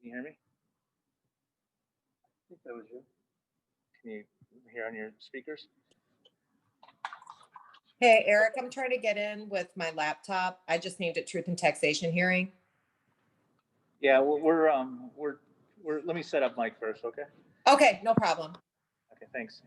Can you hear me? I think that was you. Can you hear on your speakers? Hey, Eric, I'm trying to get in with my laptop. I just named it Truth and Taxation Hearing. Yeah, let me set up Mike first, okay? Okay, no problem. Okay, thanks.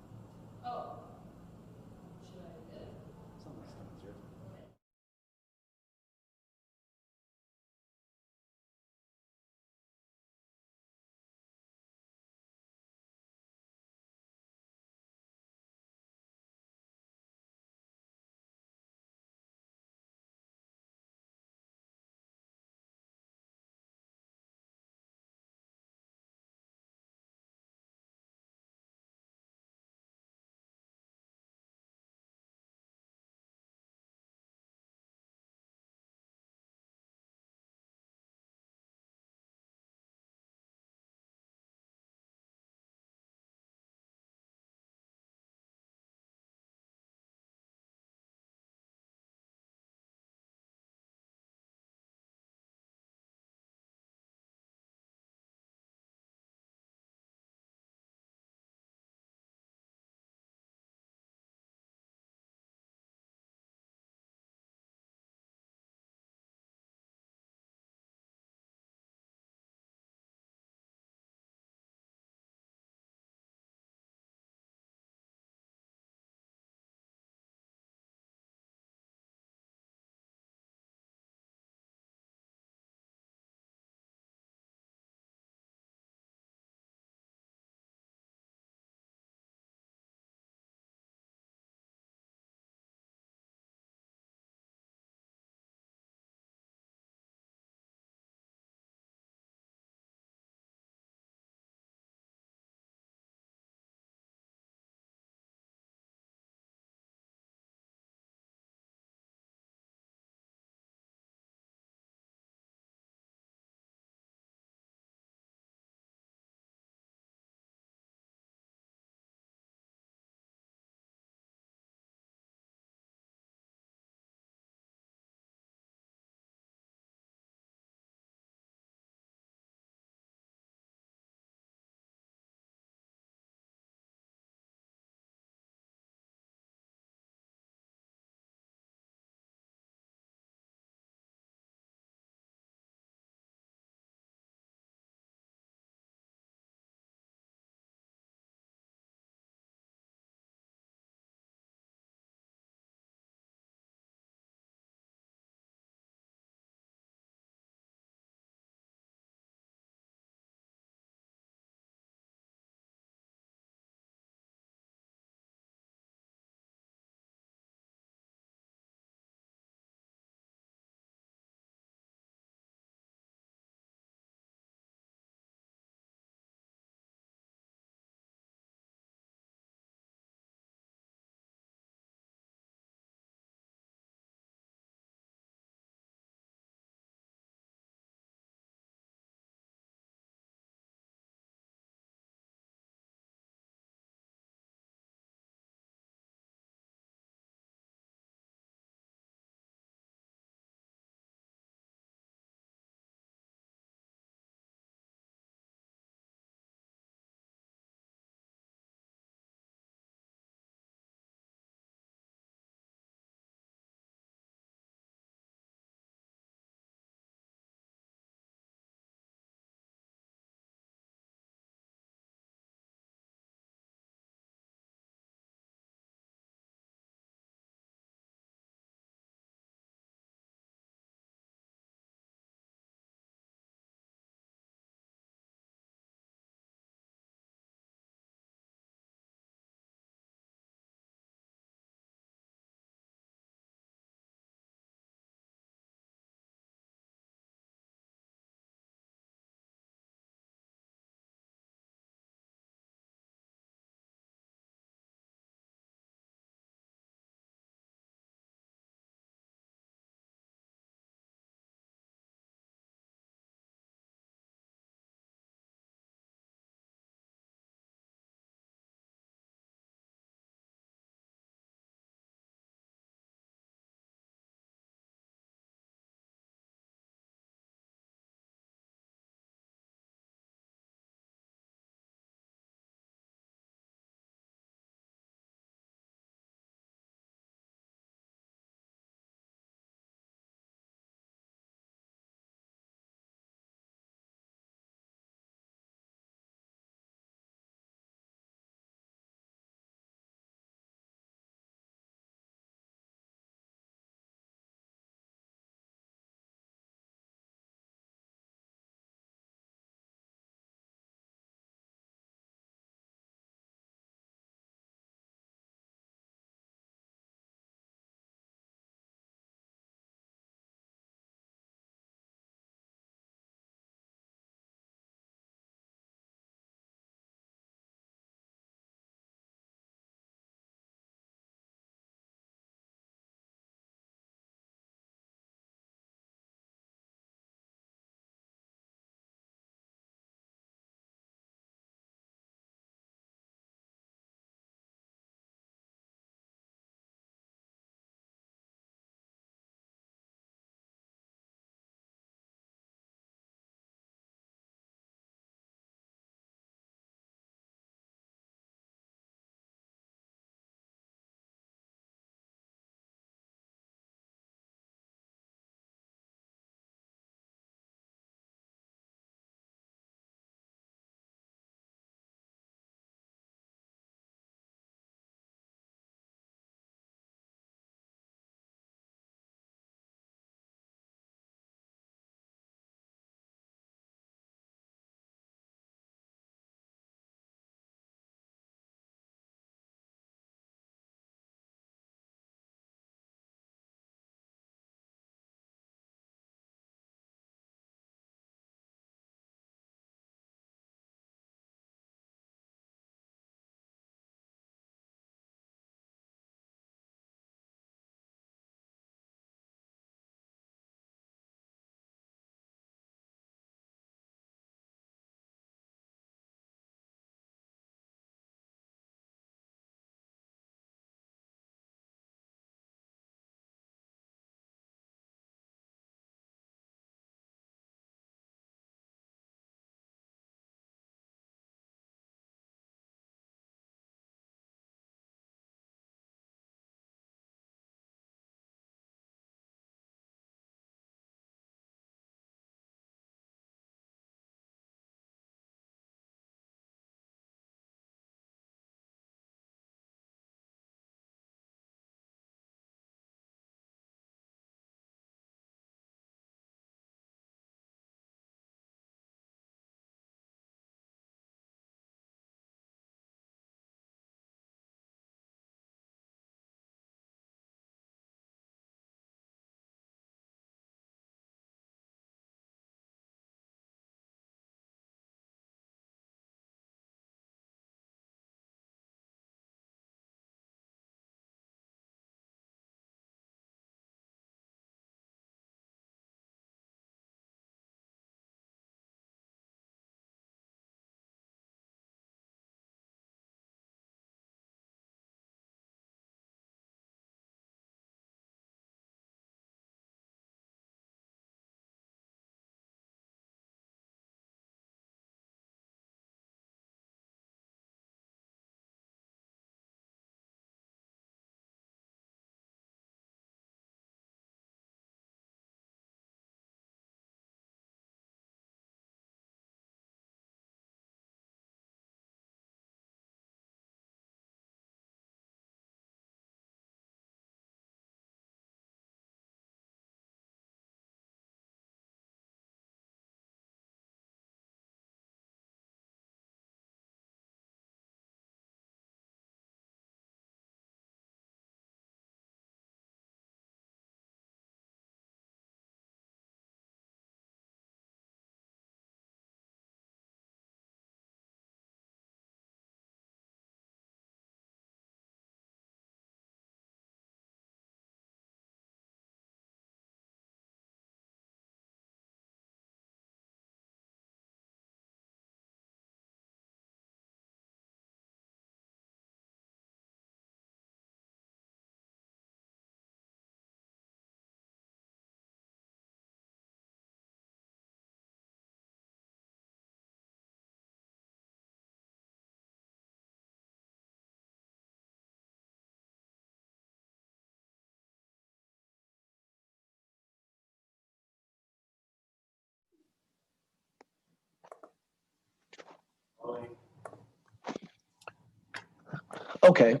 Okay.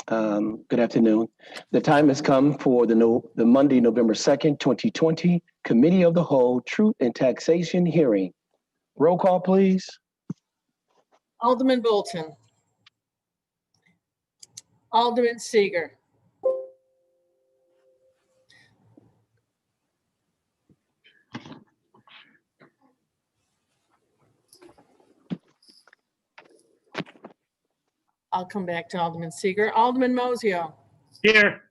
Good afternoon. The time has come for the Monday, November 2nd, 2020 Committee of the Whole Truth and Taxation hearing. Roll call, please. Alderman Bolton. Alderman Seager. I'll come back to Alderman Seager. Alderman Mosio. Here.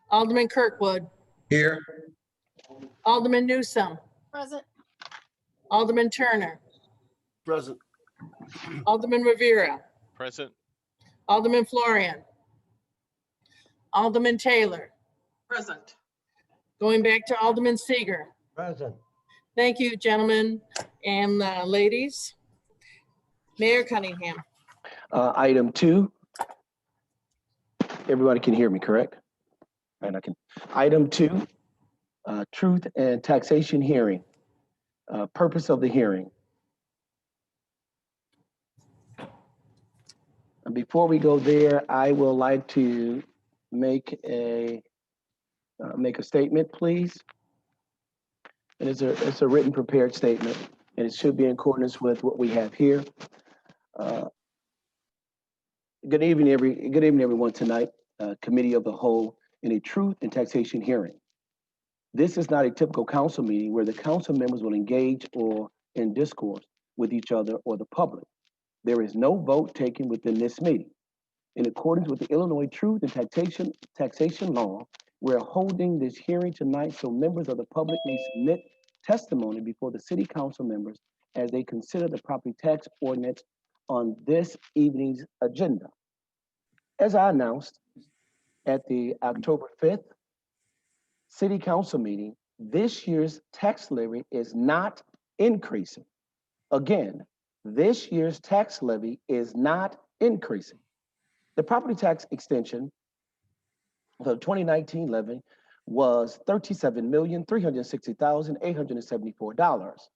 Alderman Kirkwood. Here. Alderman Newsome. Present. Alderman Turner. Present. Alderman Rivera. Present. Alderman Florian. Alderman Taylor. Present. Going back to Alderman Seager. Present. Thank you, gentlemen and ladies. Mayor Cunningham. Item 2. Everybody can hear me, correct? And I can. Item 2, Truth and Taxation hearing. Purpose of the hearing. And before we go there, I would like to make a statement, please. And it's a written prepared statement, and it should be in accordance with what we have here. Good evening, everyone tonight. Committee of the Whole in a Truth and Taxation hearing. This is not a typical council meeting where the council members will engage or in discourse with each other or the public. There is no vote taken within this meeting. In accordance with the Illinois Truth and Taxation law, we're holding this hearing tonight so members of the public may submit testimony before the city council members as they consider the property tax ordinance on this evening's agenda. As I announced at the October 5th city council meeting, this year's tax levy is not increasing. Again, this year's tax levy is not increasing. The property tax extension for the 2019 levy was $37,360,874.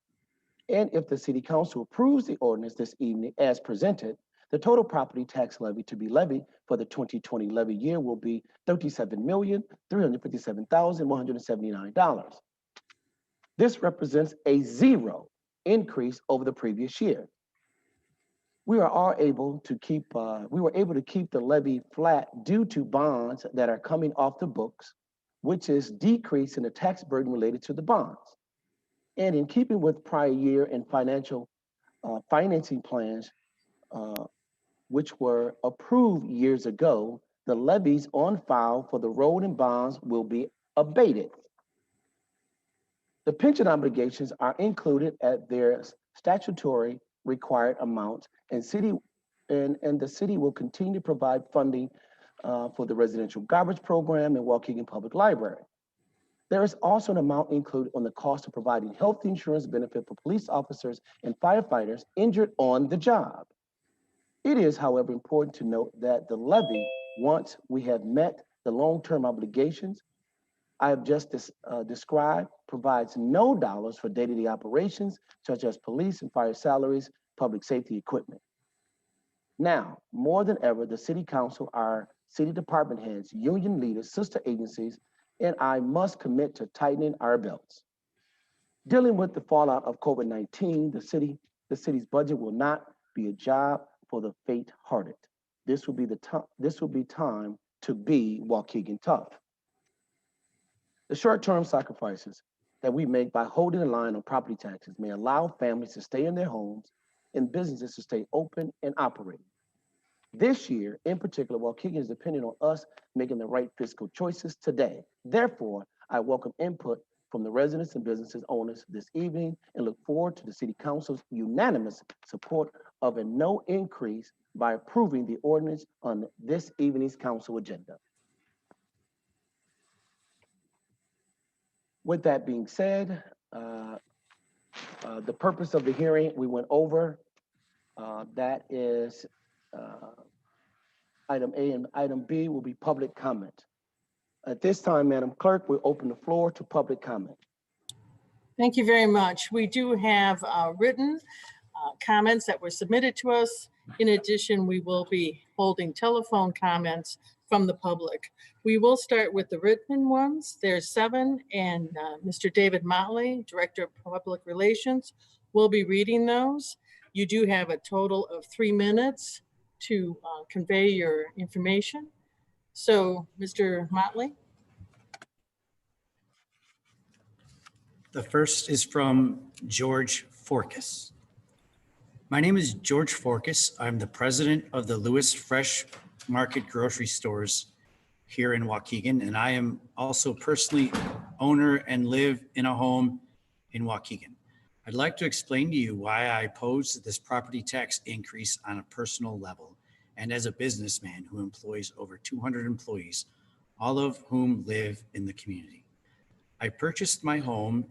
And if the city council approves the ordinance this evening as presented, the total property tax levy to be levied for the 2020 levy year will be $37,357,179. This represents a 0 increase over the previous year. We were able to keep the levy flat due to bonds that are coming off the books, which is decreasing the tax burden related to the bonds. And in keeping with prior year and financing plans, which were approved years ago, the levies on file for the road and bonds will be abated. The pension obligations are included at their statutory required amounts, and the city will continue to provide funding for the residential garbage program and Waukegan Public Library. There is also an amount included on the cost of providing health insurance benefit for police officers and firefighters injured on the job. It is, however, important to note that the levy, once we have met the long-term obligations I have just described, provides no dollars for day-to-day operations, such as police and fire salaries, public safety equipment. Now, more than ever, the city council, our city department heads, union leaders, sister agencies, and I must commit to tightening our belts. Dealing with the fallout of COVID-19, the city's budget will not be a job for the faint-hearted. This will be time to be Waukegan tough. The short-term sacrifices that we make by holding the line on property taxes may allow families to stay in their homes and businesses to stay open and operating. This year, in particular, Waukegan is dependent on us making the right fiscal choices today. Therefore, I welcome input from the residents and businesses owners this evening and look forward to the City Council's unanimous support of a no increase by approving the ordinance on this evening's council agenda. With that being said, the purpose of the hearing we went over. That is item A, and item B will be public comment. At this time, Madam Clerk, we'll open the floor to public comment. Thank you very much. We do have written comments that were submitted to us, In addition, we will be holding telephone comments from the public. We will start with the written ones. There's 7, and Mr. David Motley, Director of Public Relations, will be reading those. You do have a total of 3 minutes to convey your information. So, Mr. Motley? The first is from George Forkas. My name is George Forkas. I'm the president of the Lewis Fresh Market Grocery Stores here in Waukegan, and I am also personally owner and live in a home in Waukegan. I'd like to explain to you why I opposed this property tax increase on a personal level and as a businessman who employs over 200 employees, all of whom live in the community. I purchased my home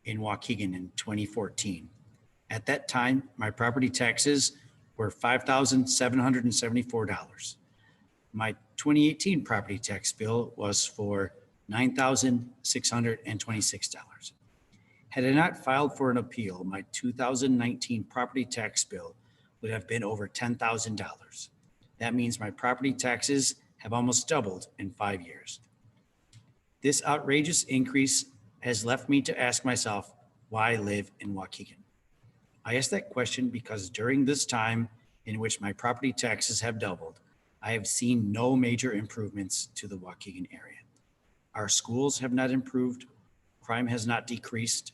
in Waukegan in 2014. At that time, my property taxes were $5,774. My 2018 property tax bill was for $9,626. Had I not filed for an appeal, my 2019 property tax bill would have been over $10,000. That means my property taxes have almost doubled in 5 years. This outrageous increase has left me to ask myself why I live in Waukegan. I ask that question because during this time in which my property taxes have doubled, I have seen no major improvements to the Waukegan area. Our schools have not improved, crime has not decreased,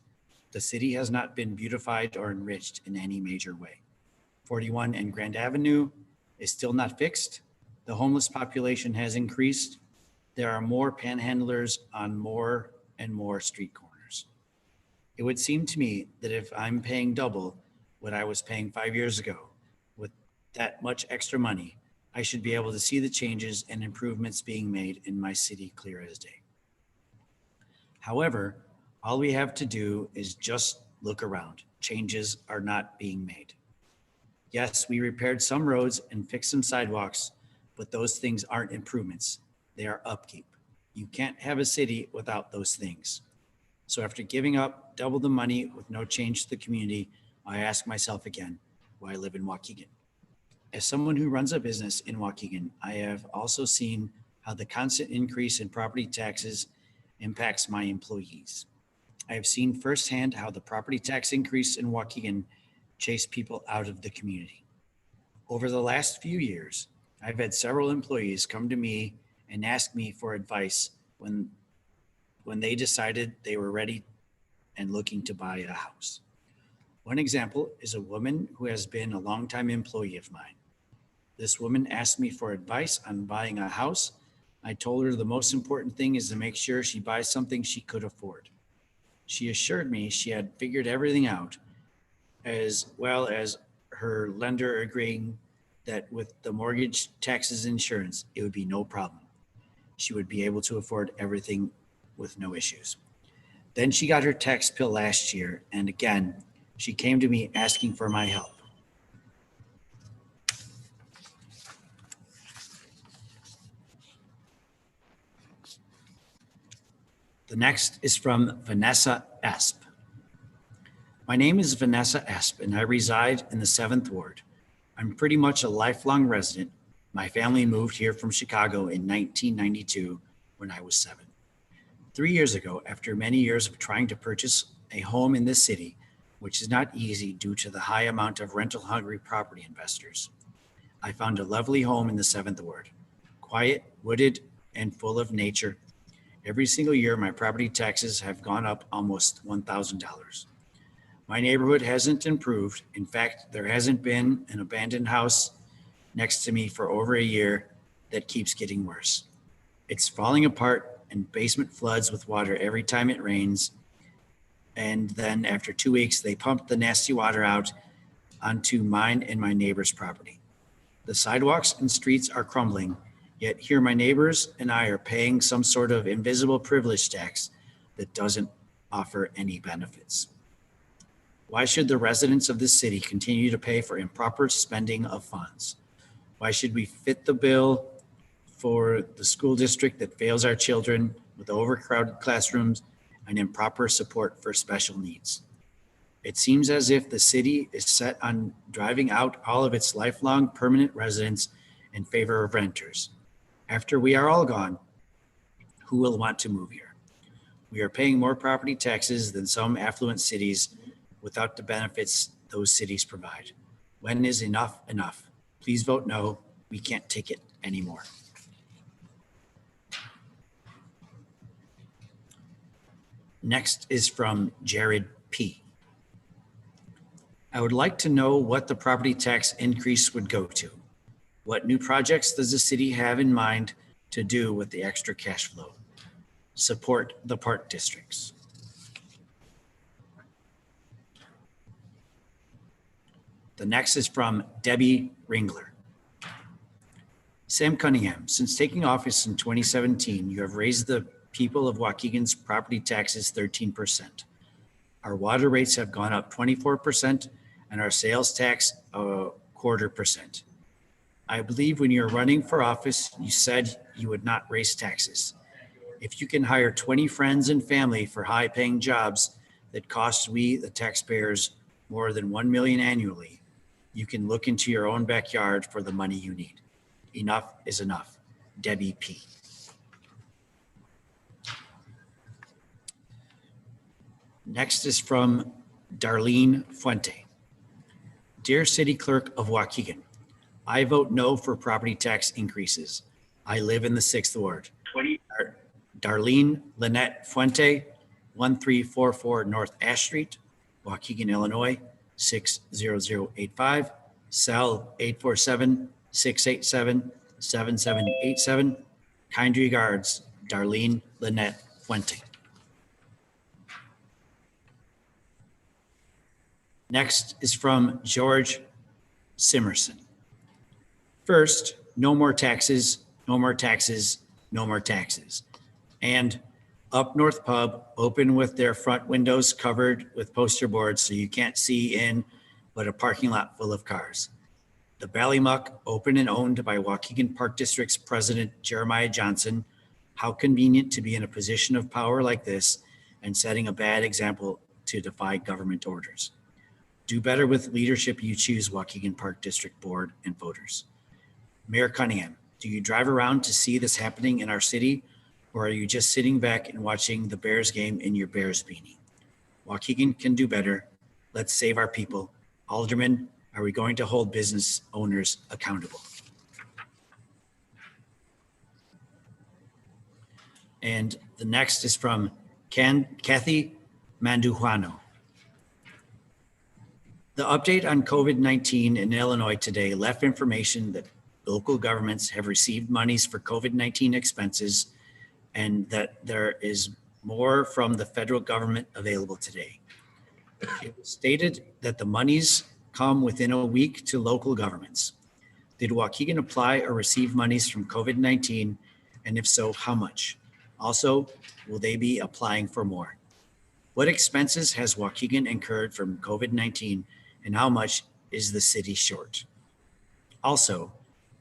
the city has not been beautified or enriched in any major way. 41 and Grand Avenue is still not fixed. The homeless population has increased. There are more panhandlers on more and more street corners. It would seem to me that if I'm paying double what I was paying 5 years ago with that much extra money, I should be able to see the changes and improvements being made in my city clear as day. However, all we have to do is just look around. Changes are not being made. Yes, we repaired some roads and fixed some sidewalks, but those things aren't improvements. They are upkeep. You can't have a city without those things. So after giving up double the money with no change to the community, I ask myself again, why I live in Waukegan. As someone who runs a business in Waukegan, I have also seen how the constant increase in property taxes impacts my employees. I have seen firsthand how the property tax increase in Waukegan chased people out of the community. Over the last few years, I've had several employees come to me and ask me for advice when they decided they were ready and looking to buy a house. One example is a woman who has been a longtime employee of mine. This woman asked me for advice on buying a house. I told her the most important thing is to make sure she buys something she could afford. She assured me she had figured everything out, as well as her lender agreeing that with the mortgage, taxes, insurance, it would be no problem. She would be able to afford everything with no issues. Then she got her tax bill last year, and again, she came to me asking for my help. The next is from Vanessa Esp. My name is Vanessa Esp, and I reside in the 7th Ward. I'm pretty much a lifelong resident. My family moved here from Chicago in 1992 when I was 7. 3 years ago, after many years of trying to purchase a home in this city, which is not easy due to the high amount of rental-hungry property investors, I found a lovely home in the 7th Ward, quiet, wooded, and full of nature. Every single year, my property taxes have gone up almost $1,000. My neighborhood hasn't improved. In fact, there hasn't been an abandoned house next to me for over a year that keeps getting worse. It's falling apart and basement floods with water every time it rains. And then after 2 weeks, they pump the nasty water out onto mine and my neighbor's property. The sidewalks and streets are crumbling, yet here my neighbors and I are paying some sort of invisible privilege tax that doesn't offer any benefits. Why should the residents of this city continue to pay for improper spending of funds? Why should we fit the bill for the school district that fails our children with overcrowded classrooms and improper support for special needs? It seems as if the city is set on driving out all of its lifelong permanent residents in favor of renters. After we are all gone, who will want to move here? We are paying more property taxes than some affluent cities without the benefits those cities provide. When is enough enough? Please vote no. We can't take it anymore. Next is from Jared P. I would like to know what the property tax increase would go to. What new projects does the city have in mind to do with the extra cash flow? Support the park districts. The next is from Debbie Ringler. Sam Cunningham, since taking office in 2017, you have raised the people of Waukegan's property taxes 13%. Our water rates have gone up 24% and our sales tax a 0.25%. I believe when you were running for office, you said you would not raise taxes. If you can hire 20 friends and family for high-paying jobs that cost we, the taxpayers, more than $1 million annually, you can look into your own backyard for the money you need. Enough is enough. Debbie P. Next is from Darlene Fuente. Dear City Clerk of Waukegan, I vote no for property tax increases. I live in the 6th Ward. Darlene Lynette Fuente, 1344 North Ash Street, Waukegan, Illinois, 60085, cell 847-687-7787. Kind regards, Darlene Lynette Fuente. Next is from George Simerson. First, no more taxes, no more taxes, no more taxes. And Up North Pub open with their front windows covered with poster boards so you can't see in but a parking lot full of cars. The Ballymuck open and owned by Waukegan Park District's president Jeremiah Johnson. How convenient to be in a position of power like this and setting a bad example to defy government orders. Do better with leadership you choose, Waukegan Park District Board and voters. Mayor Cunningham, do you drive around to see this happening in our city, or are you just sitting back and watching the Bears game in your Bears beanie? Waukegan can do better. Let's save our people. Alderman, are we going to hold business owners accountable? And the next is from Kathy Mandujuano. The update on COVID-19 in Illinois today left information that local governments have received monies for COVID-19 expenses and that there is more from the federal government available today. It was stated that the monies come within a week to local governments. Did Waukegan apply or receive monies from COVID-19? And if so, how much? Also, will they be applying for more? What expenses has Waukegan incurred from COVID-19 and how much is the city short? Also,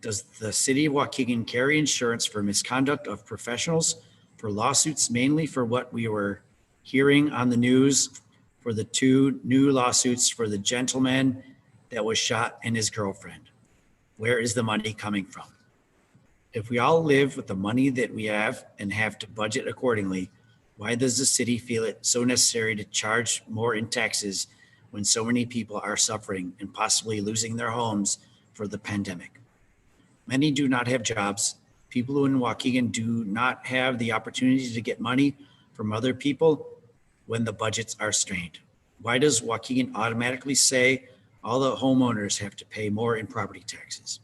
does the city of Waukegan carry insurance for misconduct of professionals, for lawsuits mainly for what we were hearing on the news, for the 2 new lawsuits for the gentleman that was shot and his girlfriend? Where is the money coming from? If we all live with the money that we have and have to budget accordingly, why does the city feel it so necessary to charge more in taxes when so many people are suffering and possibly losing their homes for the pandemic? Many do not have jobs. People who in Waukegan do not have the opportunity to get money from other people when the budgets are strained. Why does Waukegan automatically say all the homeowners have to pay more in property taxes?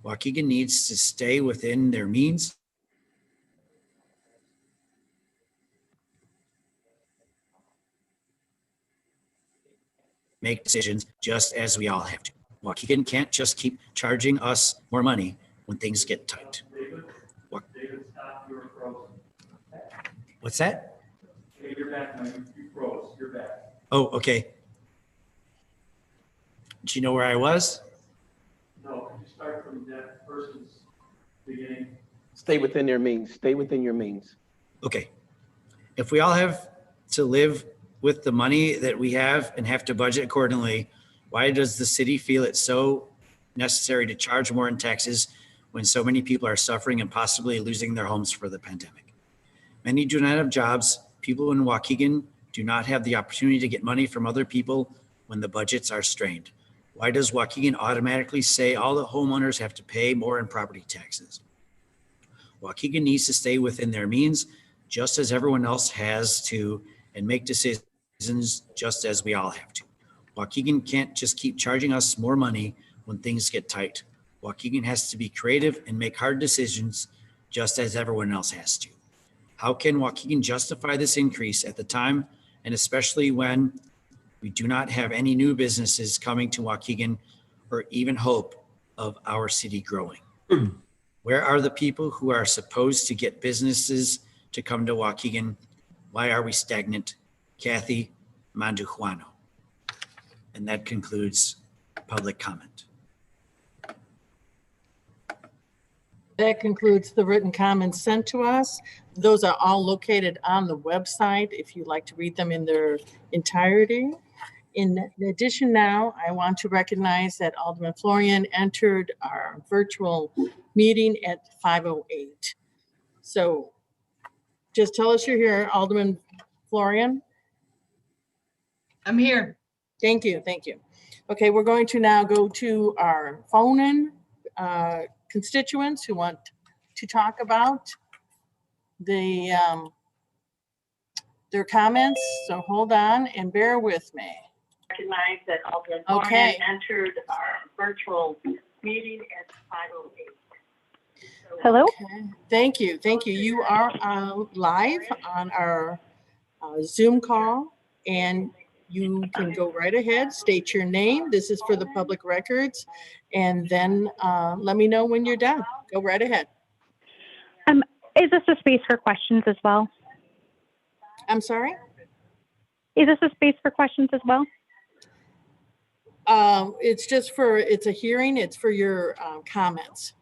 Waukegan needs to stay within their means. Make decisions just as we all have to. Waukegan can't just keep charging us more money when things get tight. David, stop, you were frozen. What's that? Hey, you're back now, you froze, you're back. Oh, okay. Do you know where I was? No, could you start from that person's beginning? Stay within their means. Stay within your means. Okay. If we all have to live with the money that we have and have to budget accordingly, why does the city feel it's so necessary to charge more in taxes when so many people are suffering and possibly losing their homes for the pandemic? Many do not have jobs. People in Waukegan do not have the opportunity to get money from other people when the budgets are strained. Why does Waukegan automatically say all the homeowners have to pay more in property taxes? Waukegan needs to stay within their means, just as everyone else has to, and make decisions just as we all have to. Waukegan can't just keep charging us more money when things get tight. Waukegan has to be creative and make hard decisions just as everyone else has to. How can Waukegan justify this increase at the time, and especially when we do not have any new businesses coming to Waukegan or even hope of our city growing? Where are the people who are supposed to get businesses to come to Waukegan? Why are we stagnant? Kathy Mandujuano. And that concludes public comment. That concludes the written comments sent to us. Those are all located on the website if you'd like to read them in their entirety. In addition, now I want to recognize that Alderman Florian entered our virtual meeting at 5:08. So just tell us you're here, Alderman Florian. I'm here. Thank you, thank you. Okay, we're going to now go to our phone-in constituents who want to talk about their comments. So hold on and bear with me. Recognize that Alderman Okay. Florian entered our virtual meeting at 5:08. Hello? Okay. Thank you, thank you. You are live on our Zoom call, and you can go right ahead, state your name. This is for the public records, and then let me know when you're done. Go right ahead. Is this a space for questions as well? I'm sorry? Is this a space for questions as well? It's just for, it's a hearing, it's for your comments.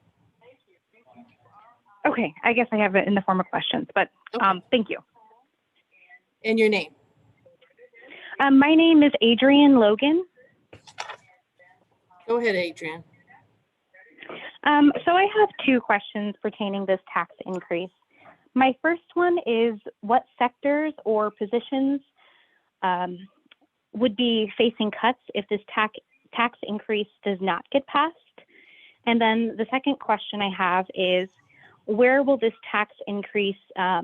Okay, I guess I have it in the form of questions, but Okay. thank you. And your name? My name is Adrienne Logan. Go ahead, Adrian. So I have two questions pertaining this tax increase. My first one is what sectors or positions would be facing cuts if this tax increase does not get passed? And then the second question I have is where will this tax increase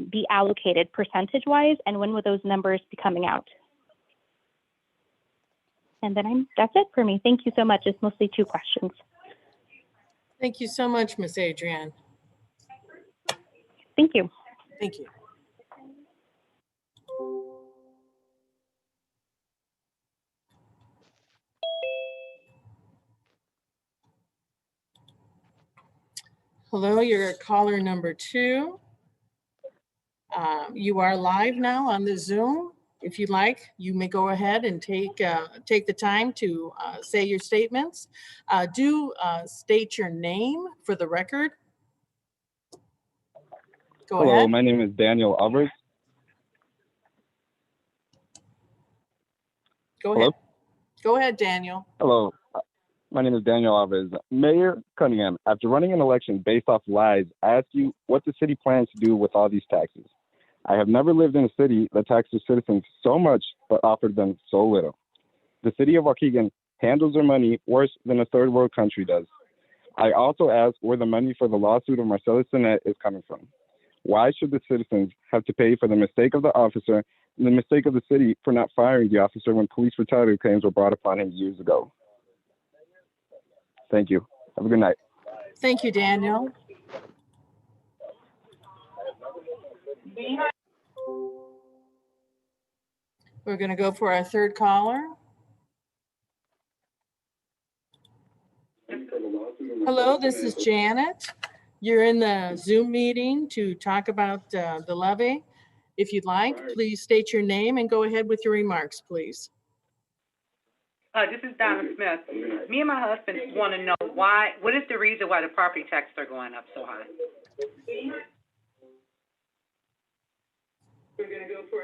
be allocated percentage-wise, and when will those numbers be coming out? And then that's it for me. Thank you so much. It's mostly two questions. Thank you so much, Miss Adrienne. Thank you. Thank you. Hello, you're caller number 2. You are live now on the Zoom. If you'd like, you may go ahead and take the time to say your statements. Do state your name for the record. Go Hello, ahead. my name is Daniel Alvarez. Go Hello? ahead. Go ahead, Daniel. Hello, my name is Daniel Alvarez. Mayor Cunningham, after running an election based off lies, I ask you what the city plans to do with all these taxes. I have never lived in a city that taxes citizens so much but offered them so little. The city of Waukegan handles their money worse than a third world country does. I also ask where the money for the lawsuit of Marcellus Sinet is coming from. Why should the citizens have to pay for the mistake of the officer and the mistake of the city for not firing the officer when police brutality claims were brought upon him years ago? Thank you. Have a good night. Thank you, Daniel. We're going to go for our third caller. Hello, this is Janet. You're in the Zoom meeting to talk about the levy. If you'd like, please state your name and go ahead with your remarks, please. This is Donna Smith. Me and my husband want to know what is the reason why the property taxes are going up so high?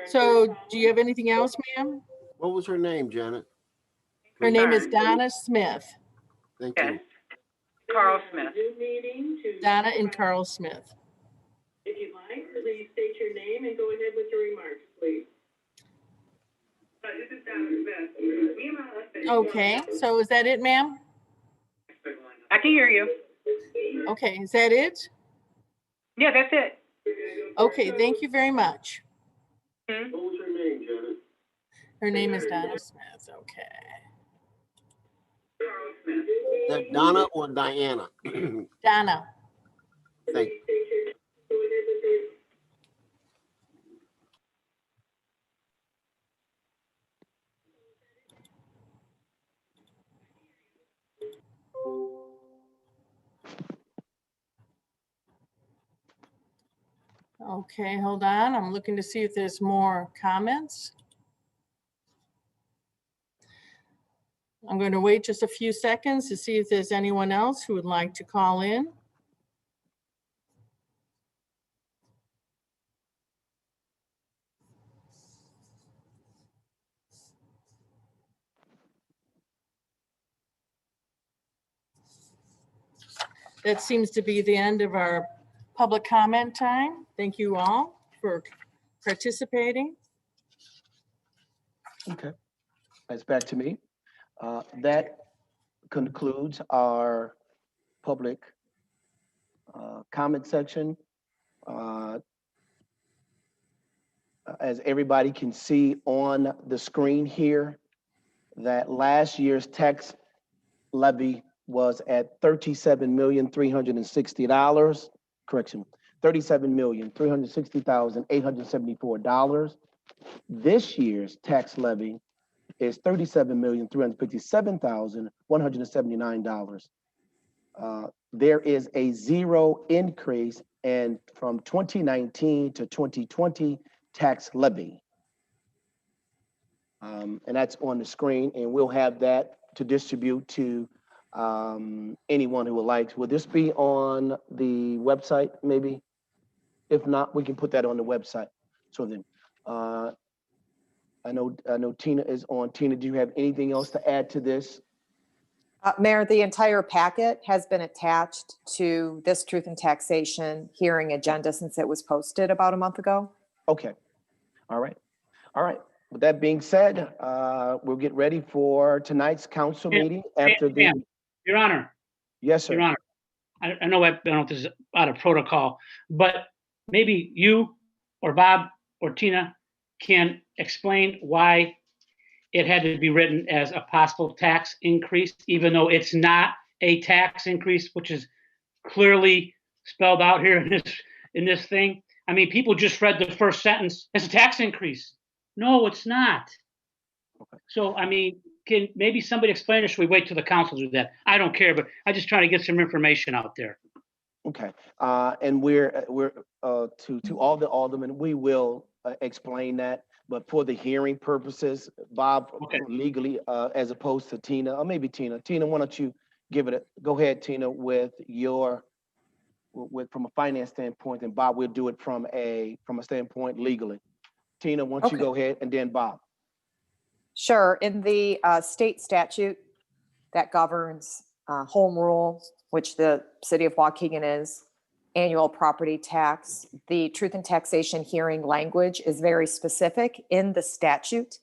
So do you have anything else, ma'am? What was her name, Janet? Her name is Donna Smith. Thank Yes. you. Carl Smith. Donna and Carl Smith. If you'd like, please state your name and go ahead with your remarks, please. This is Donna Smith. Me and my husband. Okay, so is that it, ma'am? I can hear you. Okay, is that it? Yeah, that's it. Okay, thank you very much. Hmm? What was her name, Janet? Her name is Donna Smith, okay. Is that Donna or Diana? Donna. Thank you. Okay, hold on. I'm looking to see if there's more comments. I'm going to wait just a few seconds to see if there's anyone else who would like to call in. That seems to be the end of our public comment time. Thank you all for participating. Okay, that's back to me. That concludes our public comment section. As everybody can see on the screen here, that last year's tax levy was at $37,360,000, correction, $37,360,874. This year's tax levy is $37,357,179. There is a zero increase in from 2019 to 2020 tax levy. And that's on the screen, and we'll have that to distribute to anyone who would like. Will this be on the website, maybe? If not, we can put that on the website. So then, I know Tina is on. Tina, do you have anything else to add to this? Mayor, the entire packet has been attached to this Truth and Taxation hearing agenda since it was posted about a month ago. Okay. All right. All right. With that being said, we'll get ready for tonight's council meeting after the. Ma'am, Your Honor. Yes, sir. Your Honor. I know I don't know if this is out of protocol, but maybe you or Bob or Tina can explain why it had to be written as a possible tax increase, even though it's not a tax increase, which is clearly spelled out here in this thing. I mean, people just read the first sentence. It's a tax increase. No, it's not. So, I mean, can maybe somebody explain, or should we wait till the council do that? I don't care, but I just try to get some information out there. Okay. And we're to all the aldermen, we will explain that. But for the hearing purposes, Bob, Okay. legally, as opposed to Tina, or maybe Tina. Tina, why don't you give it go ahead, Tina, with from a finance standpoint, and Bob, we'll do it from a standpoint legally. Tina, why don't you go ahead, and then Bob. Sure. In the state statute that governs home rule, which the city of Waukegan is, annual property tax, the Truth and Taxation hearing language is very specific in the statute.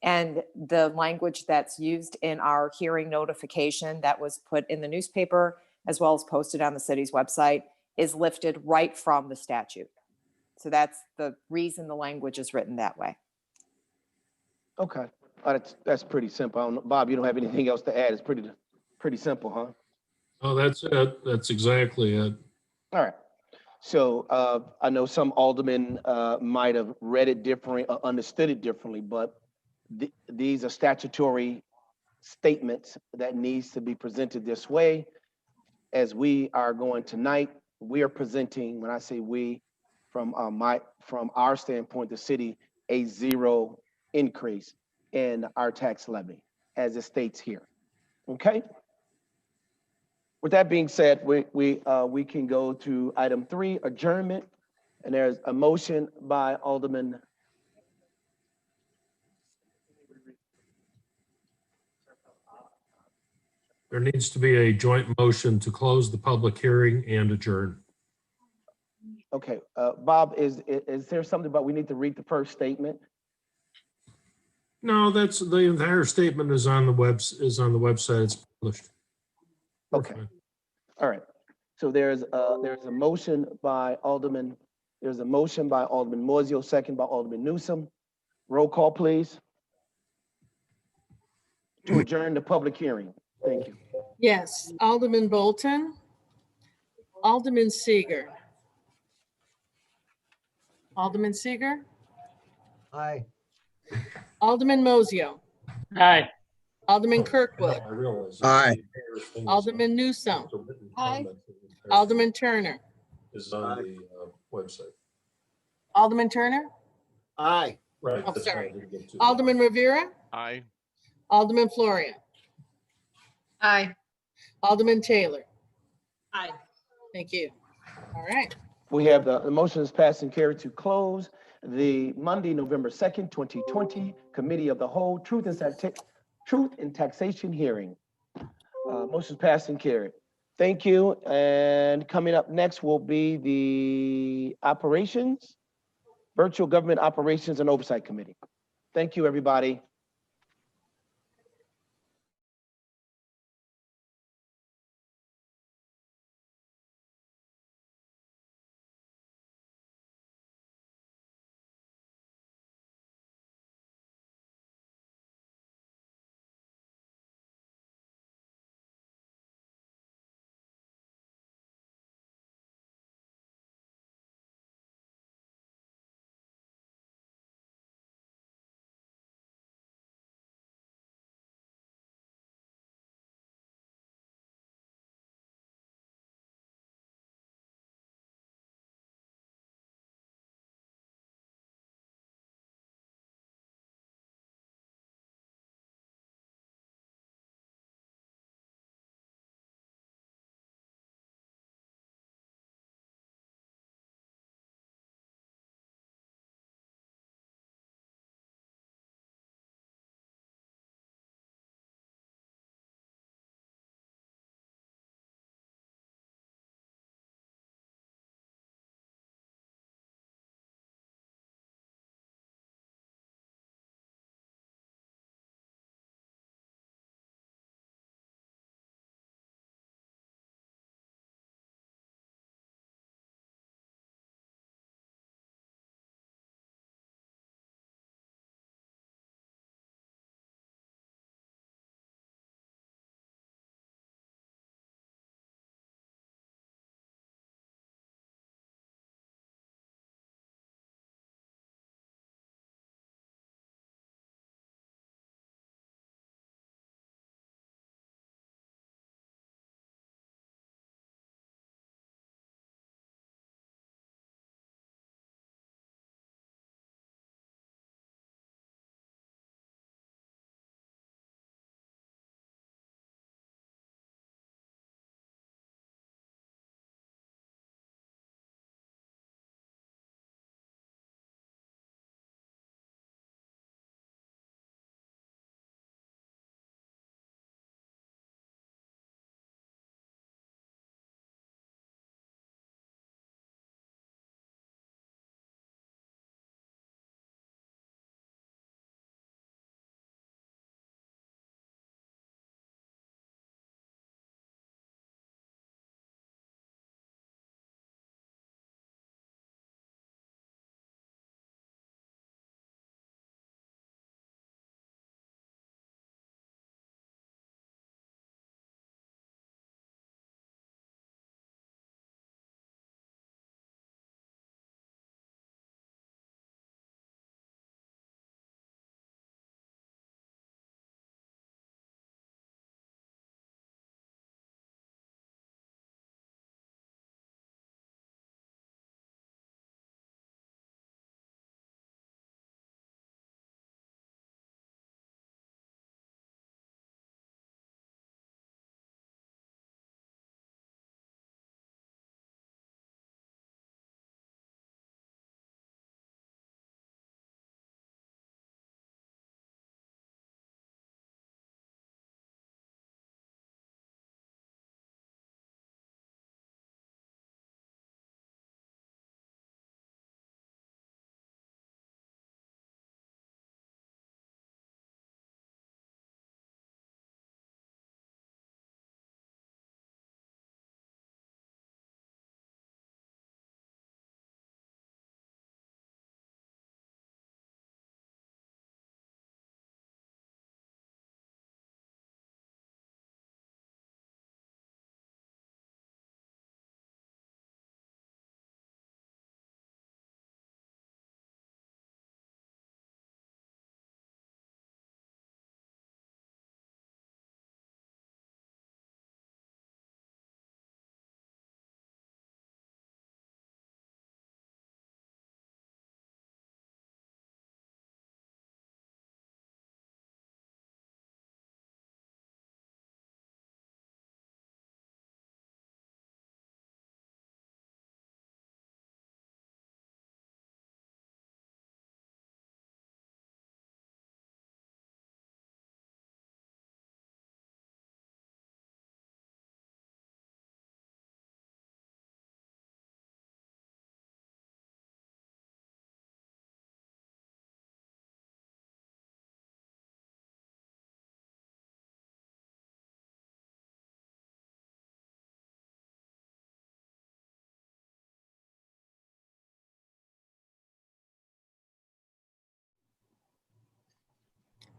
And the language that's used in our hearing notification that was put in the newspaper, as well as posted on the city's website, is lifted right from the statute. So that's the reason the language is written that way. Okay. That's pretty simple. I don't know, Bob, you don't have anything else to add? It's pretty simple, huh? Oh, that's it. That's exactly it. All right. So I know some aldermen might have read it differently or understood it differently, but these are statutory statements that needs to be presented this way. As we are going tonight, we are presenting, when I say we, from our standpoint, the city, a zero increase in our tax levy, as it states here. Okay. With that being said, we can go to item 3, adjournment. And there's a motion by Alderman There needs to be a joint motion to close the public hearing and adjourn. Okay, Bob, is there something about we need to read the first statement? No, that's, the entire statement is on the website. It's published. We're Okay. fine. All right. So there's a motion by Alderman Moiseo, second by Alderman Newsome. Roll call, please. To adjourn the public hearing. Thank you. Yes, Alderman Bolton, Alderman Seeger. Alderman Seeger, Aye. Alderman Mosio, Aye. Alderman Kirkwood, I realize. Aye. Alderman Newsome, The written Aye. comment Alderman Turner, is on the website. Alderman Turner, Aye. Right. Oh, that's why I sorry. didn't get to- Alderman Rivera, Aye. Alderman Floria, Aye. Alderman Taylor. Aye. Thank you. All right. We have the motion is passed and carried to close the Monday, November 2nd, 2020 Committee of the Whole Truth and Taxation hearing. Motion passed and carried. Thank you. And coming up next will be the Virtual Government Operations and Oversight Committee. Thank you, everybody.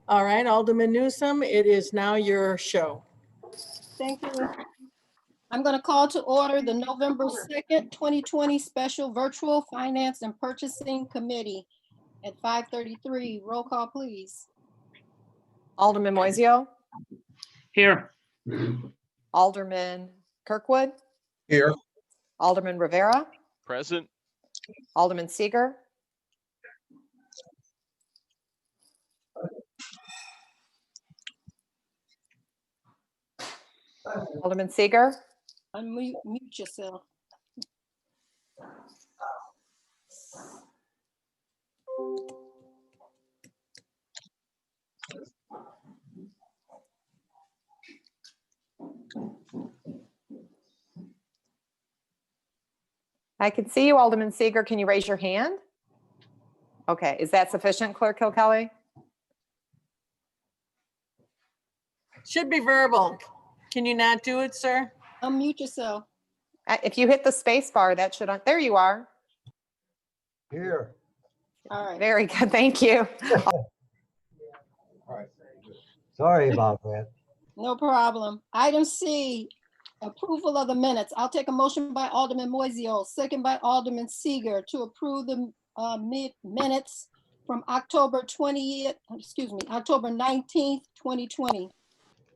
All right, Alderman Newsome, it is now your show. Thank you. I'm going to call to order the November 2nd, 2020 Special Virtual Finance and Purchasing Committee at 5:33. Roll call, please. Alderman Moiseo, Here. Alderman Kirkwood, Here. Alderman Rivera, Present. Alderman Seeger, Alderman Seeger, Unmute yourself. I can see you, Alderman Seeger. Can you raise your hand? Okay, is that sufficient, Clerk Kilkelly? Should be verbal. Can you not do it, sir? Unmute yourself. If you hit the space bar, that should, there you are. Here. All right. Very good, thank you. Sorry about that. No problem. Item C, approval of the minutes. I'll take a motion by Alderman Moiseo, second by Alderman Seeger to approve the minutes from October 19th, 2020.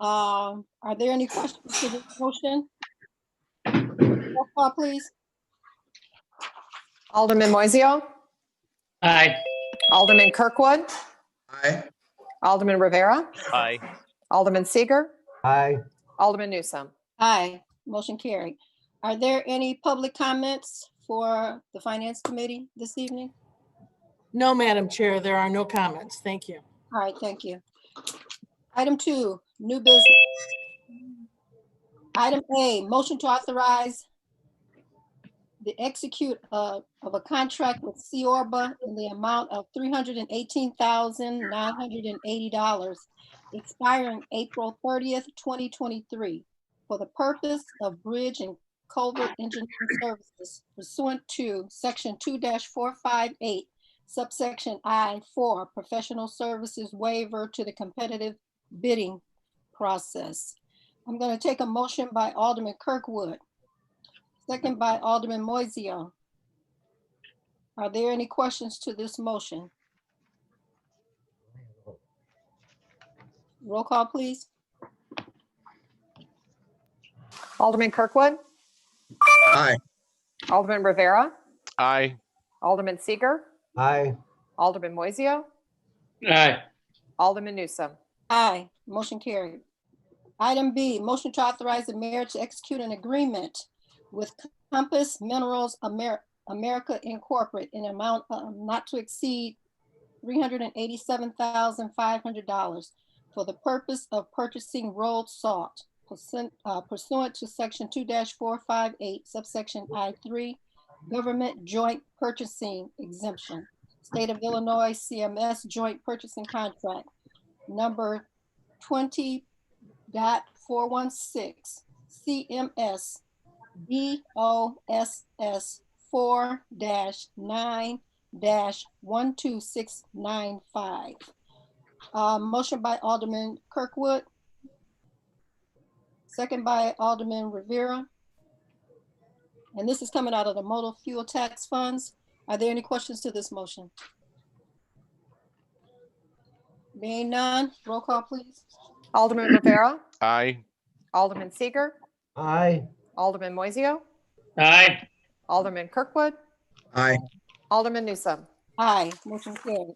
Are there any questions to this motion? Roll call, please. Alderman Moiseo, Aye. Alderman Kirkwood, Aye. Alderman Rivera, Aye. Alderman Seeger, Aye. Alderman Newsome. Aye, motion carried. Are there any public comments for the Finance Committee this evening? No, Madam Chair, there are no comments. Thank you. All right, thank you. Item 2, new business. Item A, motion to authorize the execute of a contract with Orba in the amount of $318,980, expiring April 30th, 2023, for the purpose of bridge and culvert engineering services pursuant to Section 2-458, subsection I-4, professional services waiver to the competitive bidding process. I'm going to take a motion by Alderman Kirkwood, second by Alderman Moiseo. Are there any questions to this motion? Roll call, please. Alderman Kirkwood, Aye. Alderman Rivera, Aye. Alderman Seeger, Aye. Alderman Moiseo, Aye. Alderman Newsome. Aye, motion carried. Item B, motion to authorize the mayor to execute an agreement with Compass Minerals America Incorporated in amount not to exceed $387,500 for the purpose of purchasing road salt pursuant to Section 2-458, subsection I-3, government joint purchasing exemption, State of Illinois CMS joint purchasing contract number 20.416 CMS BOSS 4-9-12695. Motion by Alderman Kirkwood, second by Alderman Rivera. And this is coming out of the motor fuel tax funds. Are there any questions to this motion? Being none, roll call, please. Alderman Rivera, Aye. Alderman Seeger, Aye. Alderman Moiseo, Aye. Alderman Kirkwood, Aye. Alderman Newsome. Aye, motion carried.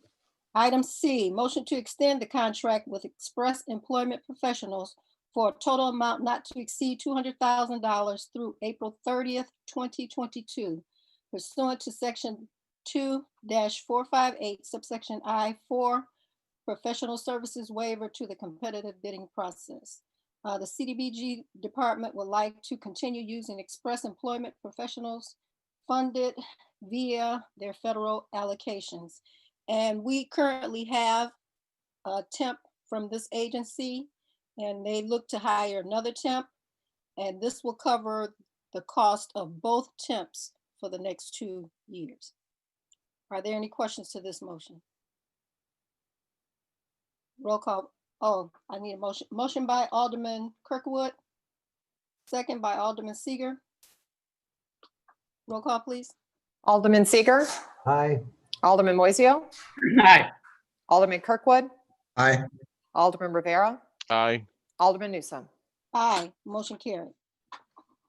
Item C, motion to extend the contract with Express Employment Professionals for a total amount not to exceed $200,000 through April 30th, 2022, pursuant to Section 2-458, subsection I-4, professional services waiver to the competitive bidding process. The CDBG department would like to continue using Express Employment Professionals funded via their federal allocations. And we currently have a temp from this agency, and they look to hire another temp, and this will cover the cost of both temps for the next 2 years. Are there any questions to this motion? Roll call. Oh, I need a motion. Motion by Alderman Kirkwood. Second by Alderman Seager. Roll call, please. Alderman Seager, Aye. Alderman Moiseo, Aye. Alderman Kirkwood, Aye. Alderman Rivera, Aye. Alderman Newsome. Aye, motion carried.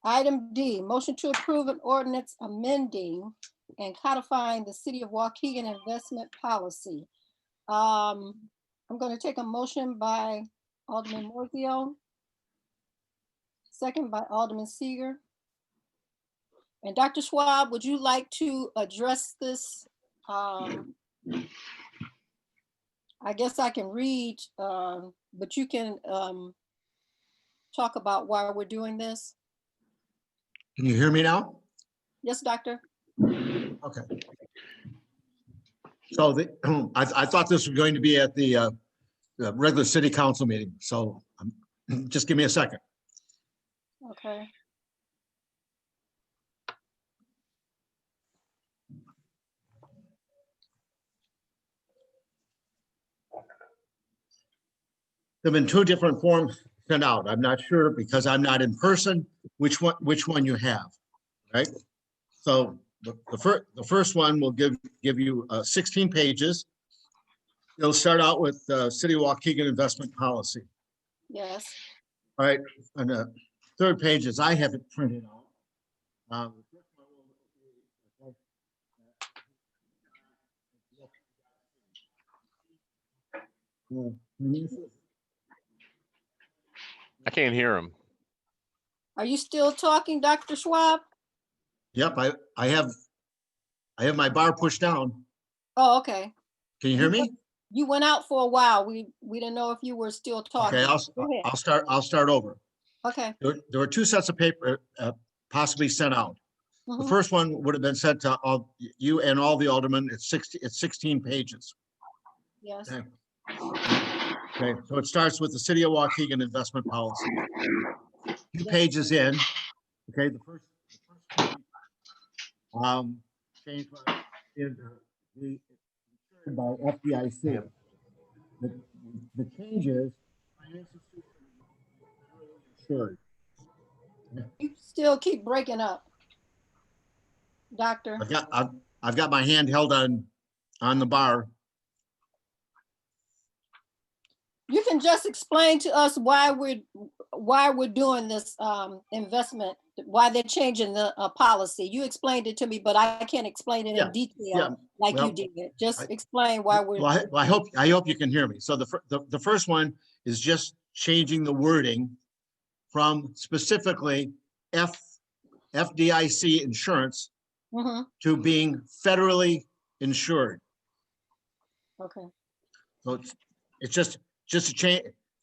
Item D, motion to approve an ordinance amending and codifying the City of Waukegan investment policy. I'm going to take a motion by Alderman Moiseo. Second by Alderman Seager. And Dr. Schwab, would you like to address this? I guess I can read, but you can talk about why we're doing this. Can you hear me now? Yes, Doctor. Okay. So I thought this was going to be at the regular city council meeting. So just give me a second. Okay. There've been two different forms sent out. I'm not sure because I'm not in person, which one you have, right? So the first one will give you 16 pages. It'll start out with City of Waukegan investment policy. Yes. All right, and the third page is I have it printed out. I can't hear him. Are you still talking, Dr. Schwab? Yep, I have my bar pushed down. Oh, okay. Can you hear me? You went out for a while. We didn't know if you were still talking. Okay, Go ahead. I'll start over. Okay. There were two sets of paper possibly sent out. The first one would have been sent to all you and all the aldermen. It's 16 pages. Yes. Okay. Okay, so it starts with the City of Waukegan investment policy. 2 pages in, okay, the first change is the insured by FDIC. The changes insured. You still keep breaking up, Doctor. I've got my hand held on the bar. You can just explain to us why we're doing this investment, why they're changing the policy. You explained it to me, but I can't explain it in detail like you did. Just explain why we're. Well, I hope you can hear me. So the first one is just changing the wording from specifically FDIC insurance to being federally insured. Okay. So it's just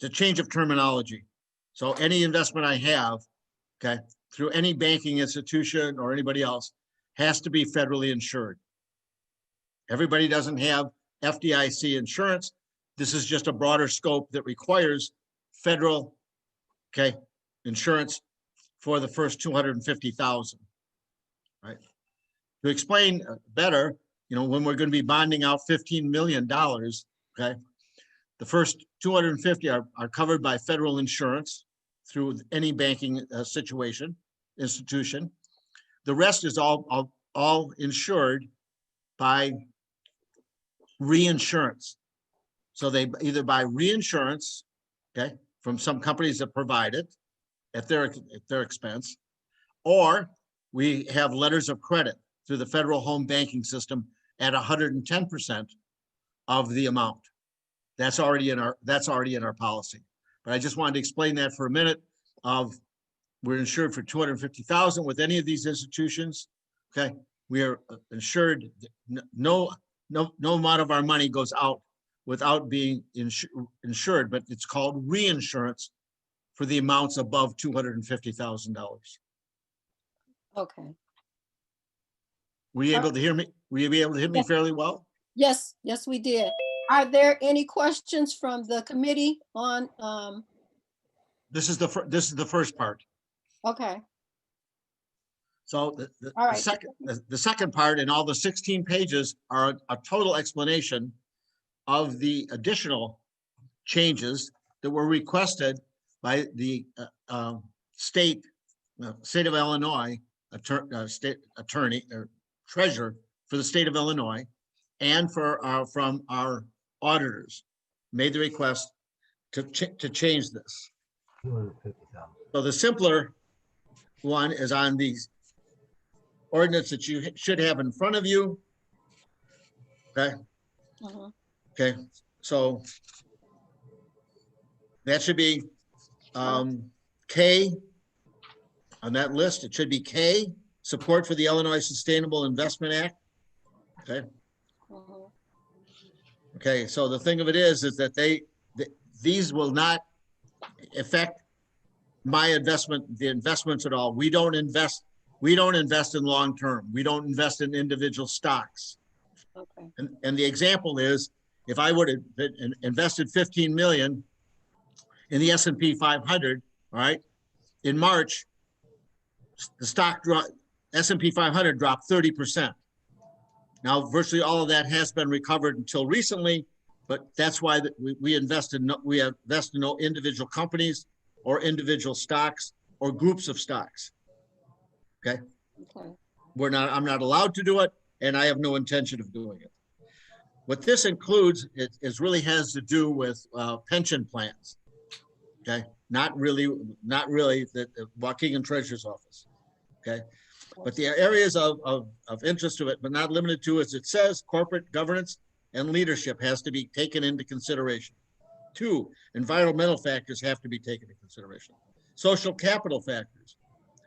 a change of terminology. So any investment I have, okay, through any banking institution or anybody else has to be federally insured. Everybody doesn't have FDIC insurance. This is just a broader scope that requires federal, okay, insurance for the first 250,000, right? To explain better, when we're going to be bonding out $15 million, okay, the first 250 are covered by federal insurance through any banking institution. The rest is all insured by reinsurance. So they either buy reinsurance, okay, from some companies that provide it at their expense, or we have letters of credit through the federal home banking system at 110% of the amount. That's already in our policy. But I just wanted to explain that for a minute. We're insured for 250,000 with any of these institutions. Okay, we are insured. No amount of our money goes out without being insured, but it's called reinsurance for the amounts above $250,000. Okay. Were you able to hear me? Were you able to hear me fairly well? Yes, we did. Are there any questions from the committee on? This is the first part. Okay. So the second part and all the 16 pages are a total explanation of the additional changes that were requested by the state of Illinois state attorney or treasurer for the state of Illinois, and from our auditors, made the request to change this. So the simpler one is on the ordinance that you should have in front of you. Okay. Okay. So that should be K on that list. It should be K, support for the Illinois Sustainable Investment Act. Okay. Okay. So the thing of it is that these will not affect my investment, the investments at all. We don't invest in long term. We don't invest in individual stocks. Okay. And the example is, if I would have invested 15 million in the S&P 500, all right, in March, the stock S&P 500 dropped 30%. Now, virtually all of that has been recovered until recently, but that's why we invest in no individual companies or individual stocks or groups of stocks. Okay. Okay. I'm not allowed to do it, and I have no intention of doing it. What this includes is really has to do with pension plans. Okay. Not really the Waukegan Treasurer's Office. Okay. But the areas of interest to it, but not limited to, as it says, corporate governance and leadership has to be taken into consideration. 2, environmental factors have to be taken into consideration. Social capital factors,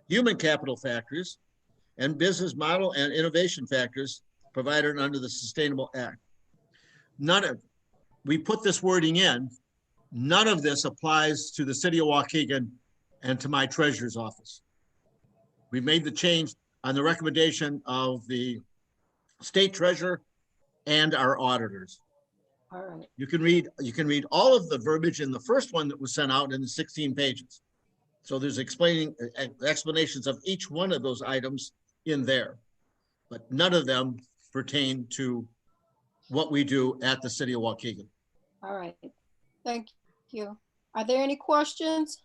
human capital factors, and business model and innovation factors provided under the Sustainable Act. We put this wording in, none of this applies to the city of Waukegan and to my treasurer's office. We made the change on the recommendation of the state treasurer and our auditors. All right. You can read all of the verbiage in the first one that was sent out in the 16 pages. So there's explanations of each one of those items in there, but none of them pertain to what we do at the city of Waukegan. All right. Thank you. Are there any questions?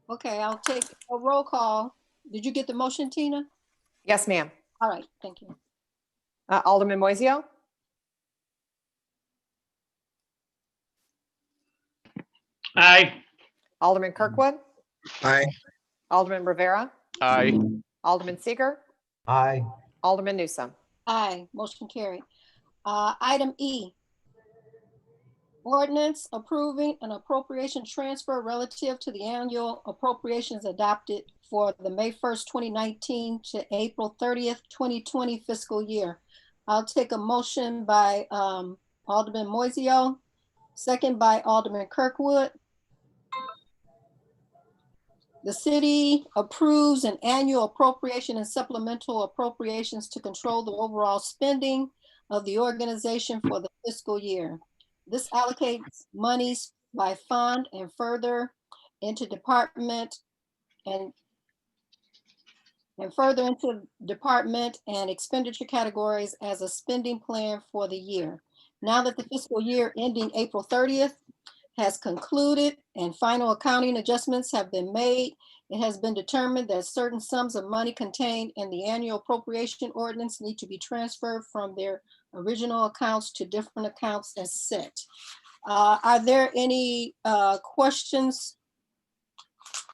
Okay, I'll take a roll call. Did you get the motion, Tina? Yes, ma'am. All right, thank you. Alderman Moiseo, Aye. Alderman Kirkwood, Aye. Alderman Rivera, Aye. Alderman Seeger, Aye. Alderman Newsome. Aye, motion carried. Item E, ordinance approving an appropriation transfer relative to the annual appropriations adopted for the May 1st, 2019 to April 30th, 2020 fiscal year. I'll take a motion by Alderman Moiseo, second by Alderman Kirkwood. The city approves an annual appropriation and supplemental appropriations to control the overall spending of the organization for the fiscal year. This allocates monies by fund and further into department and expenditure categories as a spending plan for the year. Now that the fiscal year ending April 30th has concluded and final accounting adjustments have been made, it has been determined that certain sums of money contained in the annual appropriation ordinance need to be transferred from their original accounts to different accounts as set. Are there any questions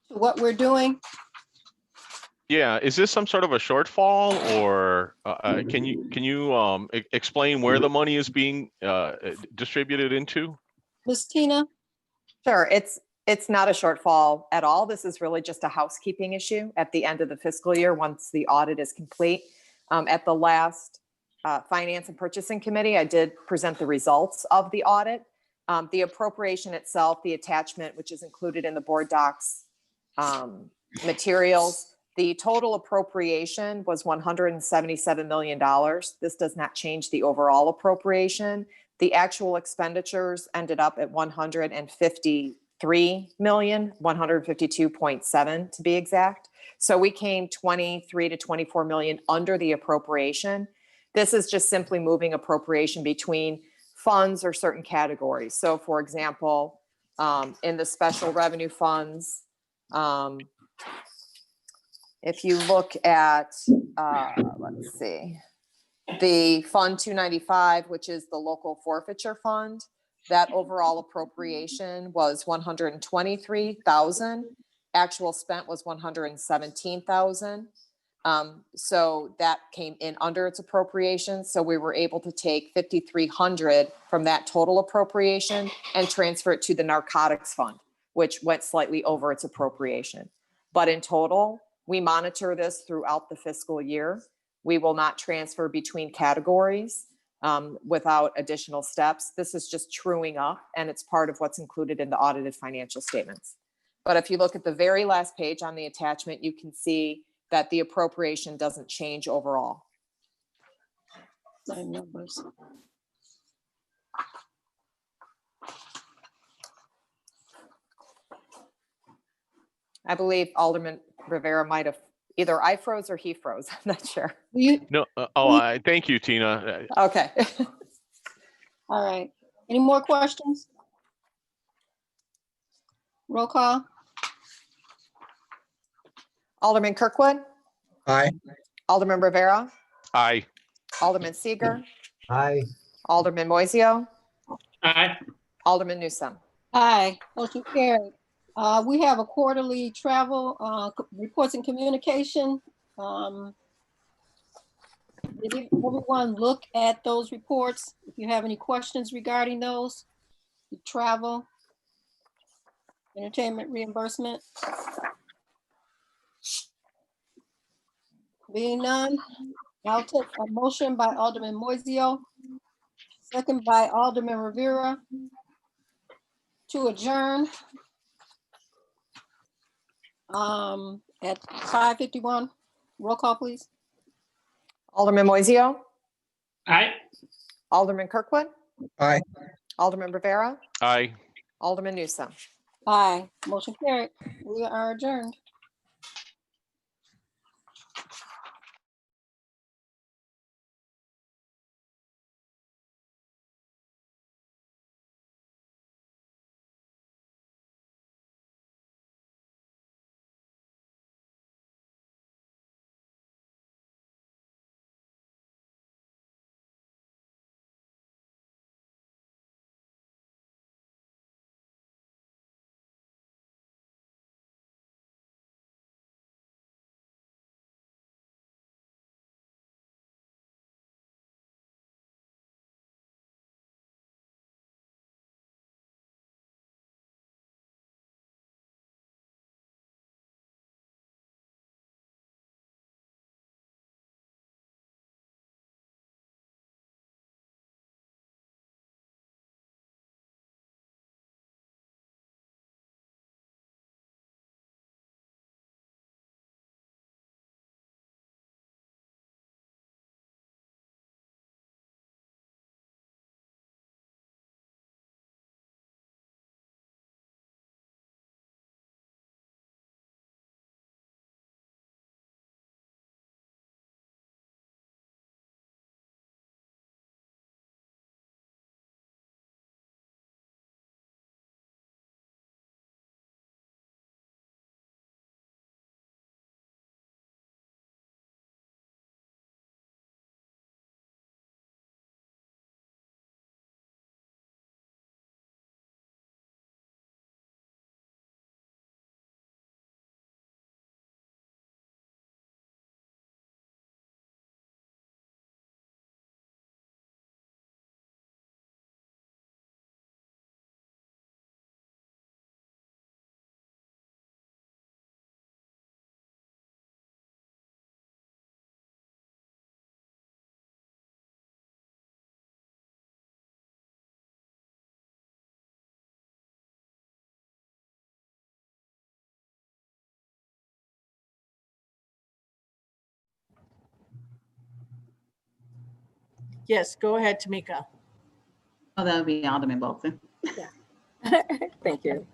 to what we're doing? Yeah, is this some sort of a shortfall, or can you explain where the money is being distributed into? Ms. Tina? Sure, it's not a shortfall at all. This is really just a housekeeping issue at the end of the fiscal year once the audit is complete. At the last Finance and Purchasing Committee, I did present the results of the audit. The appropriation itself, the attachment, which is included in the board docs materials, the total appropriation was $177 million. This does not change the overall appropriation. The actual expenditures ended up at 153 million, 152.7 to be exact. So we came 23 to 24 million under the appropriation. This is just simply moving appropriation between funds or certain categories. So for example, in the special revenue funds, if you look at, let's see, the Fund 295, which is the local forfeiture fund, that overall appropriation was 123,000. Actual spent was 117,000. So that came in under its appropriation. So we were able to take 5,300 from that total appropriation and transfer it to the narcotics fund, which went slightly over its appropriation. But in total, we monitor this throughout the fiscal year. We will not transfer between categories without additional steps. This is just truing up, and it's part of what's included in the audited financial statements. But if you look at the very last page on the attachment, you can see that the appropriation doesn't change overall. Same numbers. I believe Alderman Rivera might have, either I froze or he froze. I'm not sure. No, thank you, Tina. Okay. All right. Any more questions? Roll call. Alderman Kirkwood, Aye. Alderman Rivera, Aye. Alderman Seager, Aye. Alderman Moiseo, Aye. Alderman Newsome. Aye, motion carried. We have a quarterly travel reports and communication. Did everyone look at those reports? If you have any questions regarding those, the travel, entertainment reimbursement. Being none, I'll take a motion by Alderman Moiseo, second by Alderman Rivera to adjourn at 5:51. Roll call, please. Alderman Moiseo, Aye. Alderman Kirkwood, Aye. Alderman Rivera, Aye. Alderman Newsome. Aye, motion carried. We are adjourned. Yes, go ahead, Tamika. Oh, that would be Alderman Bolton. Thank you.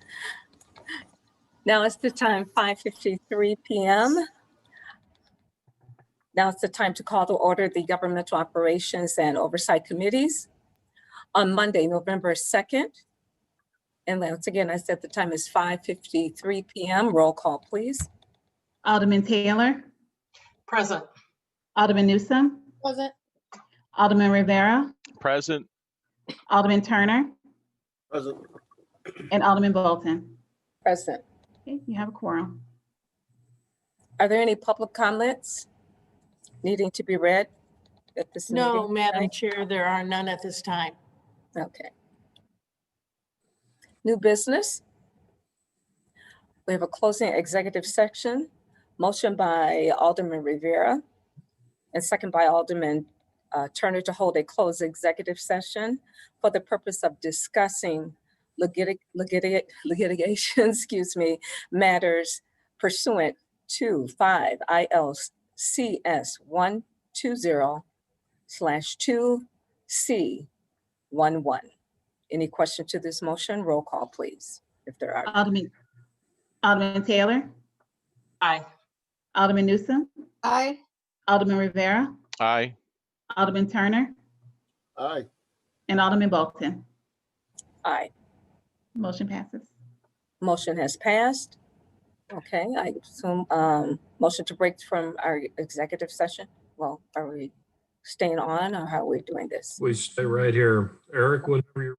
Now it's the time, 5:53 p.m. Now it's the time to call to order the Governmental Operations and Oversight Committees. on Monday, November 2nd. And once again, I said the time is 5:53 PM. Roll call, please. Alderman Taylor, Present. Alderman Newsome, Present. Alderman Rivera, Present. Alderman Turner, Present. and Alderman Bolton. Present. Okay, you have a quorum. Are there any public comments needing to be read at this meeting? No, Madam tonight? Chair, there are none at this time. Okay. New business. We have a closing executive section, motion by Alderman Rivera and second by Alderman Turner to hold a closed executive session for the purpose of discussing litigation, excuse me, matters pursuant to 5 ILCS 120/2C11. Any question to this motion? Roll call, please, if there are. Alderman Taylor, Aye. Alderman Newsome, Aye. Alderman Rivera, Aye. Alderman Turner, Aye. and Alderman Bolton. Aye. Motion passes. Motion has passed. Okay, I assume, motion to break from our executive session. Well, are we staying on or how are we doing this? We stay right here. Eric, whenever you're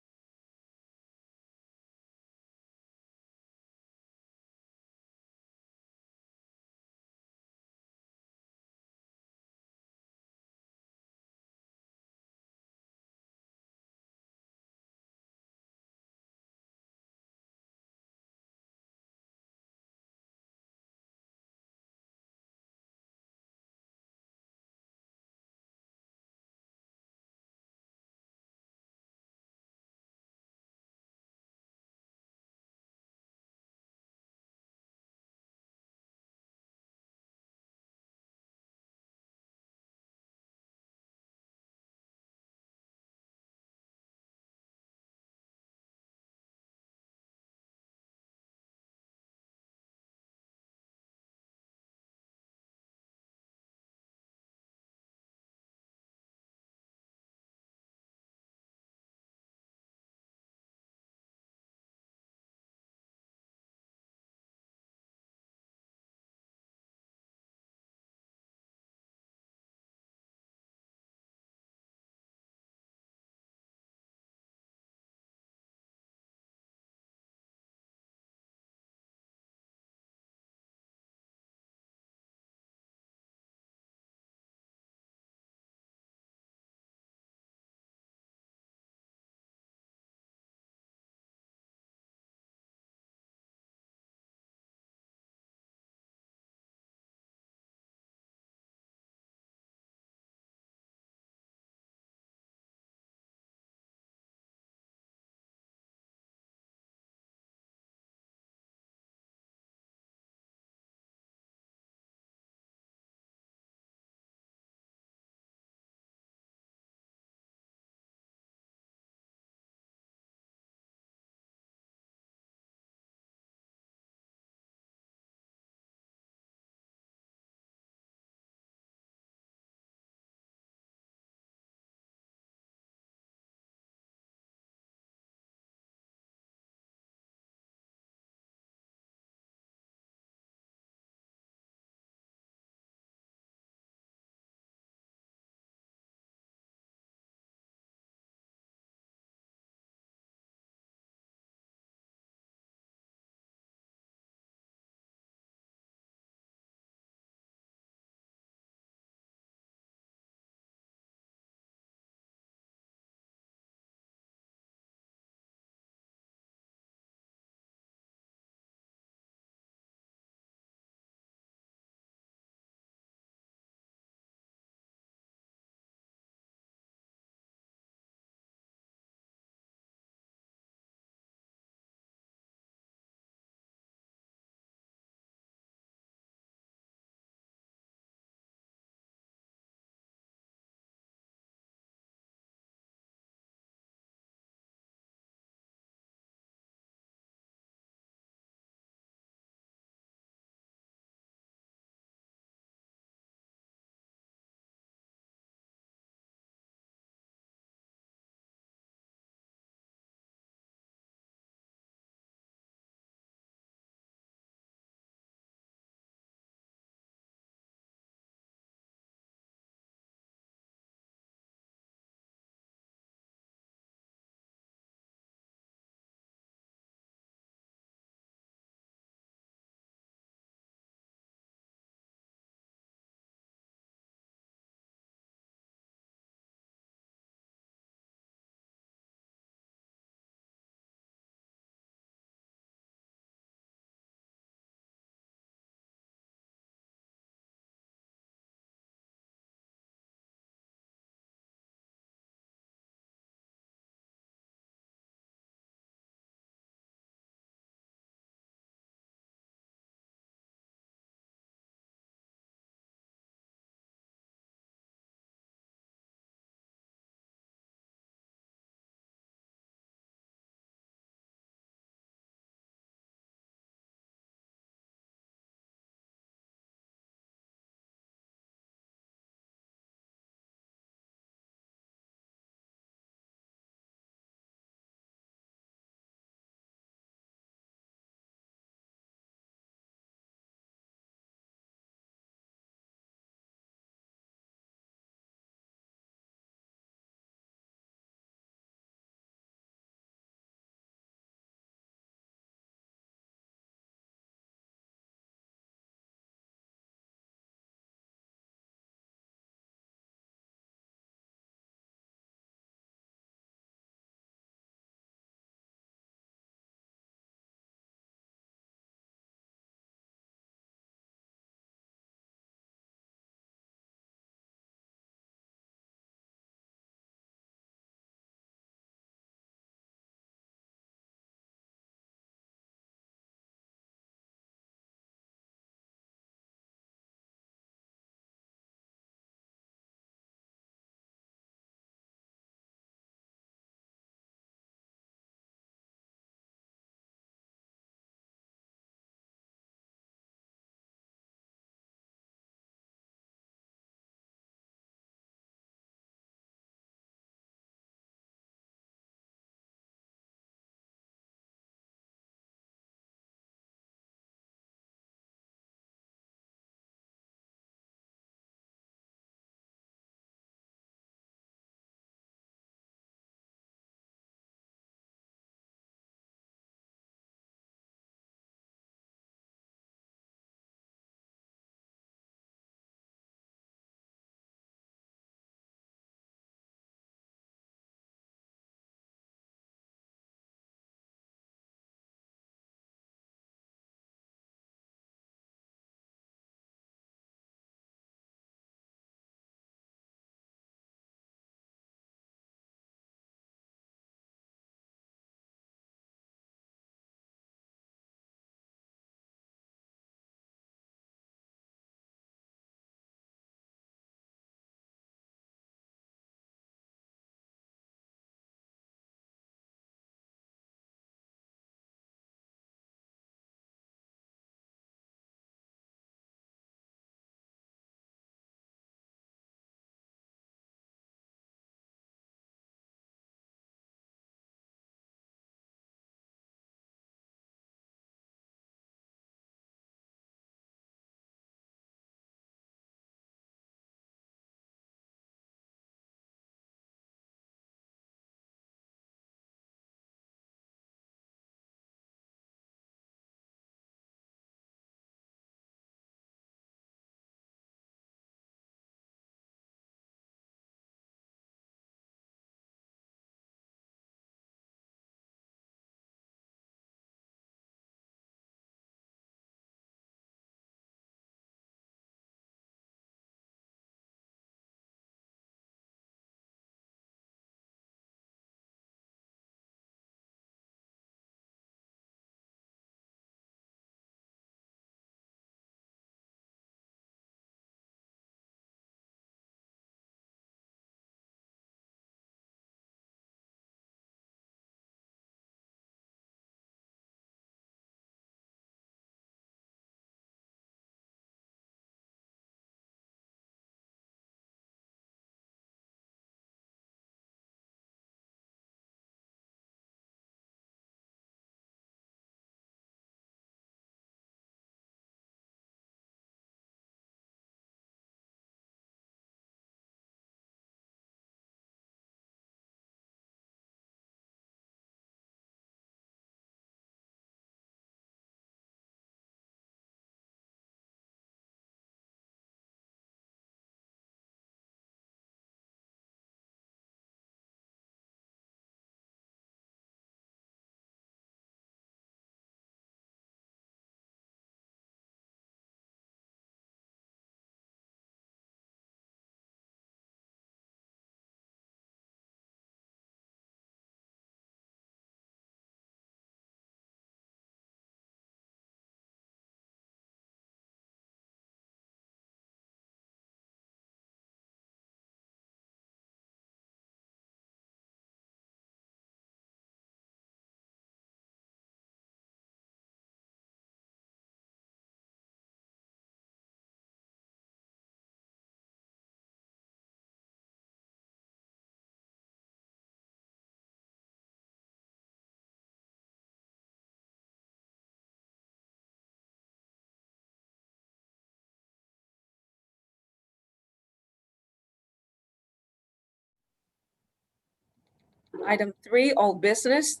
Item 3, old business.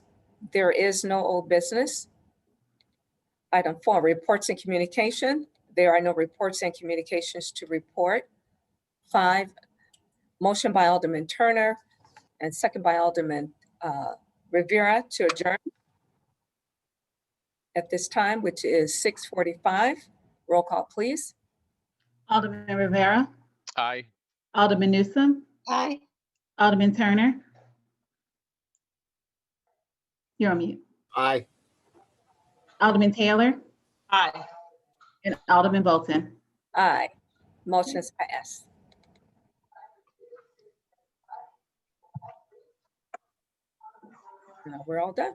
There is no old business. Item 4, reports and communication. There are no reports and communications to report. 5, motion by Alderman Turner and second by Alderman Rivera to adjourn at this time, which is 6:45. Roll call, please. Alderman Rivera, Aye. Alderman Newsome, Aye. Alderman Turner. You're on mute. Aye. Alderman Taylor Aye. and Alderman Bolton. Aye. Motion is passed. Now we're all done.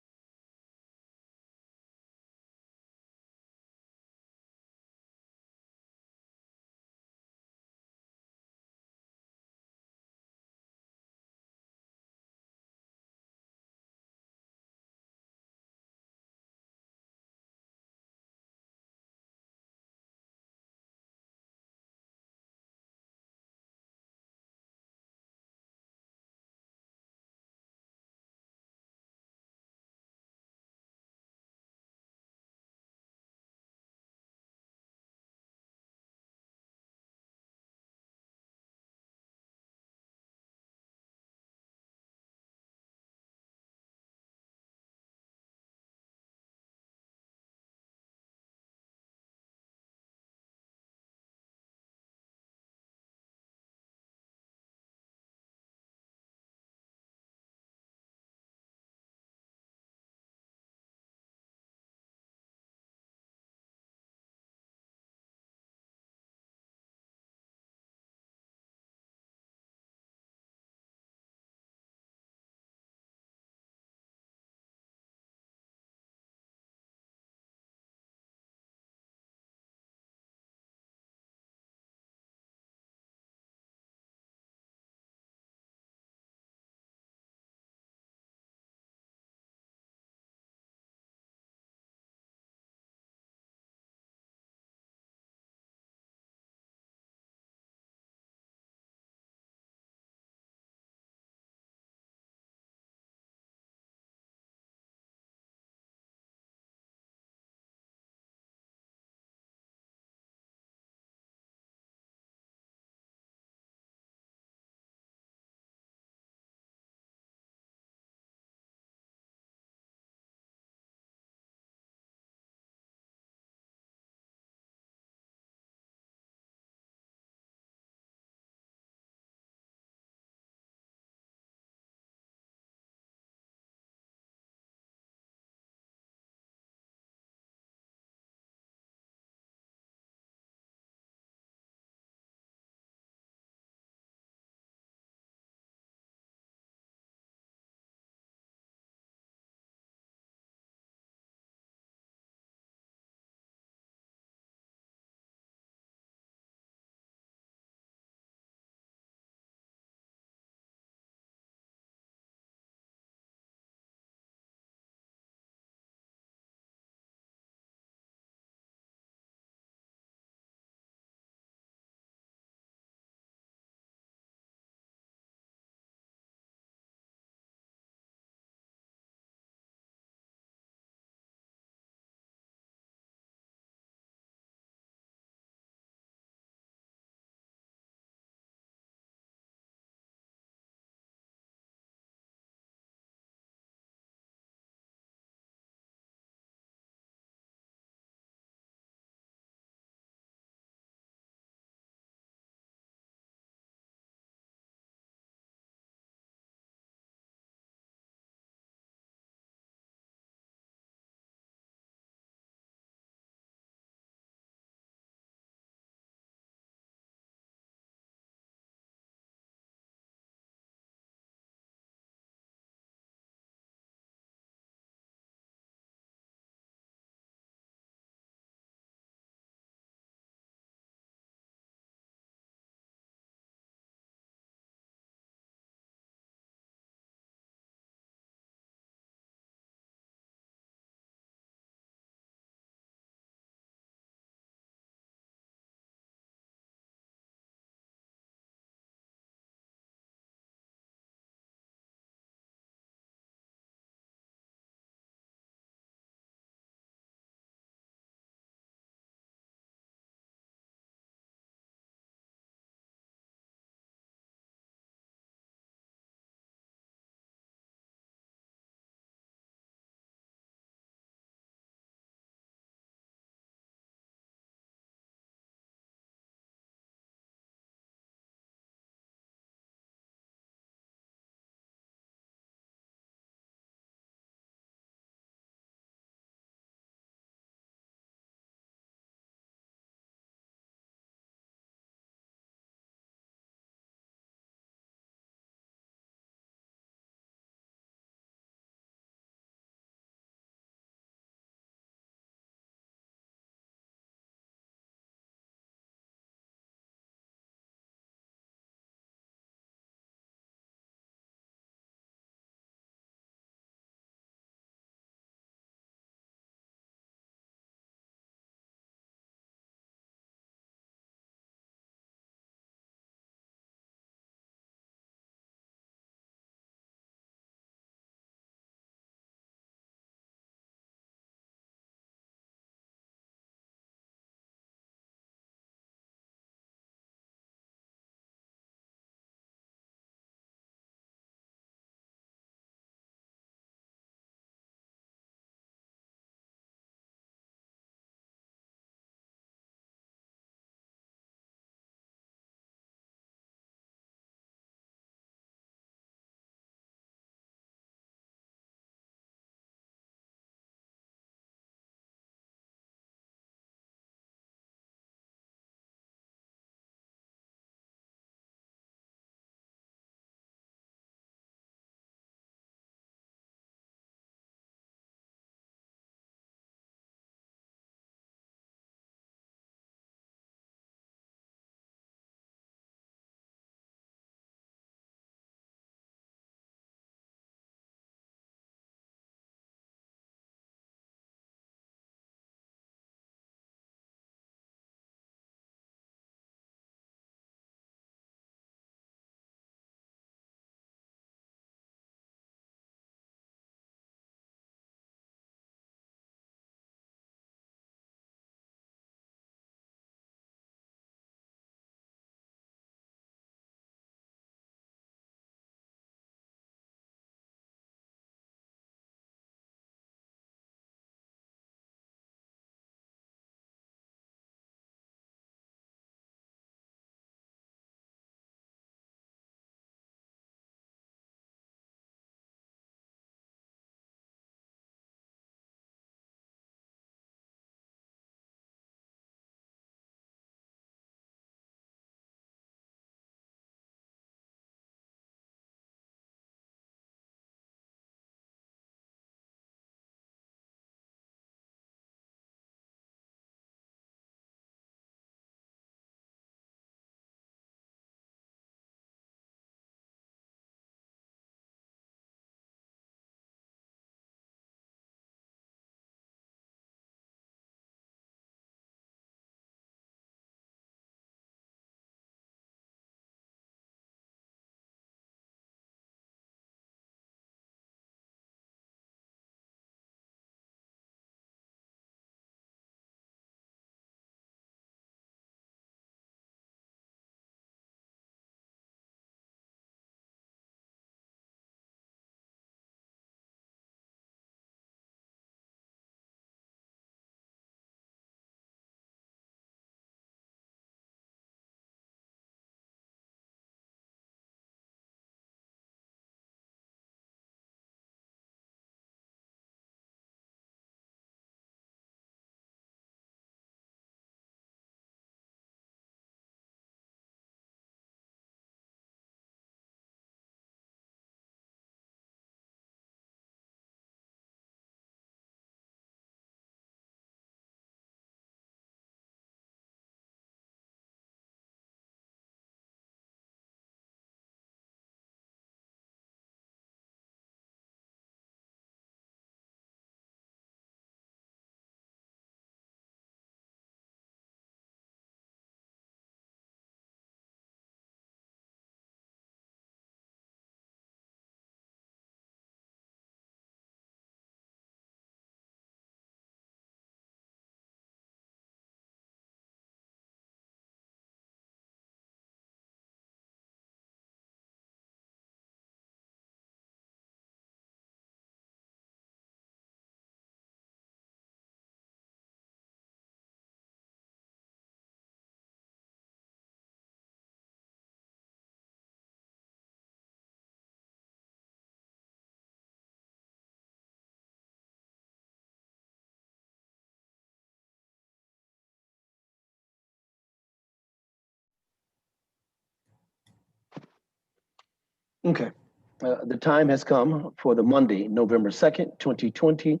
Okay. The time has come for the Monday, November 2nd, 2020,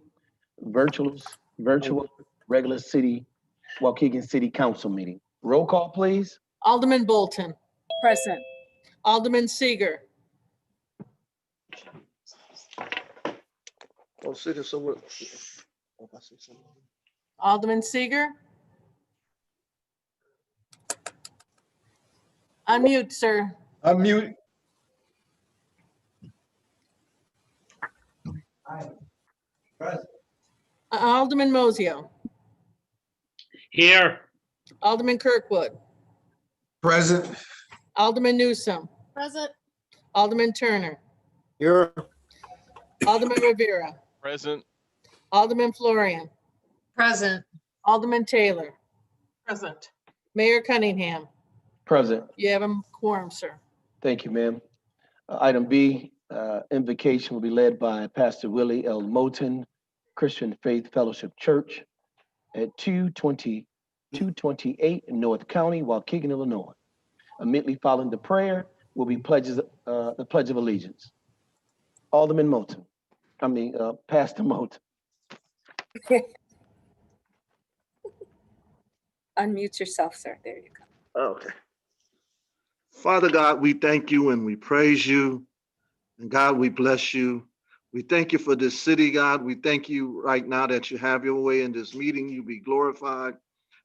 virtual regular Waukegan City Council meeting. Roll call, please. Alderman Bolton, Present. Alderman Seager, Alderman Seager. Unmute, sir. Unmute. Alderman Mosio, Here. Alderman Kirkwood, Present. Alderman Newsome, Present. Alderman Turner, Here. Alderman Rivera, Present. Alderman Florian, Present. Alderman Taylor, Present. Mayor Cunningham. Present. You have a quorum, sir. Thank you, ma'am. Item B, invocation will be led by Pastor Willie L. Moten, Christian Faith Fellowship Church at 228 North County, Waukegan, Illinois. Immediately following the prayer will be the Pledge of Allegiance. Alderman Moten, Pastor Moten. Unmute yourself, sir. There you go. Okay. Father God, we thank you and we praise you. And God, we bless you. We thank you for this city, God. We thank you right now that you have your way in this meeting. You be glorified.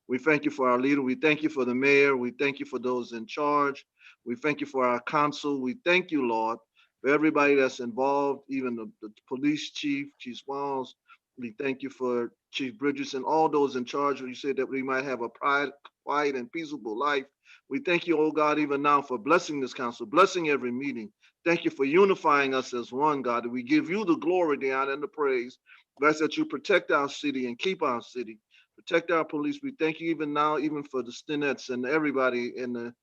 We thank you for our leader. We thank you for the mayor. We thank you for those in charge. We thank you for our council. We thank you, Lord, for everybody that's involved, even the police chief, Chief Smalls. We thank you for Chief Bridges and all those in charge. You said that we might have a quiet and peaceable life. We thank you, oh God, even now for blessing this council, blessing every meeting. Thank you for unifying us as one, God. We give you the glory, the honor, and the praise. We ask that you protect our city and keep our city. Protect our police. We thank you even now, even for the Stinnetts and everybody in the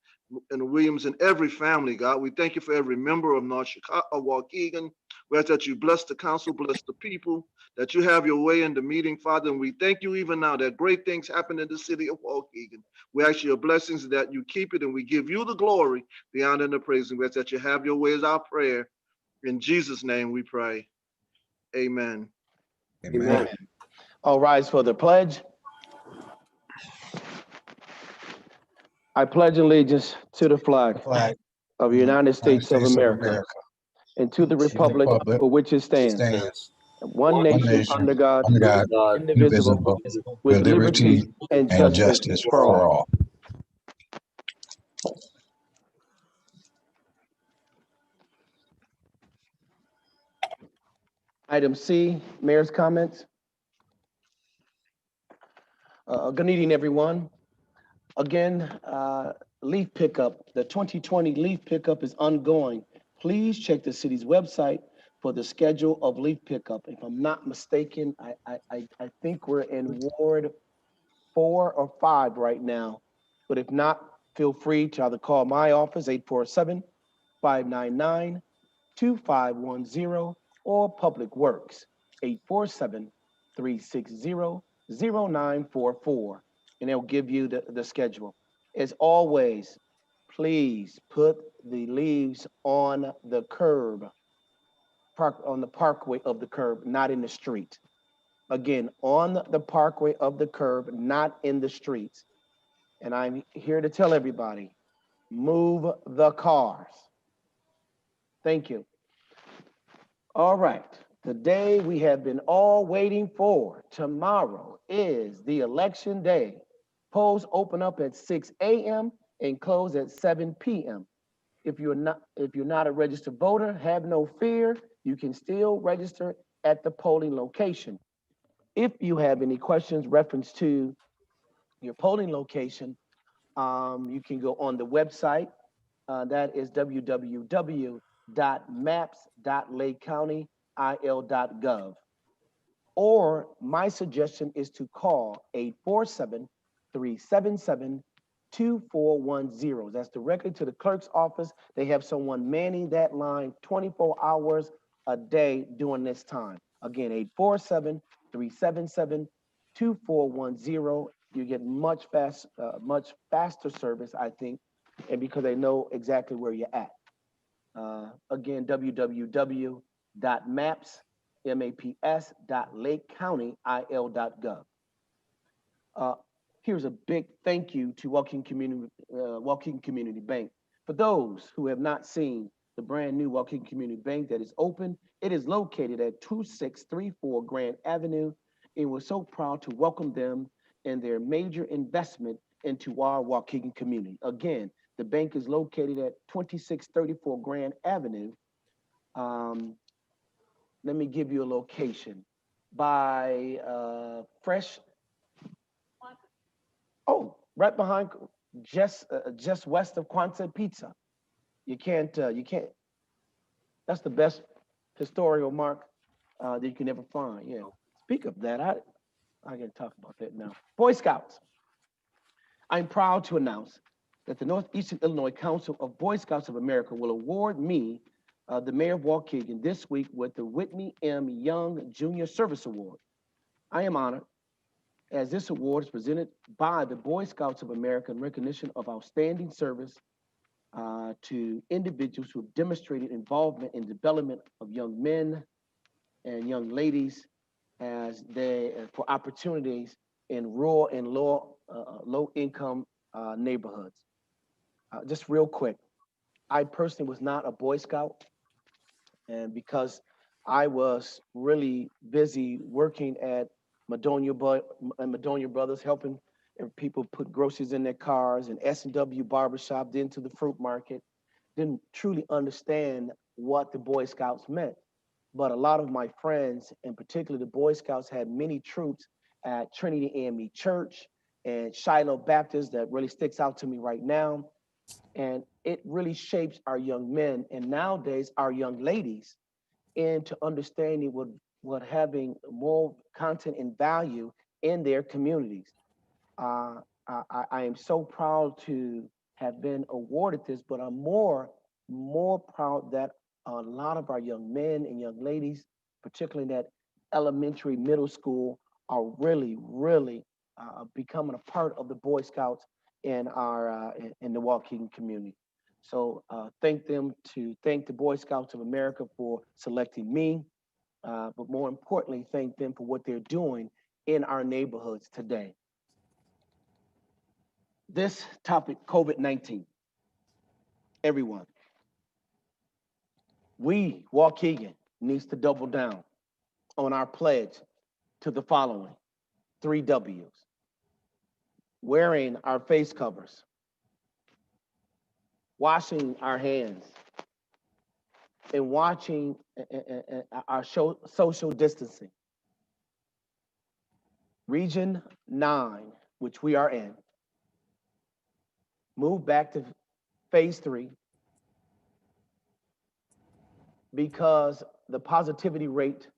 Williams and every family, God. We thank you for every member of North Chicago, Waukegan. We ask that you bless the council, bless the people, that you have your way in the meeting, Father. And we thank you even now that great things happen in the city of Waukegan. We ask your blessings that you keep it, and we give you the glory, the honor, and the praise. And we ask that you have your way is our prayer. In Jesus' name we pray. Amen. Amen. All rise for the pledge. I pledge allegiance to the flag of the United States of America and to the republic for which it stands, one nation under God, indivisible, with liberty and justice for all. Item C, mayor's comments. Good evening, everyone. Again, leaf pickup, the 2020 leaf pickup is ongoing. Please check the city's website for the schedule of leaf pickup. If I'm not mistaken, I think we're in Ward 4 or 5 right now. But if not, feel free to either call my office, 847-599-2510, or Public Works, 847-360-0944. And they'll give you the schedule. As always, please put the leaves on the curb, on the parkway of the curb, not in the street. Again, on the parkway of the curb, not in the streets. And I'm here to tell everybody, move the cars. Thank you. All right, the day we have been all waiting for. Tomorrow is the election day. Polls open up at 6 a.m. and close at 7 p.m. If you're not a registered voter, have no fear. You can still register at the polling location. If you have any questions reference to your polling location, you can go on the website. That is www.maps.lakecountyil.gov. Or my suggestion is to call 847-377-2410. That's directly to the clerk's office. They have someone manning that line 24 hours a day during this time. Again, 847-377-2410. You get much faster service, I think, and because they know exactly where you're at. Again, www.maps.lakecounty.il.gov. Here's a big thank you to Waukegan Community Bank. For those who have not seen the brand new Waukegan Community Bank that is open, it is located at 2634 Grand Avenue. And we're so proud to welcome them and their major investment into our Waukegan community. Again, the bank is located at 2634 Grand Avenue. Let me give you a location. By right behind, just west of Quonset Pizza. You can't, that's the best historical mark that you can ever find. Yeah. Speak of that, I can talk about that now. Boy Scouts. I'm proud to announce that the Northeastern Illinois Council of Boy Scouts of America will award me, the mayor of Waukegan, this week with the Whitney M. Young Junior Service Award. I am honored as this award is presented by the Boy Scouts of America in recognition of outstanding service to individuals who have demonstrated involvement in development of young men and young ladies as they for opportunities in rural and low income neighborhoods. Just real quick, I personally was not a Boy Scout, and because I was really busy working at Madonia Brothers, helping people put groceries in their cars, and S&W Barbershop, then to the fruit market, didn't truly understand what the Boy Scouts meant. But a lot of my friends, in particular the Boy Scouts, had many troops at Trinity AME Church and Shiloh Baptist that really sticks out to me right now. And it really shapes our young men and nowadays our young ladies into understanding what having more content and value in their communities. I am so proud to have been awarded this, but I'm more proud that a lot of our young men and young ladies, particularly in that elementary, middle school, are really becoming a part of the Boy Scouts in our in the Waukegan community. So thank the Boy Scouts of America for selecting me, but more importantly, thank them for what they're doing in our neighborhoods today. This topic, COVID-19. Everyone, we, Waukegan, needs to double down on our pledge to the following 3 W's. Wearing our face covers, washing our hands, and watching our social distancing. Region 9, which we are in, move back to phase 3 because the positivity rate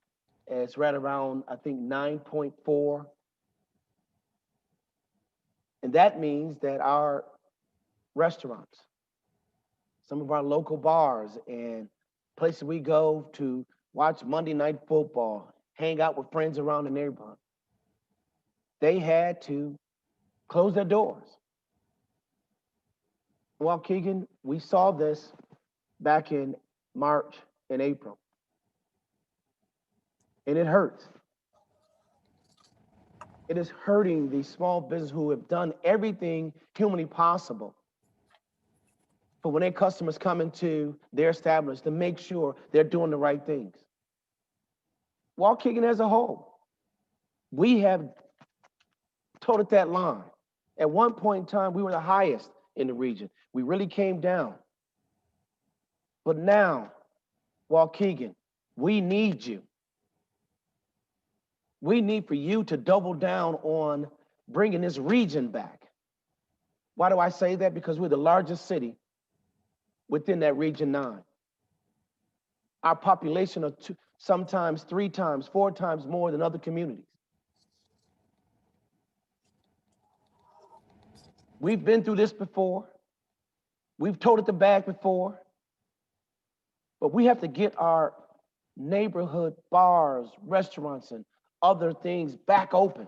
is right around, I think, 9.4. And that means that our restaurants, some of our local bars and places we go to watch Monday Night Football, hang out with friends around the neighborhood, they had to close their doors. Waukegan, we saw this back in March and April. And it hurts. It is hurting these small businesses who have done everything humanly possible for when their customers come into their establishment to make sure they're doing the right things. Waukegan as a whole, we have toted that line. At one point in time, we were the highest in the region. We really came down. But now, Waukegan, we need you. We need for you to double down on bringing this region back. Why do I say that? Because we're the largest city within that Region 9. Our population are sometimes 3 times, 4 times more than other communities. We've been through this before. We've toted the bag before. But we have to get our neighborhood bars, restaurants, and other things back open.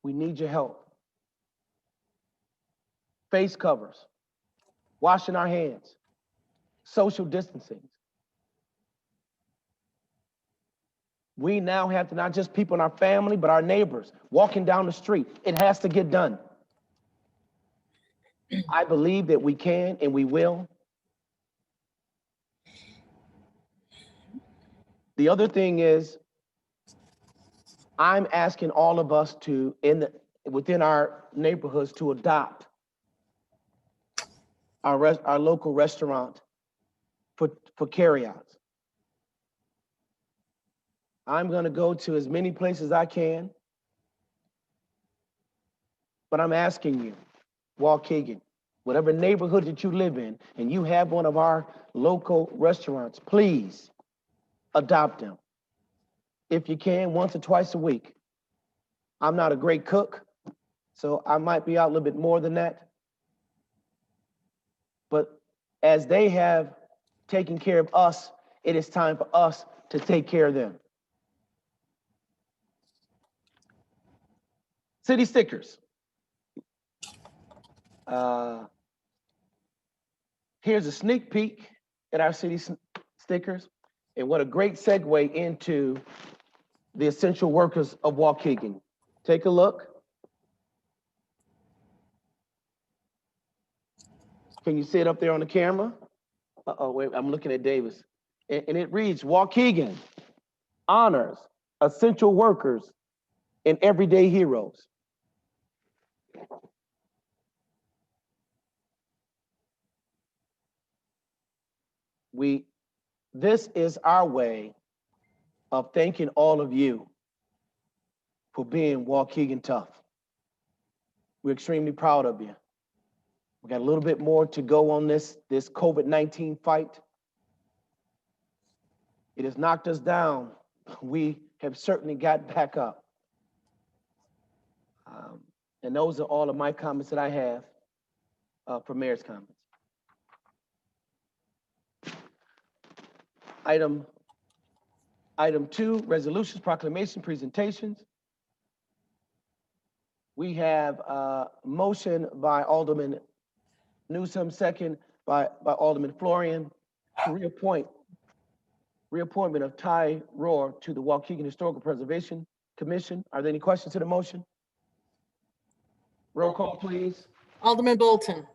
We need your help. Face covers, washing our hands, social distancing. We now have to not just people in our family, but our neighbors walking down the street. It has to get done. I believe that we can and we will. The other thing is, I'm asking all of us to, within our neighborhoods, to adopt our local restaurant for carryouts. I'm going to go to as many places as I can, but I'm asking you, Waukegan, whatever neighborhood that you live in, and you have one of our local restaurants, please adopt them. If you can, once or twice a week. I'm not a great cook, so I might be out a little bit more than that. But as they have taken care of us, it is time for us to take care of them. City stickers. Here's a sneak peek at our city stickers, and what a great segue into the essential workers of Waukegan. Take a look. Can you see it up there on the camera? Uh-oh, wait, I'm looking at Davis. And it reads, Waukegan honors essential workers and everyday heroes. This is our way of thanking all of you for being Waukegan tough. We're extremely proud of you. We got a little bit more to go on this COVID-19 fight. It has knocked us down. We have certainly got back up. And those are all of my comments that I have for mayor's comments. Item 2, resolutions, proclamation, presentations. We have a motion by Alderman Newsom, second by Alderman Florian, to reappointment of Ty Rohr to the Waukegan Historical Preservation Commission. Are there any questions to the motion? Roll call, please. Alderman Bolton.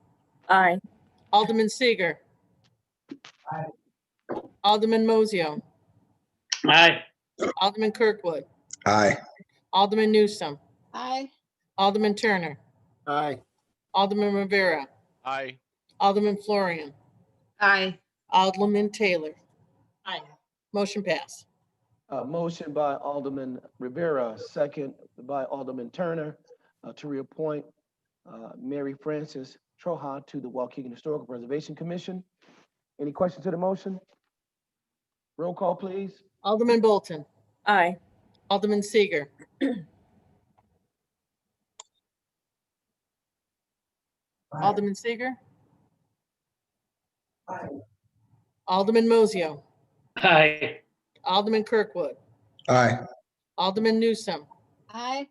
Aye. Alderman Seager. Aye. Alderman Mozio. Aye. Alderman Kirkwood. Aye. Alderman Newsom. Aye. Alderman Turner. Aye. Alderman Rivera. Aye. Alderman Florian. Aye. Alderman Taylor. Aye. Motion passed. Motion by Alderman Rivera, second by Alderman Turner, to reappoint Mary Frances Troja to the Waukegan Historical Preservation Commission. Any questions to the motion? Roll call, please. Alderman Bolton. Aye. Alderman Seager. Alderman Seager. Aye. Alderman Mozio. Aye. Alderman Kirkwood. Aye. Alderman Newsom. Aye.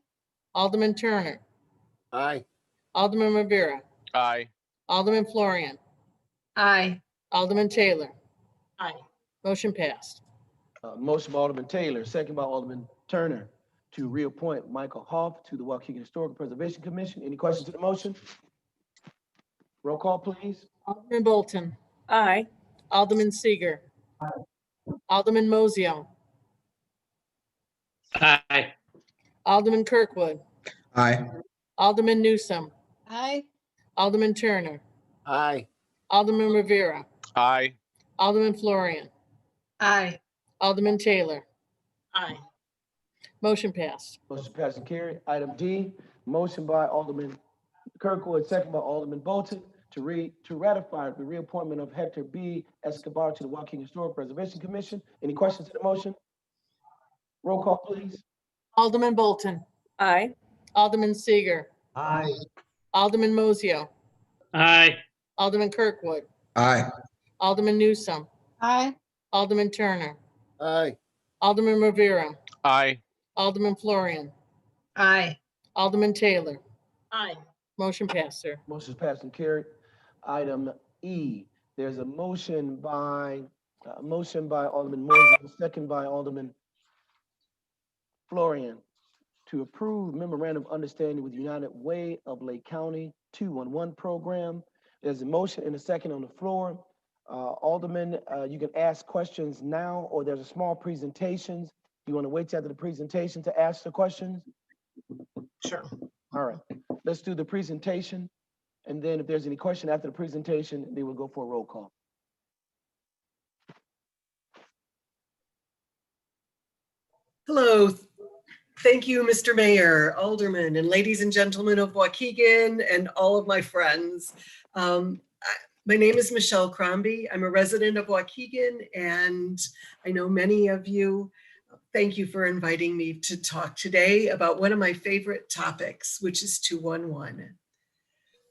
Alderman Turner. Aye. Alderman Rivera. Aye. Alderman Florian. Aye. Alderman Taylor. Aye. Motion passed. Motion by Alderman Taylor, second by Alderman Turner, to reappoint Michael Hoff to the Waukegan Historical Preservation Commission. Any questions to the motion? Roll call, please. Alderman Bolton. Aye. Alderman Seager. Alderman Mozio. Aye. Alderman Kirkwood. Aye. Alderman Newsom. Aye. Alderman Turner. Aye. Alderman Rivera. Aye. Alderman Florian. Aye. Alderman Taylor. Aye. Motion passed. Motion passed and carried. Item D, motion by Alderman Kirkwood, second by Alderman Bolton, to ratify the reappointment of Hector B. Escobar to the Waukegan Historic Preservation Commission. Any questions to the motion? Roll call, please. Alderman Bolton. Aye. Alderman Seager. Aye. Alderman Mozio. Aye. Alderman Kirkwood. Aye. Alderman Newsom. Aye. Alderman Turner. Aye. Alderman Rivera. Aye. Alderman Florian. Aye. Alderman Taylor. Aye. Motion passed, sir. Motion passed and carried. Item E. There's a motion by Alderman Moisey, second by Alderman Florian, to approve memorandum of understanding with United Way of Lake County 211 program. There's a motion and a second on the floor. Alderman, you can ask questions now, or there's a small presentations. You want to wait till after the presentation to ask the questions? Sure. All right, let's do the presentation. And then if there's any question after the presentation, they will go for a roll call. Hello. Thank you, Mr. Mayor, Alderman, and ladies and gentlemen of Waukegan and all of my friends. My name is Michelle Crombie. I'm a resident of Waukegan, and I know many of you. Thank you for inviting me to talk today about one of my favorite topics, which is 211.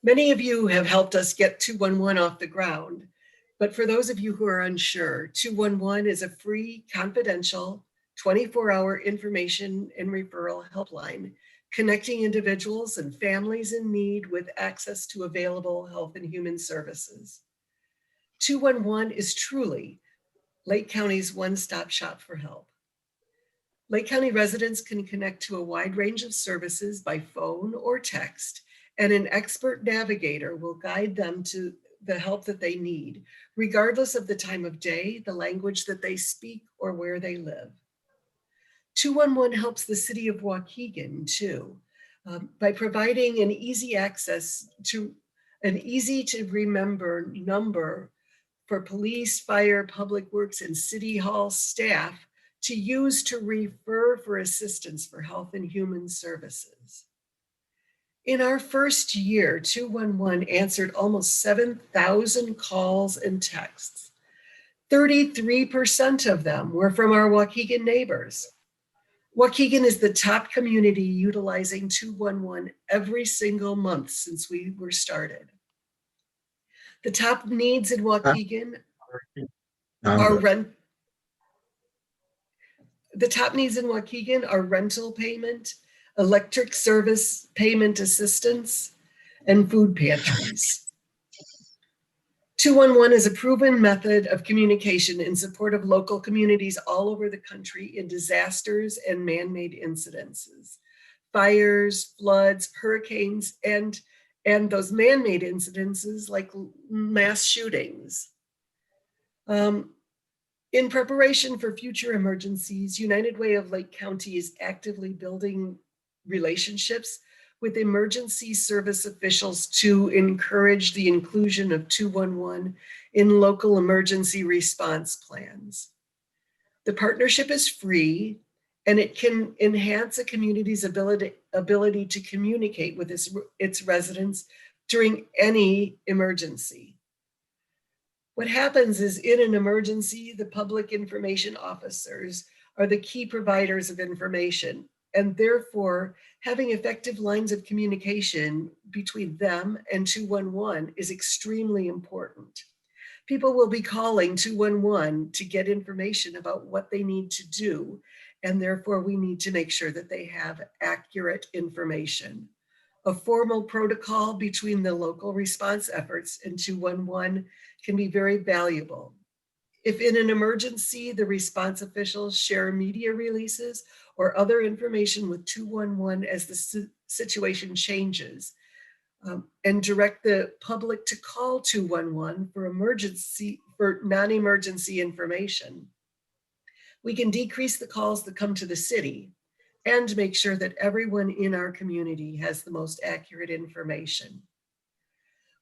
Many of you have helped us get 211 off the ground, but for those of you who are unsure, 211 is a free, confidential, 24-hour information and referral helpline connecting individuals and families in need with access to available health and human services. 211 is truly Lake County's one-stop shop for help. Lake County residents can connect to a wide range of services by phone or text, and an expert navigator will guide them to the help that they need, regardless of the time of day, the language that they speak, or where they live. 211 helps the city of Waukegan too, by providing an easy access to an easy to remember number for police, fire, public works, and city hall staff to use to refer for assistance for health and human services. In our first year, 211 answered almost 7,000 calls and texts. 33% of them were from our Waukegan neighbors. Waukegan is the top community utilizing 211 every single month since we were started. The top needs in Waukegan are rental payment, electric service payment assistance, and food pantries. 211 is a proven method of communication in support of local communities all over the country in disasters and man-made incidences, fires, floods, hurricanes, and those man-made incidences like mass shootings. In preparation for future emergencies, United Way of Lake County is actively building relationships with emergency service officials to encourage the inclusion of 211 in local emergency response plans. The partnership is free, and it can enhance a community's ability to communicate with its residents during any emergency. What happens is, in an emergency, the public information officers are the key providers of information, and therefore having effective lines of communication between them and 211 is extremely important. People will be calling 211 to get information about what they need to do, and therefore we need to make sure that they have accurate information. A formal protocol between the local response efforts and 211 can be very valuable. If in an emergency, the response officials share media releases or other information with 211 as the situation changes, and direct the public to call 211 for non-emergency information, we can decrease the calls that come to the city and make sure that everyone in our community has the most accurate information.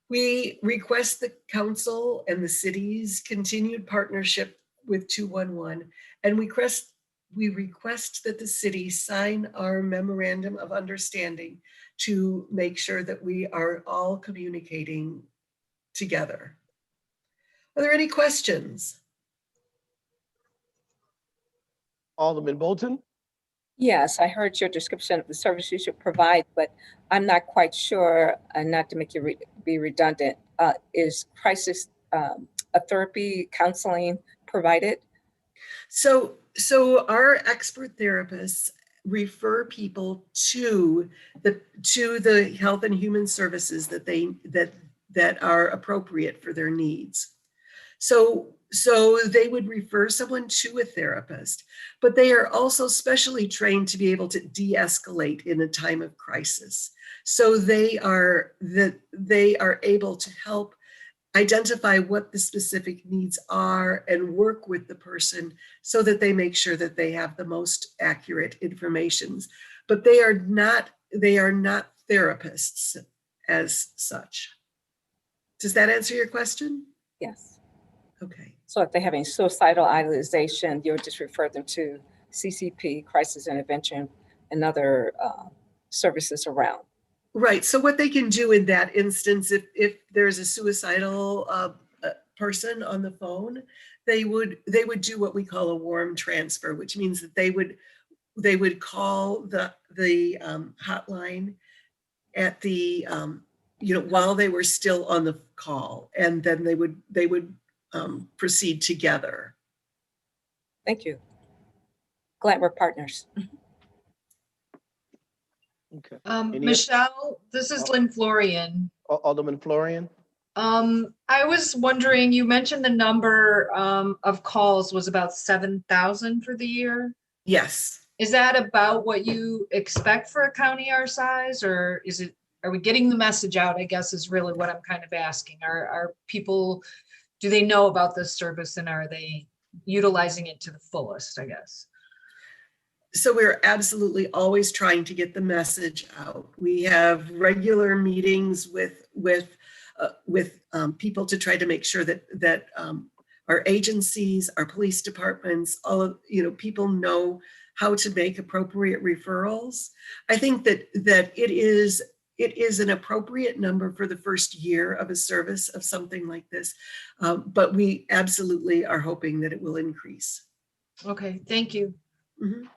We request the council and the city's continued partnership with 211, and we request that the city sign our memorandum of understanding to make sure that we are all communicating together. Are there any questions? Alderman Bolton? Yes, I heard your description of the service you should provide, but I'm not quite sure, and not to make you be redundant, is crisis therapy counseling provided? So our expert therapists refer people to the health and human services that that are appropriate for their needs. So they would refer someone to a therapist, but they are also specially trained to be able to de-escalate in a time of crisis. So they are able to help identify what the specific needs are and work with the person so that they make sure that they have the most accurate information. But they are not therapists as such. Does that answer your question? Yes. Okay. So if they're having suicidal ideation, you'll just refer them to CCP, crisis intervention, and other services around. Right. So what they can do in that instance, if there's a suicidal person on the phone, they would do what we call a warm transfer, which means that they would call the hotline at the while they were still on the call, and then they would proceed together. Thank you. Glad we're partners. Okay. Michelle, this is Lynn Florian. Alderman Florian? I was wondering, you mentioned the number of calls was about 7,000 for the year. Yes. Is that about what you expect for a county our size, or are we getting the message out, I guess is really what I'm kind of asking. Are people, do they know about this service and are they utilizing it to the fullest, I guess? So we're absolutely always trying to get the message out. We have regular meetings with people to try to make sure that our agencies, our police departments, all of people know how to make appropriate referrals. I think that it is an appropriate number for the first year of a service of something like this, but we absolutely are hoping that it will increase. Okay, thank you. Mm-hmm.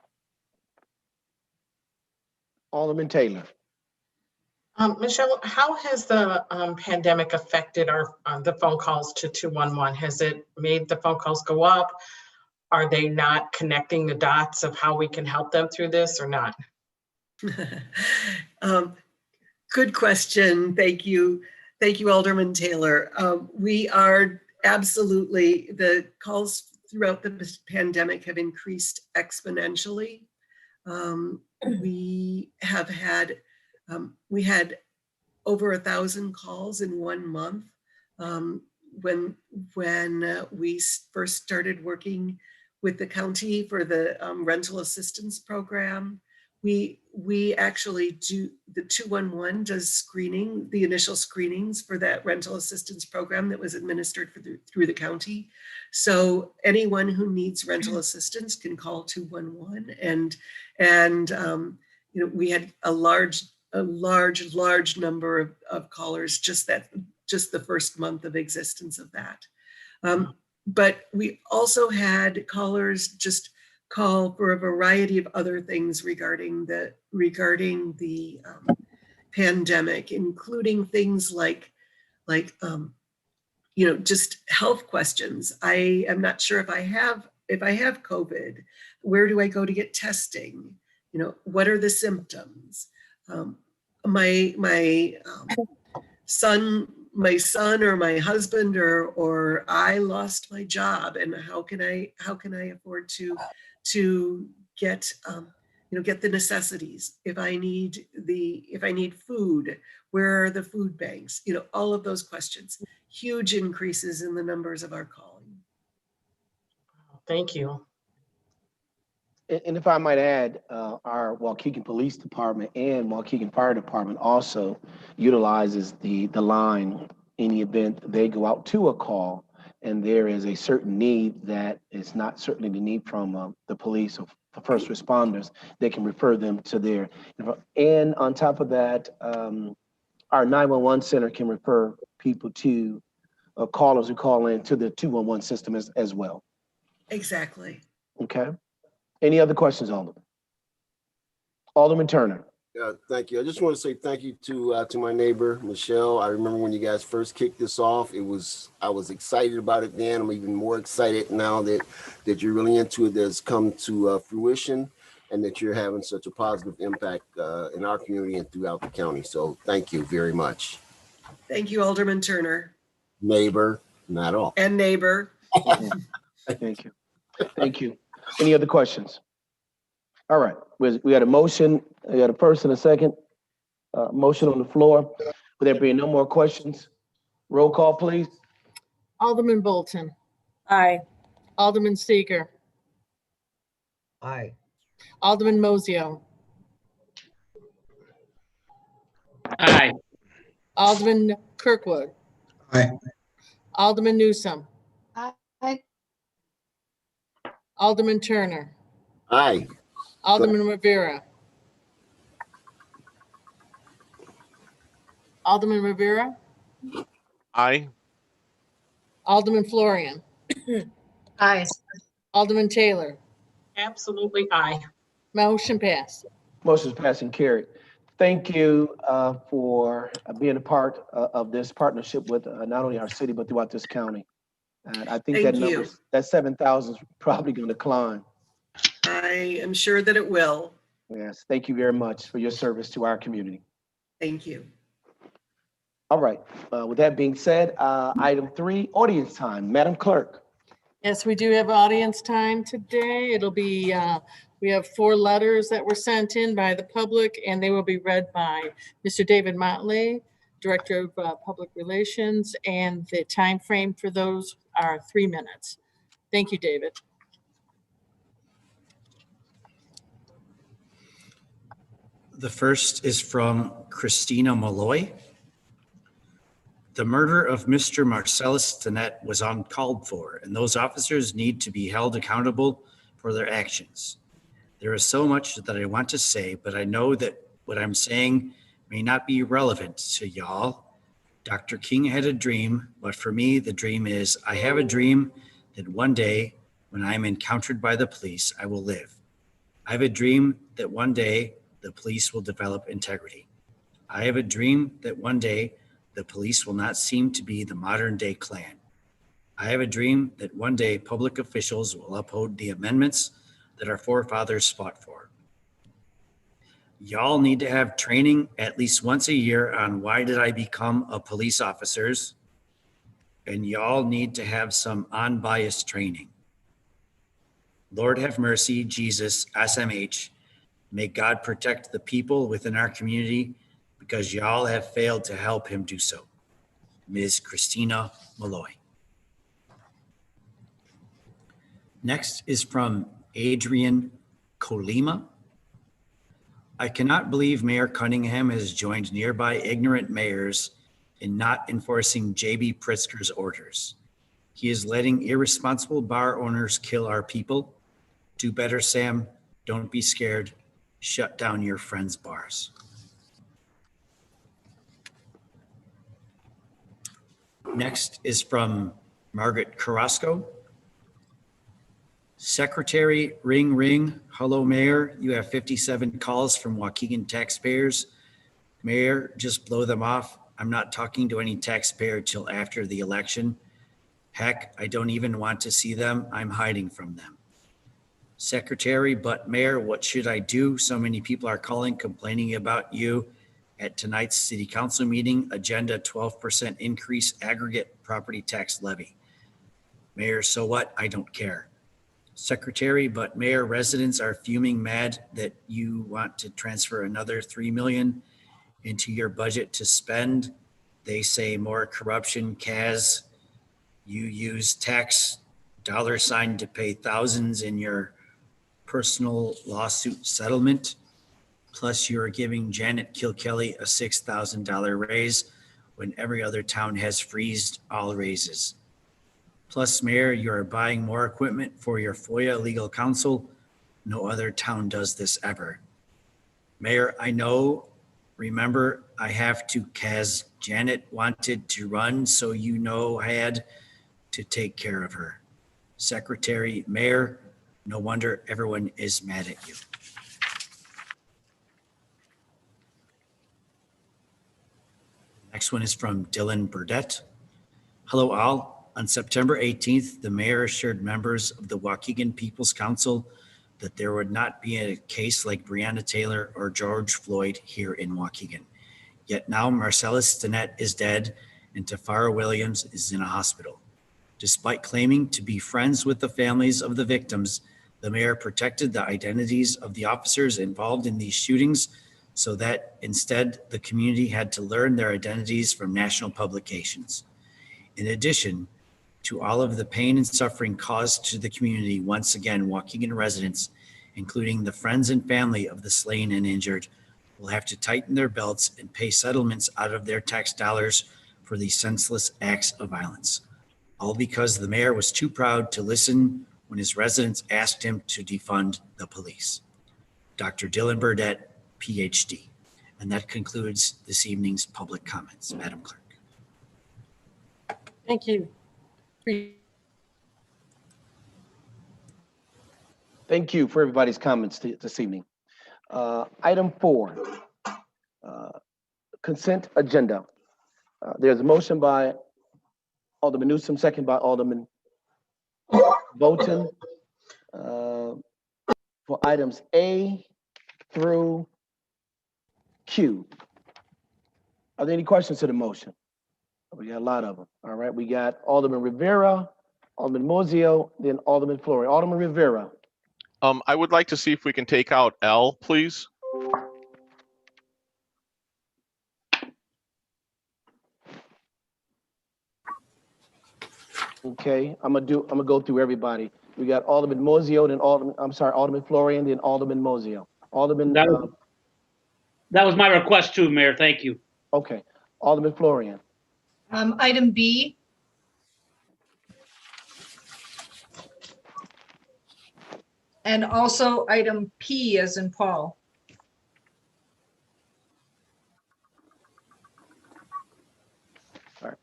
Alderman Taylor. Michelle, how has the pandemic affected the phone calls to 211? Has it made the phone calls go up? Are they not connecting the dots of how we can help them through this or not? Good question. Thank you. Thank you, Alderman Taylor. We are absolutely, the calls throughout the pandemic have increased exponentially. We have had, we had over 1,000 calls in 1 month. When we first started working with the county for the rental assistance program, we actually do, the 211 does screening, the initial screenings for that rental assistance program that was administered through the county. So anyone who needs rental assistance can call 211, and we had a large number of callers just the first month of existence of that. But we also had callers just call for a variety of other things regarding the pandemic, including things like just health questions. I am not sure if I have COVID. Where do I go to get testing? What are the symptoms? My son or my husband or I lost my job, and how can I afford to get get the necessities? If I need food, where are the food banks? All of those questions. Huge increases in the numbers of our calling. Thank you. And if I might add, our Waukegan Police Department and Waukegan Fire Department also utilizes the line in the event they go out to a call and there is a certain need that is not certainly the need from the police or the first responders. They can refer them to there. And on top of that, our 911 center can refer people to callers who call in to the 211 system as well. Exactly. Okay. Any other questions, Alderman? Alderman Turner. Thank you. I just want to say thank you to my neighbor, Michelle. I remember when you guys first kicked this off, I was excited about it then. I'm even more excited now that you're really into it, that's come to fruition, and that you're having such a positive impact in our community and throughout the county. So thank you very much. Thank you, Alderman Turner Neighbor, not all. and neighbor. Thank you. Thank you. Any other questions? All right, we had a motion, we had a first and a second. Motion on the floor. Will there be no more questions? Roll call, please. Alderman Bolton, Aye. Alderman Seeger, Aye. Alderman Mozio, Aye. Alderman Kirkwood, Aye. Alderman Newsome, Aye. Alderman Turner, Aye. Alderman Rivera. Alderman Rivera, Aye. Alderman Florian, Aye. Alderman Taylor. Absolutely aye. Motion passed. Motion is passed and carried. Thank you for being a part of this partnership with not only our city, but throughout this county. And I think that Thank you. number, that 7,000 is probably going to climb. I am sure that it will. Yes, thank you very much for your service to our community. Thank you. All right, with that being said, item 3, audience time. Madam Clerk. Yes, we do have audience time today. It'll be, we have 4 letters that were sent in by the public, and they will be read by Mr. David Motley, Director of Public Relations, and the time frame for those are 3 minutes. Thank you, David. The first is from Christina Malloy. The murder of Mr. Marcellus Stinnett was uncalled for, and those officers need to be held accountable for their actions. There is so much that I want to say, but I know that what I'm saying may not be relevant to y'all. Dr. King had a dream, but for me, the dream is I have a dream that one day when I'm encountered by the police, I will live. I have a dream that one day the police will develop integrity. I have a dream that one day the police will not seem to be the modern day Klan. I have a dream that one day public officials will uphold the amendments that our forefathers fought for. Y'all need to have training at least once a year on why did I become a police officer, and y'all need to have some unbiased training. Lord have mercy, Jesus, SMH, may God protect the people within our community because y'all have failed to help him do so. Ms. Christina Malloy. Next is from Adrian Colima. I cannot believe Mayor Cunningham has joined nearby ignorant mayors in not enforcing J.B. Pritzker's orders. He is letting irresponsible bar owners kill our people. Do better, Sam. Don't be scared. Shut down your friends' bars. Next is from Margaret Carrasco. Secretary, ring, ring. Hello, Mayor. You have 57 calls from Waukegan taxpayers. Mayor, just blow them off. I'm not talking to any taxpayer till after the election. Heck, I don't even want to see them. I'm hiding from them. Secretary, but Mayor, what should I do? So many people are calling, complaining about you. At tonight's city council meeting, agenda 12% increase aggregate property tax levy. Mayor, so what? I don't care. Secretary, but Mayor, residents are fuming mad that you want to transfer another $3 million into your budget to spend. They say more corruption, Kaz. You use tax dollar sign to pay thousands in your personal lawsuit settlement. Plus you're giving Janet Kilkelly a $6,000 raise when every other town has freezed all raises. Plus, Mayor, you are buying more equipment for your FOIA legal counsel. No other town does this ever. Mayor, I know, remember, I have to, Kaz. Janet wanted to run, so you know I had to take care of her. Secretary, Mayor, no wonder everyone is mad at you. Next one is from Dylan Burdett. Hello all. On September 18th, the mayor assured members of the Waukegan People's Council that there would not be a case like Breonna Taylor or George Floyd here in Waukegan. Yet now Marcellus Stinnett is dead and Tafara Williams is in a hospital. Despite claiming to be friends with the families of the victims, the mayor protected the identities of the officers involved in these shootings so that instead the community had to learn their identities from national publications. In addition to all of the pain and suffering caused to the community, once again, Waukegan residents, including the friends and family of the slain and injured, will have to tighten their belts and pay settlements out of their tax dollars for these senseless acts of violence. All because the mayor was too proud to listen when his residents asked him to defund the police. Dr. Dylan Burdett, PhD. And that concludes this evening's public comments. Madam Clerk. Thank you. Thank you for everybody's comments this evening. Item 4, consent agenda. There's a motion by Alderman Newsom, second by Alderman Bolton, for items A through Q. Are there any questions to the motion? We got a lot of them. All right, we got Alderman Rivera, Alderman Mozio, then Alderman Flory. Alderman Rivera. I would like to see if we can take out L, please. Okay, I'm gonna go through everybody. We got Alderman Mozio, then Alderman Florian, then Alderman Mozio. Alderman. That was my request too, Mayor. Thank you. Okay, Alderman Florian. Item B. And also item P as in Paul. All right.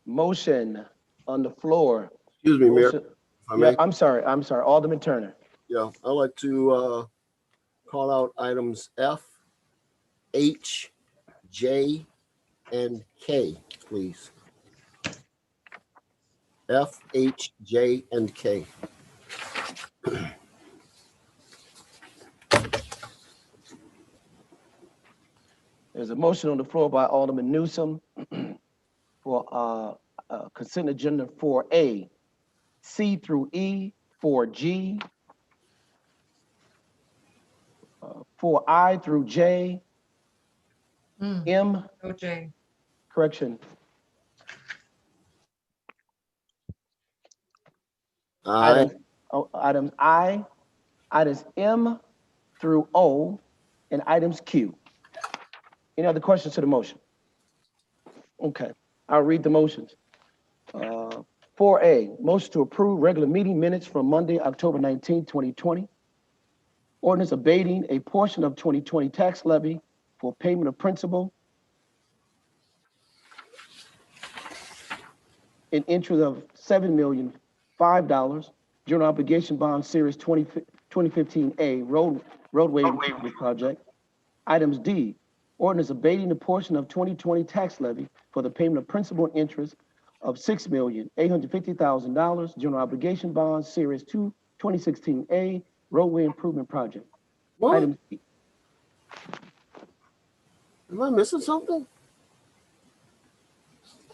Motion on the floor. Excuse me, Mayor. Motion. Yeah, I'm sorry. Alderman Turner. Yeah, I'd like to call out items F, H, J, and K, please. F, H, J, and K. There's a motion on the floor by Alderman Newsom for consent agenda 4A, C through E, 4G, 4I through J, M. OJ. Correction. Items I, items M through O, and items Q. Any other questions to the motion? Okay, I'll read the motions. 4A, motion to approve regular meeting minutes from Monday, October 19, 2020. Ordinance abating a portion of 2020 tax levy for payment of principal in interest of $7,005, general obligation bond series 2015A roadway improvement project. Items D, ordinance abating a portion of 2020 tax levy for the payment of principal and interest of $6,850,000, general obligation bond series 2016A roadway improvement project. What? Item D. Am I missing something?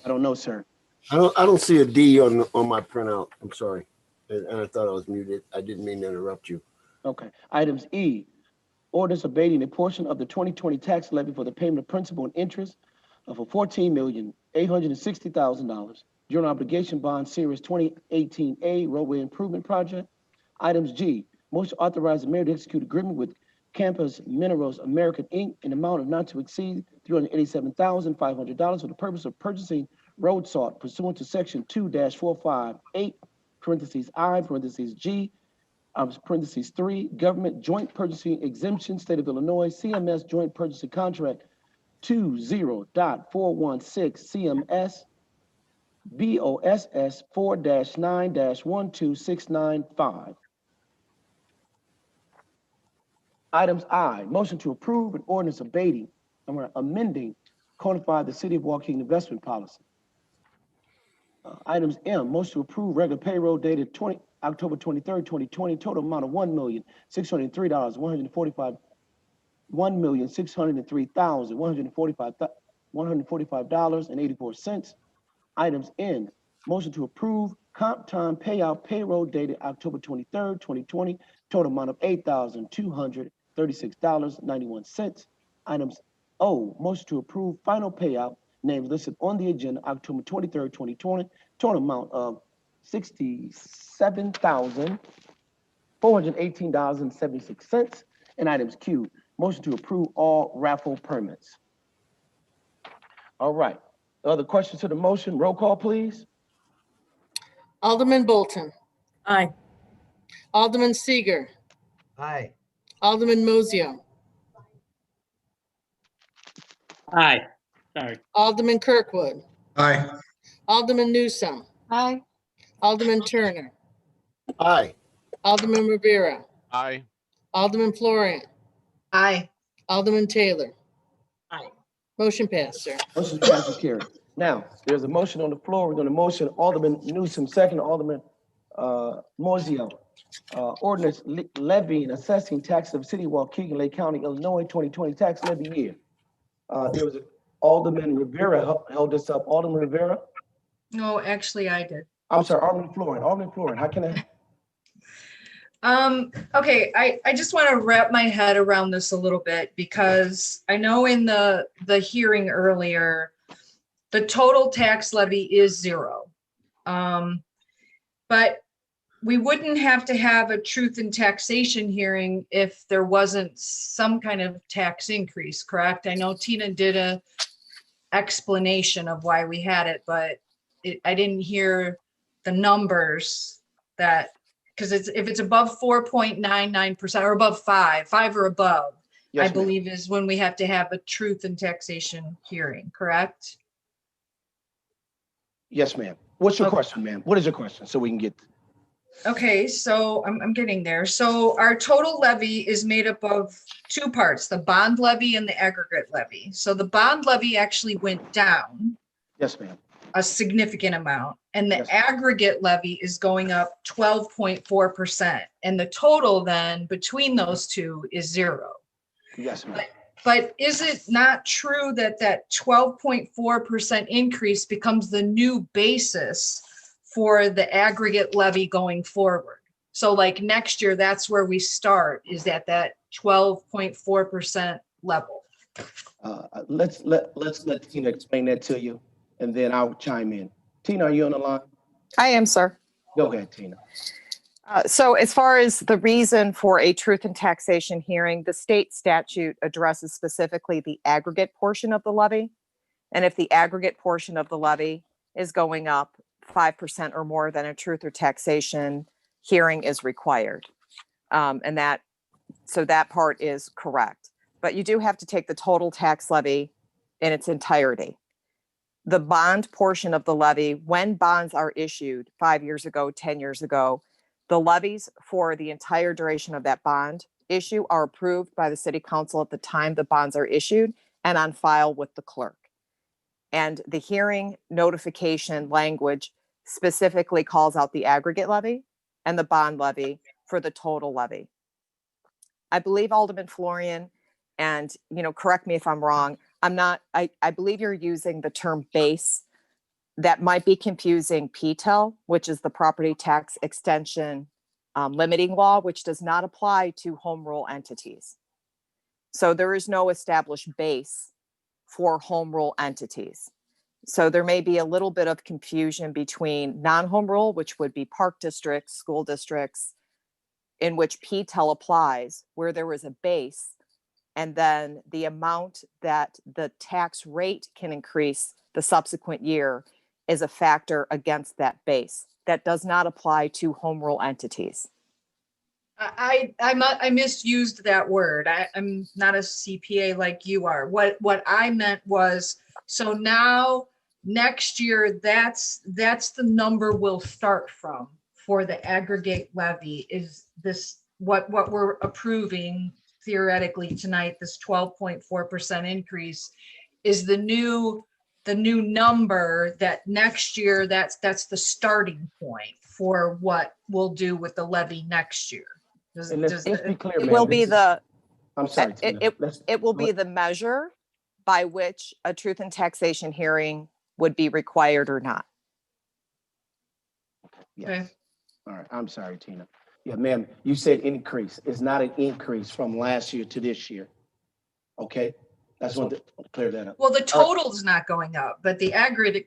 I don't know, sir. I don't see a D on my printout. I'm sorry. And I thought I was muted. I didn't mean to interrupt you. Okay. Items E, ordinance abating a portion of the 2020 tax levy for the payment of principal and interest of $14,860,000, general obligation bond series 2018A roadway improvement project. Items G, motion to authorize the mayor to execute agreement with Campus Minerals American Inc. in amount of not to exceed $387,500 for the purpose of purchasing road salt pursuant to section 2-458, parentheses I, parentheses G, parentheses 3, government joint purchasing exemption, state of Illinois, CMS joint purchasing contract 20.416 CMS BOSS 4-9-12695. Items I, motion to approve an ordinance abating and we're amending codify the City of Waukegan investment policy. Items M, motion to approve regular payroll dated October 23rd, 2020, total amount of $1,603,145, $1,603,145 $145.84. Items N, motion to approve comp time payout payroll dated October 23rd, 2020, total amount of $8,236.91. Items O, motion to approve final payout names listed on the agenda October 23rd, 2020, total amount of $67,418.76. And items Q, motion to approve all raffle permits. All right. Other questions to the motion? Roll call, please. Alderman Bolton. Aye. Alderman Seager. Aye. Alderman Mozio. Aye. Sorry. Alderman Kirkwood. Aye. Alderman Newsome. Aye. Alderman Turner. Aye. Alderman Rivera. Aye. Alderman Florian. Aye. Alderman Taylor. Aye. Motion passed, sir. Motion passes carried. Now, there's a motion on the floor. We're going to motion Alderman Newsome, second Alderman Mozio. Ordinance levying assessing tax of City of Waukegan, Lake County, Illinois, 2020 tax levy year. There was Alderman Rivera held this up. Alderman Rivera? No, actually I did. I'm sorry, Alderman Florian. Alderman Florian, how can I? Okay, I just want to wrap my head around this a little bit because I know in the hearing earlier, the total tax levy is zero. But we wouldn't have to have a truth in taxation hearing if there wasn't some kind of tax increase, correct? I know Tina did a explanation of why we had it, but I didn't hear the numbers that, because if it's above 4.99% or above 5 or above, Yes, I believe is when we have to have a truth in taxation hearing, correct? Yes, ma'am. What's your question, ma'am? What is your question? So we can get. Okay, so I'm getting there. So our total levy is made up of two parts, the bond levy and the aggregate levy. So the bond levy actually went down Yes, ma'am. a significant amount, and the aggregate levy is going up 12.4%. And the total then between those two is zero. Yes, ma'am. But is it not true that that 12.4% increase becomes the new basis for the aggregate levy going forward? So like next year, that's where we start, is at that 12.4% level. Let's let Tina explain that to you, and then I'll chime in. Tina, are you on the line? I am, sir. Go ahead, Tina. So as far as the reason for a truth and taxation hearing, the state statute addresses specifically the aggregate portion of the levy. And if the aggregate portion of the levy is going up 5% or more, then a truth or taxation hearing is required. So that part is correct. But you do have to take the total tax levy in its entirety. The bond portion of the levy, when bonds are issued 5 years ago, 10 years ago, the levies for the entire duration of that bond issue are approved by the city council at the time the bonds are issued and on file with the clerk. And the hearing notification language specifically calls out the aggregate levy and the bond levy for the total levy. I believe Alderman Florian, and correct me if I'm wrong, I believe you're using the term base. That might be confusing PTEL, which is the property tax extension limiting law, which does not apply to home rule entities. So there is no established base for home rule entities. So there may be a little bit of confusion between non-home rule, which would be park districts, school districts, in which PTEL applies, where there is a base, and then the amount that the tax rate can increase the subsequent year is a factor against that base. That does not apply to home rule entities. I misused that word. I'm not a CPA like you are. What I meant was, so now next year, that's the number we'll start from for the aggregate levy. Is this what we're approving theoretically tonight? This 12.4% increase is the new number that next year, that's the starting point for what we'll do with the levy next year. Let's be clear, It will be the, I'm sorry, Tina. it will be the measure by which a truth and taxation hearing would be required or not. Yes. All right, I'm sorry, Tina. Yeah, ma'am, you said increase. It's not an increase from last year to this year. Okay, that's what to clear that up. Well, the total is not going up, but the aggregate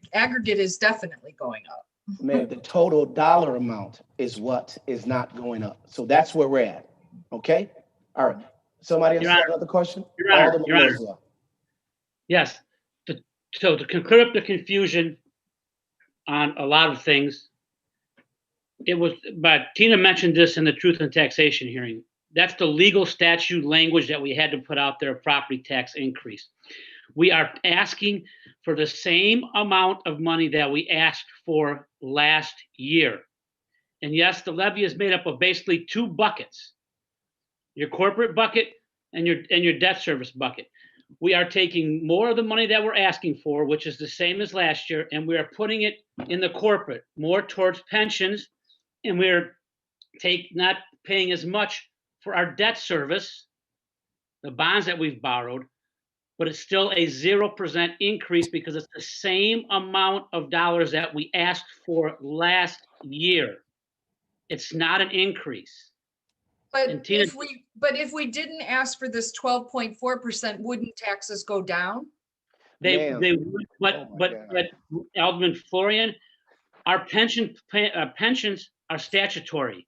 is definitely going up. Man, the total dollar amount is what is not going up. So that's where we're at. Okay? All right. Somebody else Your have Honor, another question? Your Honor, Alderman Your Honor. Moselle. Yes. So to clear up the confusion on a lot of things, but Tina mentioned this in the truth and taxation hearing. That's the legal statute language that we had to put out there, property tax increase. We are asking for the same amount of money that we asked for last year. And yes, the levy is made up of basically two buckets, your corporate bucket and your debt service bucket. We are taking more of the money that we're asking for, which is the same as last year, and we are putting it in the corporate, more towards pensions, and we're not paying as much for our debt service, the bonds that we've borrowed, but it's still a 0% increase because it's the same amount of dollars that we asked for last year. It's not an increase. But And Tina, if we didn't ask for this 12.4%, wouldn't taxes go down? they would, but Alderman Florian, our pensions are statutory.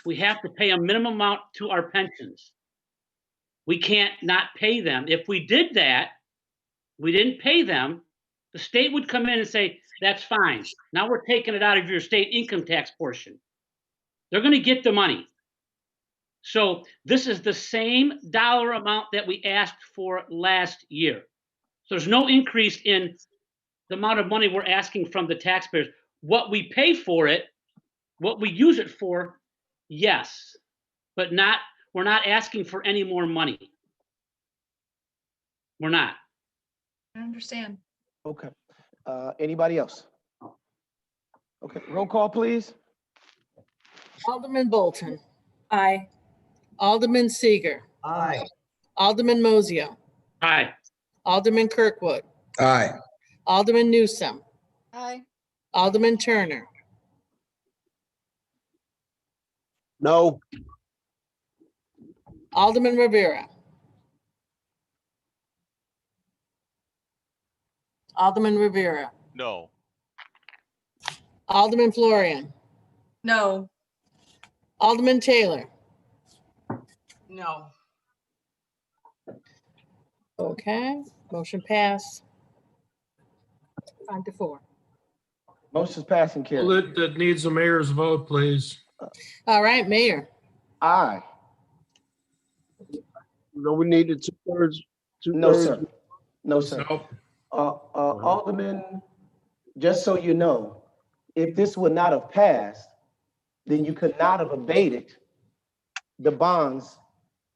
We have to pay a minimum amount to our pensions. We can't not pay them. If we did that, we didn't pay them, the state would come in and say, that's fine. Now we're taking it out of your state income tax portion. They're going to get the money. So this is the same dollar amount that we asked for last year. So there's no increase in the amount of money we're asking from the taxpayers. What we pay for it, what we use it for, yes, but we're not asking for any more money. We're not. I understand. Okay. Anybody else? Okay, roll call, please. Alderman Bolton. Aye. Alderman Seager. Aye. Alderman Mosio. Aye. Alderman Kirkwood. Aye. Alderman Newsome. Aye. Alderman Turner. No. Alderman Rivera. Alderman Rivera. No. Alderman Florian. No. Alderman Taylor. No. Okay, motion passed. 5-4. Motion's passing, Well, carried. that needs a mayor's vote, please. All right, Mayor. Aye. No, we needed two-thirds. No, sir. No, sir. Nope. Alderman, just so you know, if this would not have passed, then you could not have abated the bonds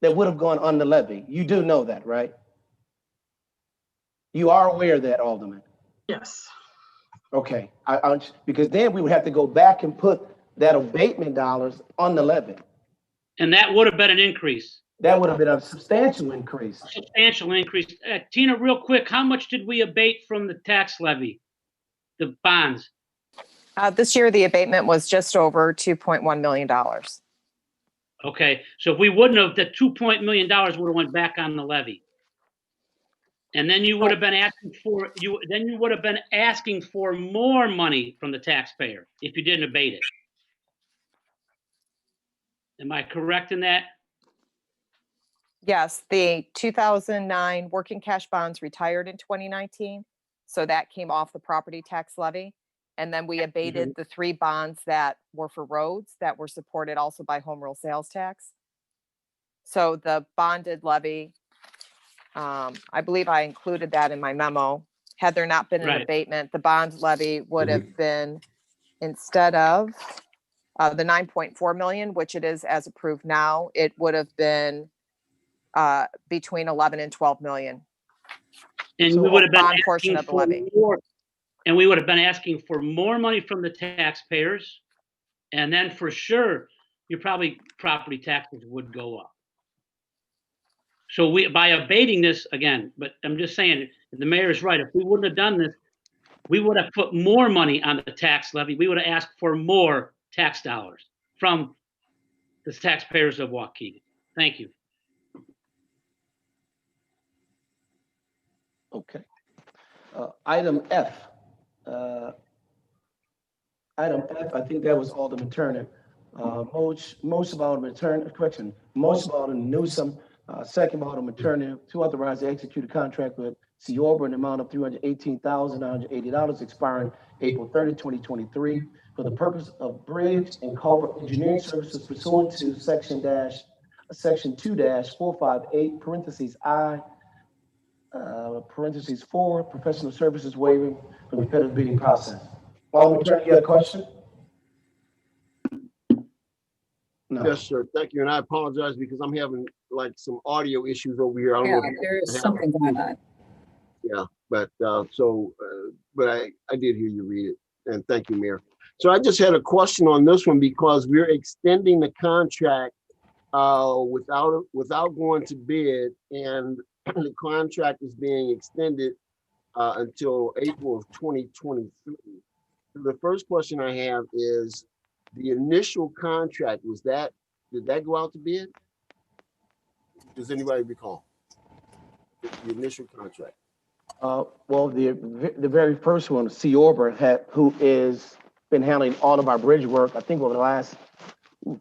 that would have gone on the levy. You do know that, right? You are aware of that, Alderman? Yes. Okay, because then we would have to go back and put that abatement dollars on the levy. And that would have been an increase. That would have been a substantial increase. Substantial increase. Tina, real quick, how much did we abate from the tax levy, the bonds? This year, the abatement was just over $2.1 million. Okay, so if we wouldn't have, the $2 million would have went back on the levy. And then you would have been asking for more money from the taxpayer if you didn't abate it. Am I correct in that? Yes, the 2009 working cash bonds retired in 2019. So that came off the property tax levy. And then we abated the 3 bonds that were for roads that were supported also by home rule sales tax. So the bonded levy, I believe I included that in my memo. Had there not been an abatement, the bond levy would have been, instead of the 9.4 million, which it is as approved now, it would have been between 11 and 12 million. And So we would have been bond portion of the levy. And we would have been asking for more money from the taxpayers. And then for sure, your property taxes would go up. So we, by abating this again, but I'm just saying, the mayor's right. If we wouldn't have done this, we would have put more money on the tax levy. We would have asked for more tax dollars from the taxpayers of Waukegan. Thank you. Okay. Item F. Item F, I think that was Alderman Turner. Most of Alderman Turner, correction, most of Alderman Newsom, second by Alderman Turner, to authorize to execute a contract with Seorba in the amount of $318,980 expiring April 30, 2023 for the purpose of bridge and culvert engineering services pursuant to section 2-458, parentheses I, parentheses 4, professional services waiver for the competitive bidding process. Alderman Turner, you had a question? No. Yes, sir. Thank you. And I apologize because I'm having like some audio issues over here. I don't Yeah, know if there is I have- something going on. Yeah, but but I did hear you read it, and thank you, Mayor. So I just had a question on this one because we're extending the contract without going to bid, and the contract is being extended until April of 2023. So the first question I have is the initial contract, did that go out to bid? Does anybody recall the initial contract? Well, the very first one, Seorba, who is been handling all of our bridge work, I think over the last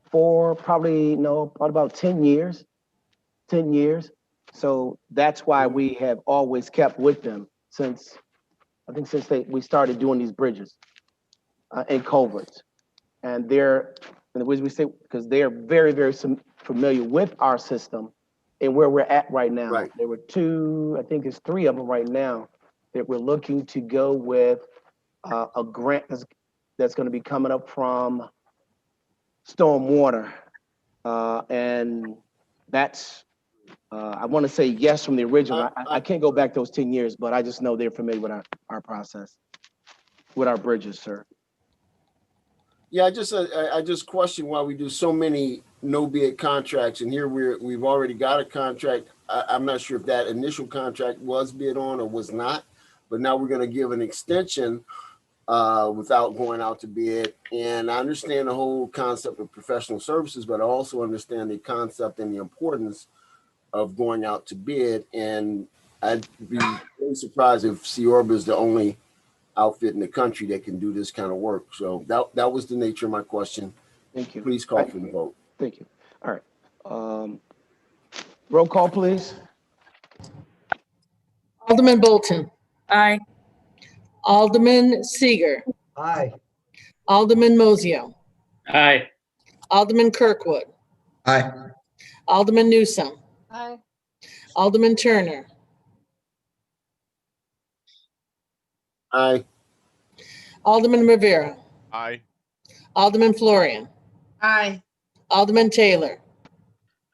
probably about 10 years. 10 years. So that's why we have always kept with them since we started doing these bridges and culverts. And the way we say, because they are very, very familiar with our system and where we're at right now. Right. There were I think there's 3 of them right now that we're looking to go with a grant that's going to be coming up from Stormwater. And that's, I want to say yes from the original. I can't go back those 10 years, but I just know they're familiar with our process, with our bridges, sir. Yeah, I just question why we do so many no bid contracts, and here we've already got a contract. I'm not sure if that initial contract was bid on or was not, but now we're going to give an extension without going out to bid. And I understand the whole concept of professional services, but I also understand the concept and the importance of going out to bid. And I'd be really surprised if Seorba is the only outfit in the country that can do this kind of work. So that was the nature of my question. Thank you. Please call for the vote. Thank you. All right. Roll call, please. Alderman Bolton. Aye. Alderman Seager. Aye. Alderman Mozio. Aye. Alderman Kirkwood. Aye. Alderman Newsom. Aye. Alderman Turner. Aye. Alderman Rivera. Aye. Alderman Florian. Aye. Alderman Taylor.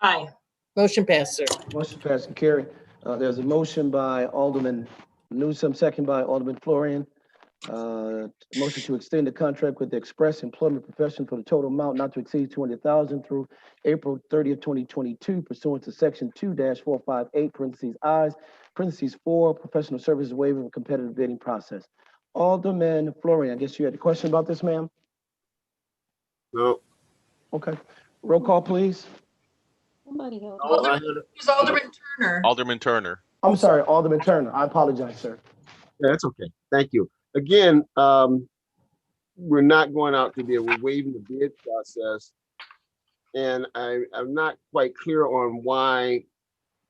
Aye. Motion passed, sir. Motion passed and carried. There's a motion by Alderman Newsom, second by Alderman Florian. Motion to extend the contract with the Express Employment Profession for the total amount not to exceed $200,000 through April 30th, 2022, pursuant to section 2-458, parentheses I's, parentheses 4, professional services waiver of competitive bidding process. Alderman Florian, I guess you had a question about this, ma'am? No. Okay. Roll call, please. Somebody else. Who's Alderman Turner? Alderman Turner. I'm sorry, Alderman Turner. I apologize, sir. Yeah, that's okay. Thank you. Again, we're not going out to bid. We're waiving the bid process. And I'm not quite clear on why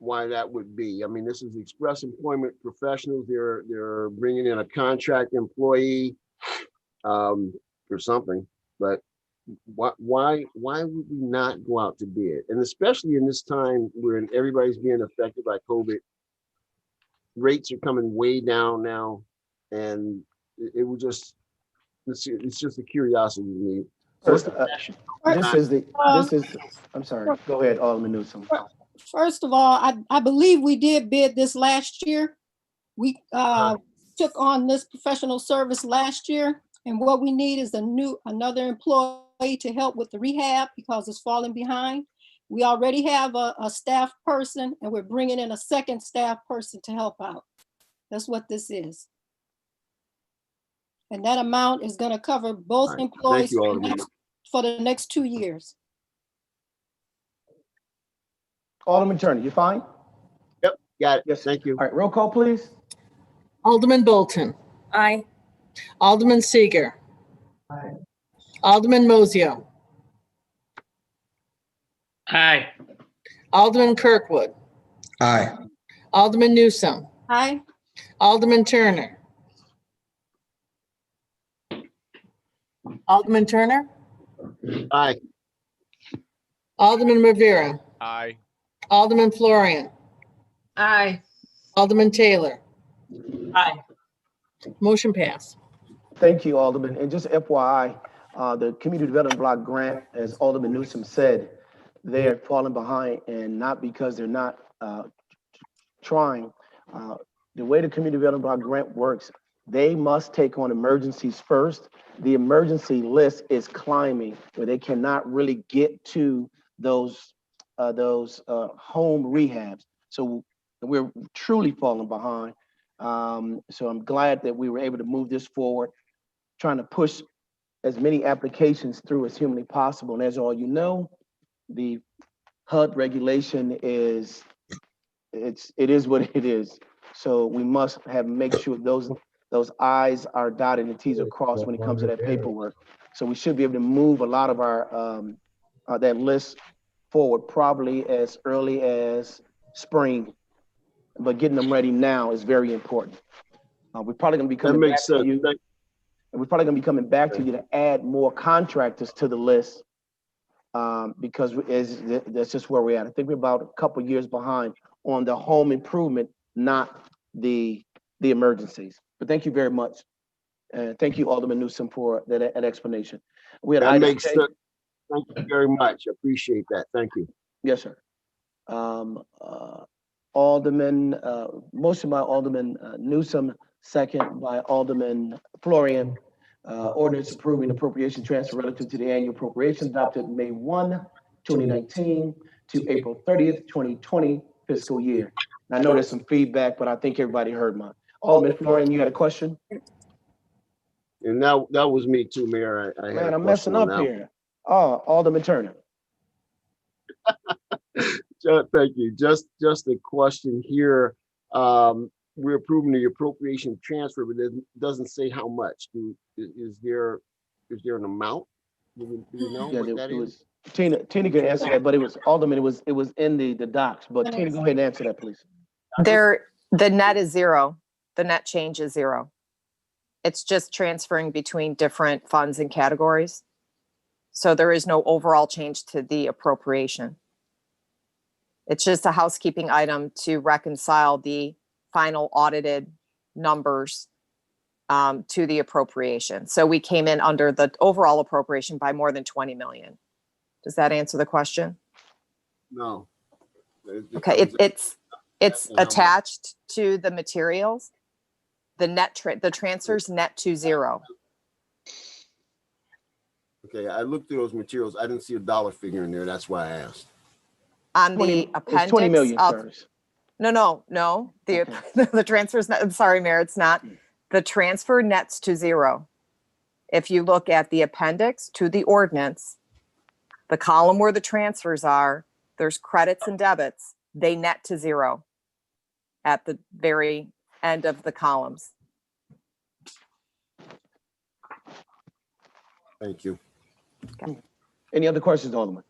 that would be. I mean, this is Express Employment Professionals. They're bringing in a contract employee or something, but why would we not go out to bid? And especially in this time when everybody's being affected by COVID, rates are coming way down now, and it would just, it's just a curiosity to me. I'm sorry, go ahead, Alderman Newsom. First of all, I believe we did bid this last year. We took on this professional service last year, and what we need is another employee to help with the rehab because it's falling behind. We already have a staff person and we're bringing in a second staff person to help out. That's what this is. And that amount is gonna cover both All right. employees Thank you, Alderman. for the next 2 years. Alderman Turner, you fine? Yep, got it. Yes. Thank you. All right, roll call, please. Alderman Bolton, Aye. Alderman Seager, Aye. Alderman Mozio, Aye. Alderman Kirkwood, Aye. Alderman Newsome, Aye. Alderman Turner. Alderman Turner, Aye. Alderman Rivera, Aye. Alderman Florian, Aye. Alderman Taylor. Aye. Motion passed. Thank you, Alderman. And just FYI, the Community Development Block Grant, as Alderman Newsome said, they are falling behind, and not because they're not trying. The way the Community Development Block Grant works, they must take on emergencies first. The emergency list is climbing, where they cannot really get to those home rehabs. So we're truly falling behind. So I'm glad that we were able to move this forward, trying to push as many applications through as humanly possible. And as all you know, the HUD regulation is, it is what it is. So we must make sure those I's are dotted and T's are crossed when it comes to that paperwork. So we should be able to move a lot of our that list forward probably as early as spring, but getting them ready now is very important. We're probably going to be coming back to you. And we're probably going to be coming back to you to add more contractors to the list because that's just where we're at. I think we're about a couple years behind on the home improvement, not the emergencies. But thank you very much. Thank you, Alderman Newsome, for that explanation. We had That makes sense. Thank you very much. I appreciate that. Thank you. Yes, sir. Alderman, motion by Alderman Newsome, second by Alderman Florian. Ordinance approving appropriation transfer relative to the annual appropriation adopted May 1, 2019 to April 30th, 2020 fiscal year. And I know there's some feedback, but I think everybody heard mine. Alderman Florian, you had a question? And that was me too, Mayor. I had Man, a I'm messing question up on that. here. Oh, Alderman Turner. Thank you. Just a question here. We're approving the appropriation transfer, but it doesn't say how much. Is there an amount? Do we know what that is? Tina could answer that, but it was Alderman. It was in the docs. But Tina, go ahead and answer that, please. The net is zero. The net change is zero. It's just transferring between different funds and categories. So there is no overall change to the appropriation. It's just a housekeeping item to reconcile the final audited numbers to the appropriation. So we came in under the overall appropriation by more than 20 million. Does that answer the question? No. Okay, it's attached to the materials. The transfers net to zero. Okay, I looked through those materials. I didn't see a dollar figure in there. That's why I asked. On the appendix. It's 20 million, sirs. No. The transfers, I'm sorry, Mayor, it's not. The transfer nets to zero. If you look at the appendix to the ordinance, the column where the transfers are, there's credits and debits. They net to zero at the very end of the columns. Thank you. Okay. Any other questions, Alderman?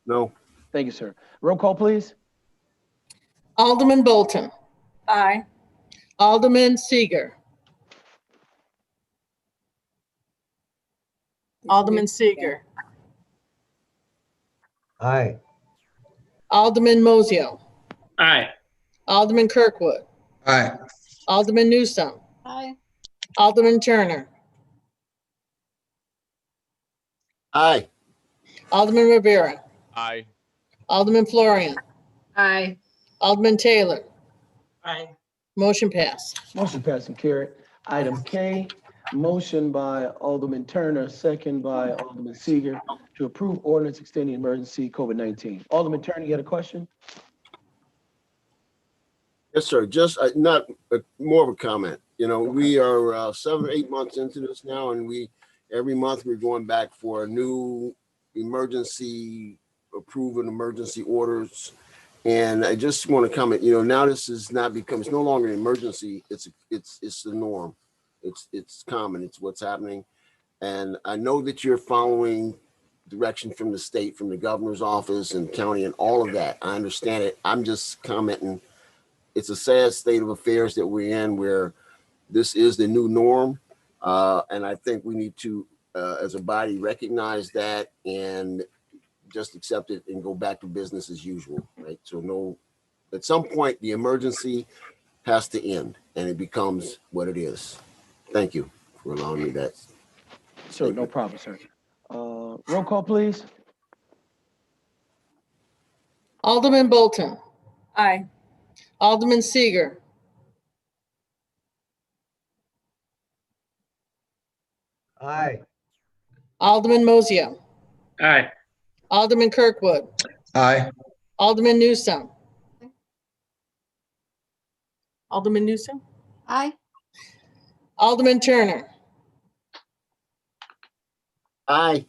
No. Thank you, sir. Roll call, please. Alderman Bolton, Aye. Alderman Seager, Alderman Seager, Aye. Alderman Mozio, Aye. Alderman Kirkwood, Aye. Alderman Newsome, Aye. Alderman Turner, Aye. Alderman Rivera, Aye. Alderman Florian, Aye. Alderman Taylor. Aye. Motion passed. Motion passed and carried. Item K, Motion by Alderman Turner, second by Alderman Seager to approve ordinance extending emergency COVID-19. Alderman Turner, you had a question? Yes, sir. Just not more of a comment. You know, we are 7 or 8 months into this now, and every month we're going back for a new emergency approving emergency orders. And I just want to comment. You know, now this is not become. It's no longer an emergency. It's the norm. It's common. It's what's happening. And I know that you're following direction from the state, from the governor's office and county and all of that. I understand it. I'm just commenting. It's a sad state of affairs that we're in where this is the new norm. And I think we need to, as a body, recognize that and just accept it and go back to business as usual, right? So at some point, the emergency has to end and it becomes what it is. Thank you for allowing me that. Sir, no problem, sir. Roll call, please. Alderman Bolton, Aye. Alderman Seager, Aye. Alderman Mosio, Aye. Alderman Kirkwood, Aye. Alderman Newsome. Alderman Newsome, Aye. Alderman Turner, Aye.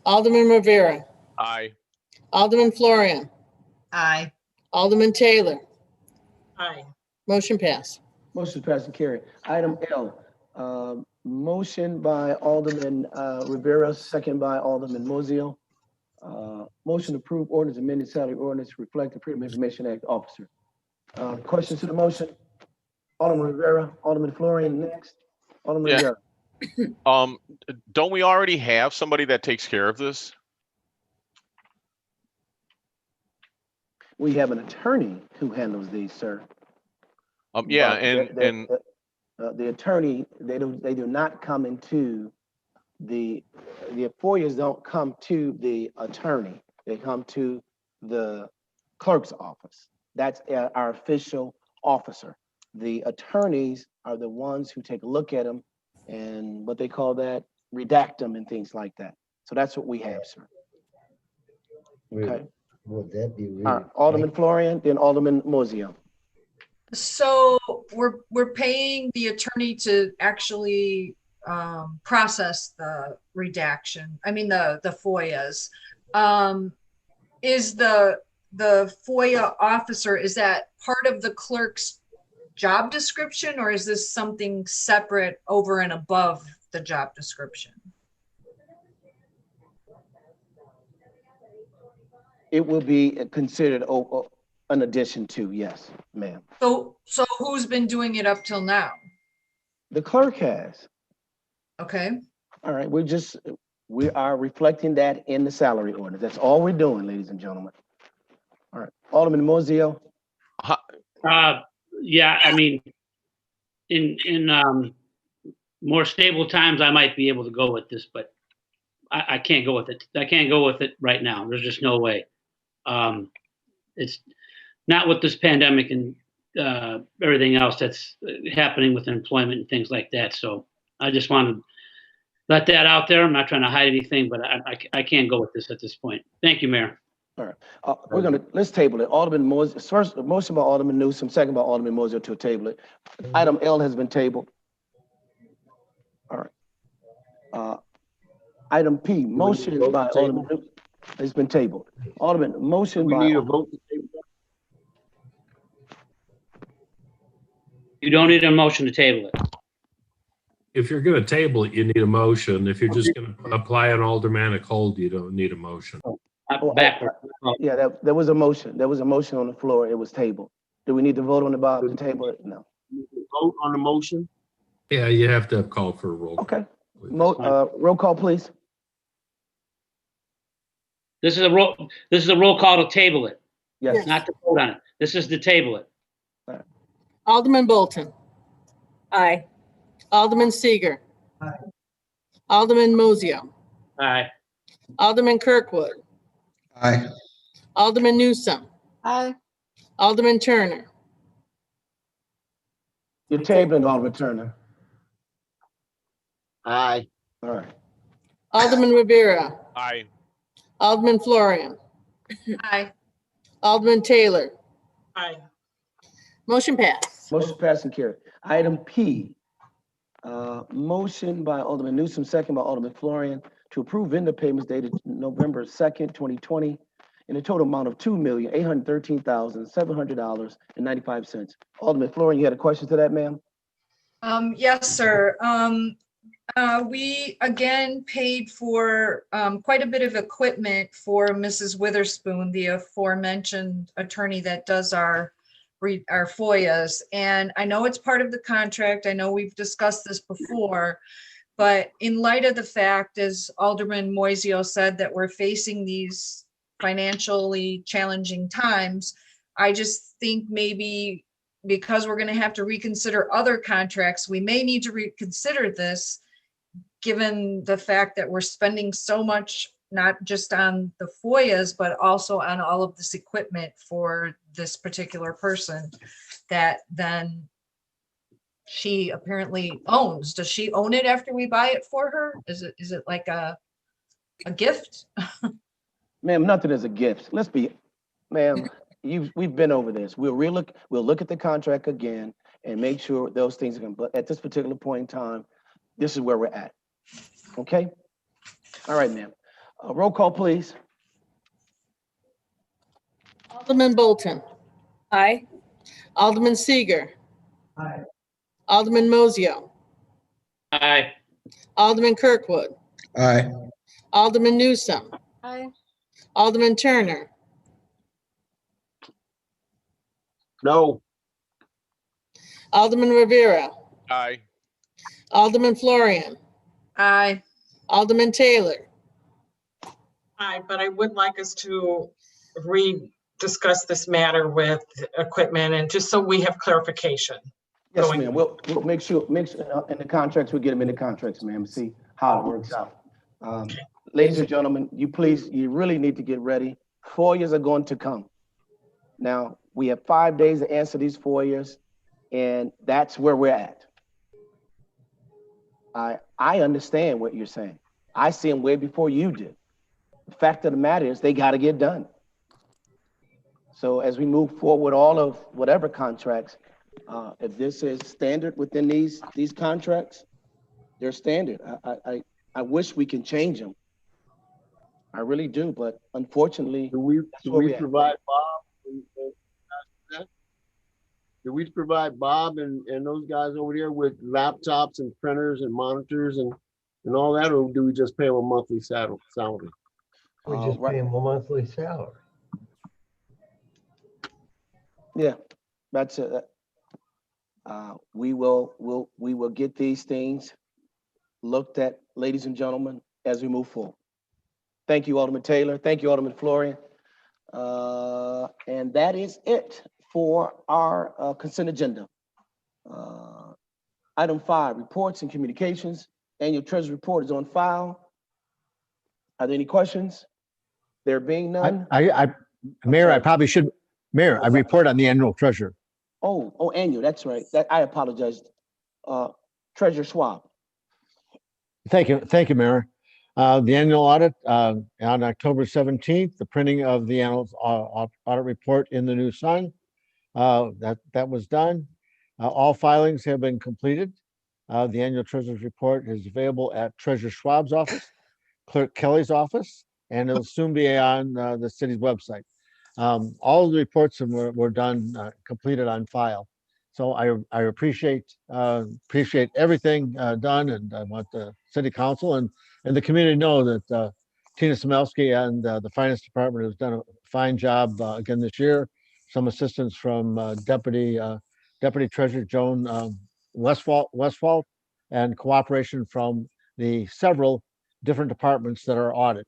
Alderman Rivera, Aye. Alderman Florian, Aye. Alderman Taylor. Aye. Motion passed. Motion passed and carried. Item L, motion by Alderman Rivera, second by Alderman Mosio. Motion to approve ordinance amended salary ordinance to reflect the Freedom of Information Act officer. Questions to the motion? Alderman Rivera, Alderman Florian next. Alderman Yeah. Rivera. Don't we already have somebody that takes care of this? We have an attorney who handles these, sir. Yeah, But and the attorney, they do not come into the FOIAs don't come to the attorney. They come to the clerk's office. That's our official officer. The attorneys are the ones who take a look at them and what they call that, redact them and things like that. So that's what we have, sir. Okay. Would that be All right, Alderman Florian, then Alderman Mosio. So we're paying the attorney to actually process the redaction. I mean the FOIAs. Is the FOIA officer, is that part of the clerk's job description, or is this something separate over and above the job description? It will be considered an addition to, yes, ma'am. So who's been doing it up till now? The clerk has. Okay. All right, we are reflecting that in the salary ordinance. That's all we're doing, ladies and gentlemen. All right, Alderman Mosio. Yeah, I mean, in more stable times, I might be able to go with this, but I can't go with it. I can't go with it right now. There's just no way. It's not with this pandemic and everything else that's happening with employment and things like that. So I just want to let that out there. I'm not trying to hide anything, but I can't go with this at this point. Thank you, Mayor. All right, let's table it. Alderman Mosio, first, motion by Alderman Newsome, second by Alderman Mosio to table it. Item L has been tabled. All right. Item P, motion by Alderman Newsome has been tabled. Alderman, motion by. We need a vote to table that? You don't need a motion to table it. If you're going to table it, you need a motion. If you're just going to apply an aldermanic hold, you don't need a motion. Yeah, there was a motion. There was a motion on the floor. It was tabled. Do we need to vote on the table it? No. Vote on the motion? Yeah, you have to have called for a roll. Okay. Roll call, please. This is a roll call to table it. Yes. Not to vote on it. This is to table it. Alderman Bolton. Aye. Alderman Seager. Aye. Alderman Mosio. Aye. Alderman Kirkwood. Aye. Alderman Newsome. Aye. Alderman Turner. You're tabling, Alderman Turner. Aye. All right. Alderman Rivera, Aye. Alderman Florian, Aye. Alderman Taylor. Aye. Motion passed. Motion passed and carried. Item P, motion by Alderman Newsom, second by Alderman Florian, to approve vendor payments dated November 2nd, 2020, in a total amount of $2,813,700.95. Alderman Florian, you had a question to that, ma'am? Yes, sir. We again paid for quite a bit of equipment for Mrs. Witherspoon, the aforementioned attorney that does our FOIAs. And I know it's part of the contract. I know we've discussed this before, but in light of the fact, as Alderman Moiseo said, that we're facing these financially challenging times, I just think maybe because we're going to have to reconsider other contracts, we may need to reconsider this, given the fact that we're spending so much, not just on the FOIAs, but also on all of this equipment for this particular person that then she apparently owns. Does she own it after we buy it for her? Is it like a gift? Ma'am, nothing is a gift. Let's be, ma'am, we've been over this. We'll look at the contract again and make sure those things are going, but at this particular point in time, this is where we're at. Okay? All right, ma'am. Roll call, please. Alderman Bolton, Aye. Alderman Seager, Aye. Alderman Moiseo, Aye. Alderman Kirkwood, Aye. Alderman Newsom, Aye. Alderman Turner, No. Alderman Rivera, Aye. Alderman Florian, Aye. Alderman Taylor. Aye, but I would like us to discuss this matter with equipment and just so we have clarification. Yes, Going- ma'am. We'll make sure in the contracts, we'll get them in the contracts, ma'am, see how it works out. Ladies and gentlemen, you really need to get ready. FOIAs are going to come. Now, we have 5 days to answer these FOIAs, and that's where we're at. I understand what you're saying. I see them way before you did. The fact of the matter is they got to get done. So as we move forward with all of whatever contracts, if this is standard within these contracts, they're standard. I wish we can change them. I really do, but unfortunately, Do we provide Bob? Do we provide Bob and those guys over there with laptops and printers and monitors and all that, or do we just pay them a monthly salary? We just pay them a monthly salary. Yeah, that's it. We will get these things looked at, ladies and gentlemen, as we move forward. Thank you, Alderman Taylor. Thank you, Alderman Florian. And that is it for our consent agenda. Item 5, reports and communications. Annual Treasury Report is on file. Are there any questions? There being none. Mayor, I probably should, Mayor, I report on the annual treasurer. Oh, annual, that's right. I apologize. Treasurer Schwab. Thank you, Mayor. The annual audit on October 17th, the printing of the annual audit report in the new Sun. That was done. All filings have been completed. The annual treasurer's report is available at Treasurer Schwab's office, Clerk Kelly's office, and it'll soon be on the city's website. All of the reports were done, completed on file. So I appreciate everything done, and I want the city council and the community to know that Tina Smelsky and the finance department has done a fine job again this year. Some assistance from Deputy Treasurer Joan Westfall, and cooperation from the several different departments that are audited.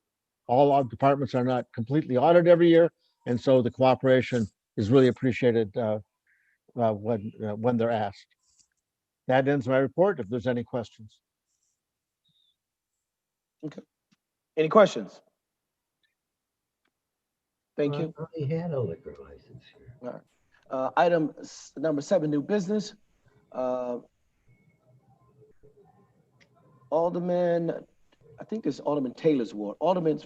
All our departments are not completely audited every year, and so the cooperation is really appreciated when they're asked. That ends my report. If there's any questions. Okay. Any questions? Thank you. He had a liquor license here. All right. Item number 7, new business. Alderman, I think this is Alderman Taylor's ward.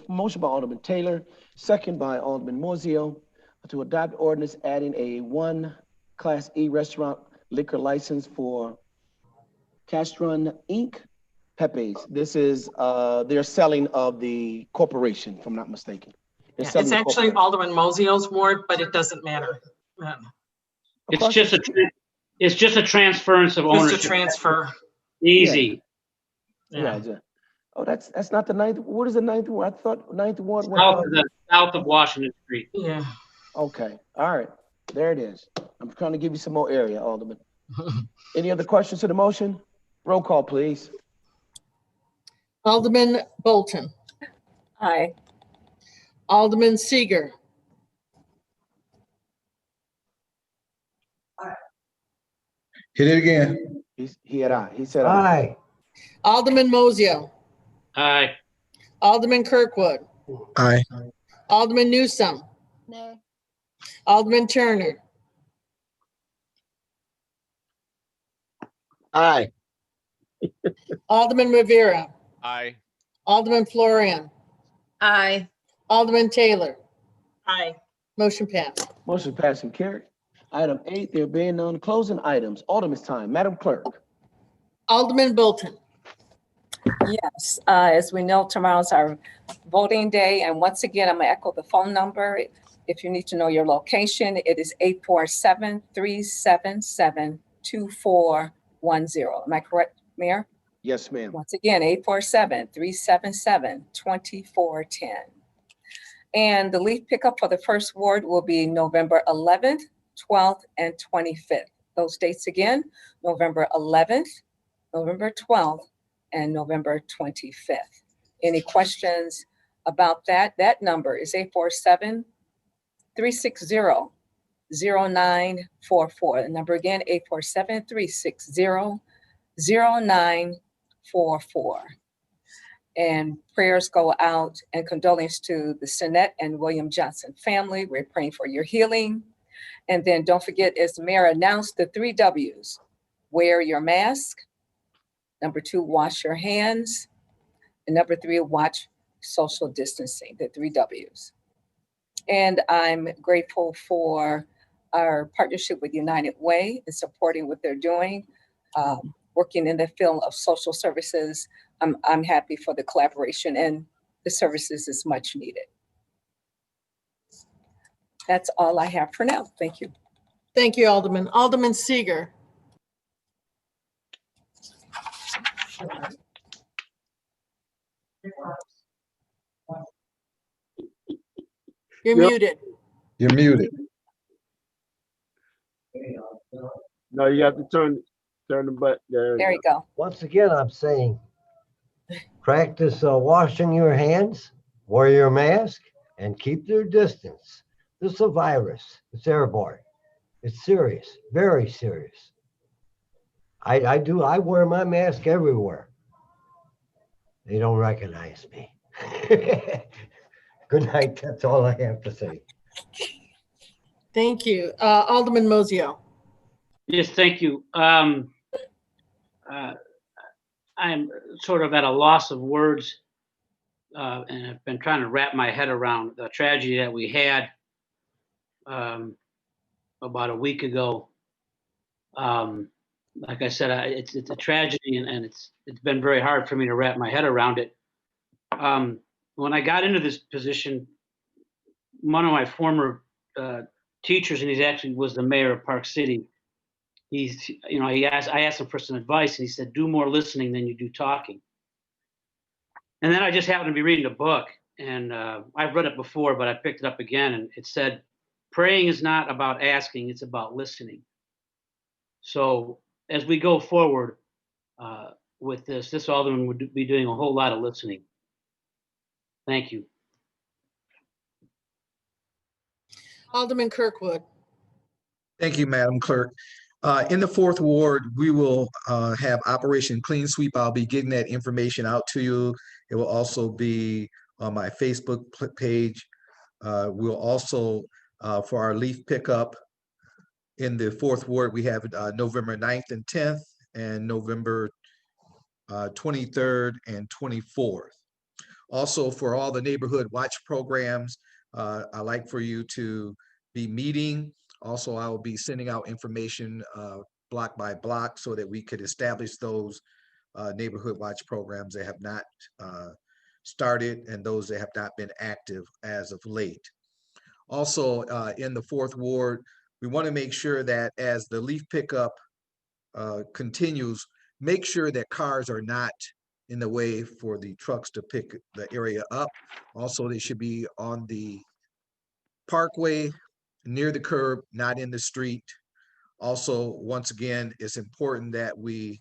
Motion by Alderman Taylor, second by Alderman Mozio, to adopt ordinance adding a 1 Class E restaurant liquor license for Castron Inc. Pepe's. This is their selling of the corporation, if I'm not mistaken. They're Yeah, selling it's the actually corporation. Alderman Mozio's ward, but it doesn't matter. It's just a transference of Just a ownership. transfer. Easy. Yeah. Oh, that's not the ninth. What is the ninth ward? I thought ninth ward South of south of Washington Street. Yeah. Okay. All right. There it is. I'm trying to give you some more area, Alderman. Any other questions to the motion? Roll call, please. Alderman Bolton. Aye. Alderman Seager. Hit it again. He had aye. He said Aye. Alderman Mozio. Aye. Alderman Kirkwood. Aye. Alderman Newsome. Nay. Alderman Turner. Aye. Alderman Rivera. Aye. Alderman Florian. Aye. Alderman Taylor. Aye. Motion passed. Motion passed and carried. Item 8, there being none, closing items. Alderman's time. Madam Clerk. Alderman Bolton. Yes, as we know, tomorrow's our voting day. And once again, I'm gonna echo the phone number. If you need to know your location, it is 847-377-2410. Am I correct, Mayor? Yes, ma'am. Once again, 847-377-2410. And the leaf pickup for the first ward will be November 11th, 12th, and 25th. Those dates again, November 11th, November 12th, and November 25th. Any questions about that? That number is 847-360-0944. The number again, 847-360-0944. And prayers go out and condolences to the Sinnette and William Johnson family. We're praying for your healing. And then don't forget, as the mayor announced, the 3 W's. Wear your mask. Number 2, wash your hands. And number 3, watch social distancing, the 3 W's. And I'm grateful for our partnership with United Way and supporting what they're doing, working in the field of social services. I'm happy for the collaboration, and the services is much needed. That's all I have for now. Thank you. Thank you, Alderman. Alderman Seager. You're muted. You're muted. No, you have to turn the button. There you go. Once again, I'm saying, practice washing your hands, wear your mask, and keep your distance. This is a virus. It's airborne. It's serious, very serious. I wear my mask everywhere. They don't recognize me. Good night. That's all I have to say. Thank you. Alderman Mozio. Yes, thank you. I'm sort of at a loss of words, and I've been trying to wrap my head around the tragedy that we had about a week ago. Like I said, it's a tragedy, and it's been very hard for me to wrap my head around it. When I got into this position, one of my former teachers, and he actually was the mayor of Park City. I asked him for some advice, and he said, "Do more listening than you do talking." And then I just happened to be reading a book, and I've read it before, but I picked it up again, and it said, "Praying is not about asking; it's about listening." So as we go forward with this alderman would be doing a whole lot of listening. Thank you. Alderman Kirkwood. Thank you, Madam Clerk. In the 4th Ward, we will have Operation Clean Sweep. I'll be getting that information out to you. It will also be on my Facebook page. We'll also, for our leaf pickup in the 4th Ward, we have November 9th and 10th and November 23rd and 24th. Also, for all the neighborhood watch programs, I'd like for you to be meeting. Also, I will be sending out information block by block so that we could establish those neighborhood watch programs that have not started and those that have not been active as of late. Also, in the 4th Ward, we want to make sure that as the leaf pickup continues, make sure that cars are not in the way for the trucks to pick the area up. Also, they should be on the parkway, near the curb, not in the street. Also, once again, it's important that we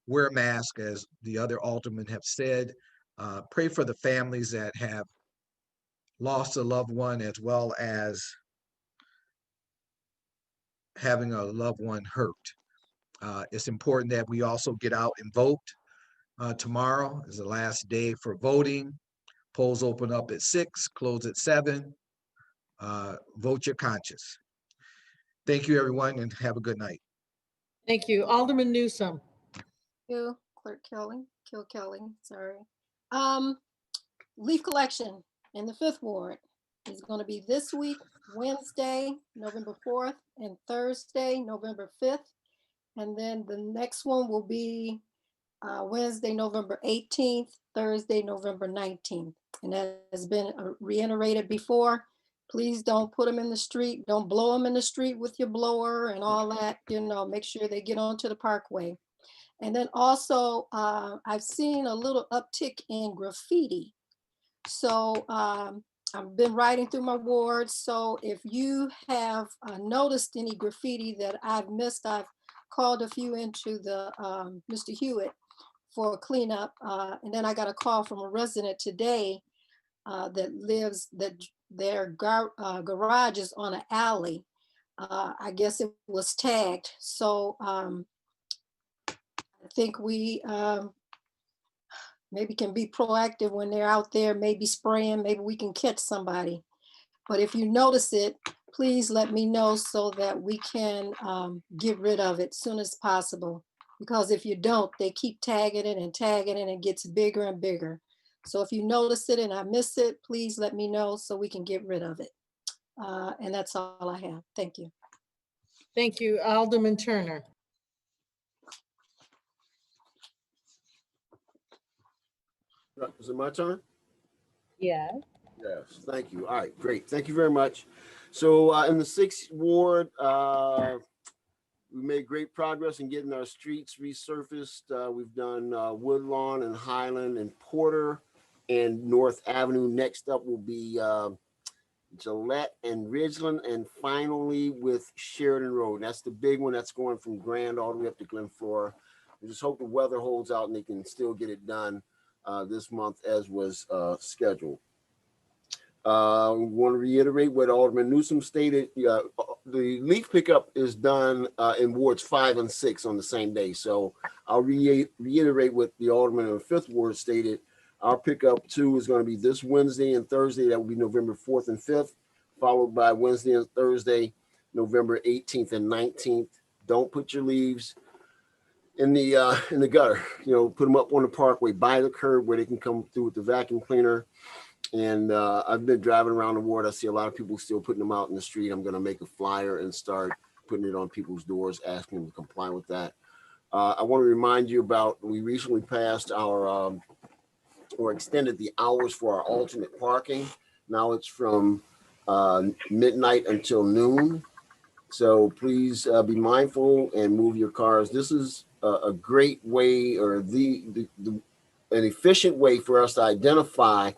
wear a mask, as the other aldermen have said. Pray for the families that have lost a loved one, as well as having a loved one hurt. It's important that we also get out and vote. Tomorrow is the last day for voting. Polls open up at 6, close at 7. Vote your conscience. Thank you, everyone, and have a good night. Thank you. Alderman Newsome. You, Clerk Kelly, sorry. Leaf collection in the 5th Ward is going to be this week, Wednesday, November 4th, and Thursday, November 5th. And then the next one will be Wednesday, November 18th, Thursday, November 19th. And that has been reiterated before. Please don't put them in the street. Don't blow them in the street with your blower and all that. You know, make sure they get onto the parkway. And then also, I've seen a little uptick in graffiti. So I've been riding through my ward. So if you have noticed any graffiti that I've missed, I've called a few into the Mr. Hewitt for a cleanup. And then I got a call from a resident today that their garage is on an alley. I guess it was tagged. So I think we maybe can be proactive when they're out there, maybe spraying, maybe we can catch somebody. But if you notice it, please let me know so that we can get rid of it as soon as possible. Because if you don't, they keep tagging it and it gets bigger and bigger. So if you notice it and I miss it, please let me know so we can get rid of it. And that's all I have. Thank you. Thank you, Alderman Turner. Is it my turn? Yeah. Yes, thank you. All right, great. Thank you very much. So in the 6th Ward, we made great progress in getting our streets resurfaced. We've done Woodlawn and Highland and Porter and North Avenue. Next up will be Gillette and Ridgeland, and finally with Sheridan Road. That's the big one that's going from Grand all the way up to Glen Flora. We just hope the weather holds out and they can still get it done this month as was scheduled. We want to reiterate what Alderman Newsome stated. The leaf pickup is done in wards 5 and 6 on the same day. So I'll reiterate what the Alderman of the 5th Ward stated. Our pickup 2 is going to be this Wednesday and Thursday. That will be November 4th and 5th, followed by Wednesday and Thursday, November 18th and 19th. Don't put your leaves in the gutter. You know, put them up on the parkway by the curb where they can come through with the vacuum cleaner. And I've been driving around the ward. I see a lot of people still putting them out in the street. I'm going to make a flyer and start putting it on people's doors, asking them to comply with that. I want to remind you about, we recently passed our, or extended the hours for our alternate parking. Now it's from midnight until noon. So please be mindful and move your cars. This is a great way, or an efficient way for us to identify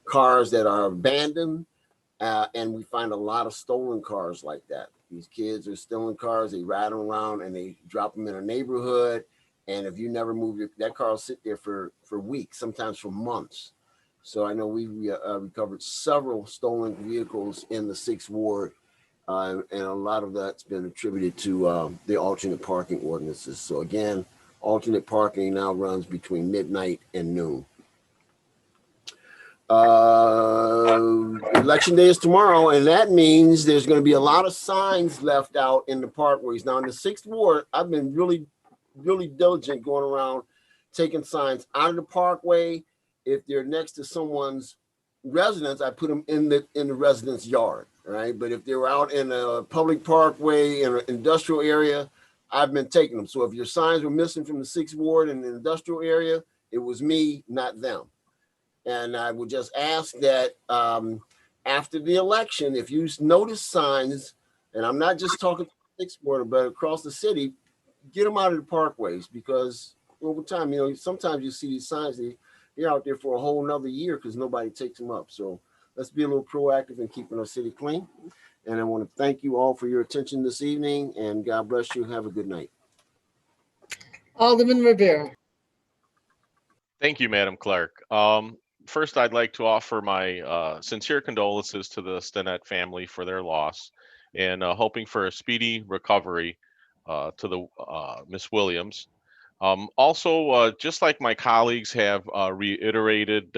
cars that are abandoned, and we find a lot of stolen cars like that. These kids are stealing cars, they ride them around and they drop them in a neighborhood, and if you never move that car will sit there for weeks, sometimes for months. So I know we recovered several stolen vehicles in the 6th Ward, and a lot of that's been attributed to the alternate parking ordinances. So again, alternate parking now runs between midnight and noon. Election day is tomorrow, and that means there's going to be a lot of signs left out in the parkways. Now in the 6th Ward, I've been really diligent going around taking signs out of the parkway. If they're next to someone's residence, I put them in the residence yard, right? But if they were out in a public parkway in an industrial area, I've been taking them. So if your signs were missing from the 6th Ward in the industrial area, it was me, not them. And I would just ask that after the election, if you notice signs, and I'm not just talking to the 6th Ward, but across the city, get them out of the parkways, because over time, you know, sometimes you see these signs, they're out there for a whole nother year because nobody takes them up. So let's be a little proactive in keeping our city clean. And I want to thank you all for your attention this evening, and God bless you. Have a good night. Alderman Rivera. Thank you, Madam Clerk. First, I'd like to offer my sincere condolences to the Stinnett family for their loss, and hoping for a speedy recovery to the Miss Williams. Also, just like my colleagues have reiterated,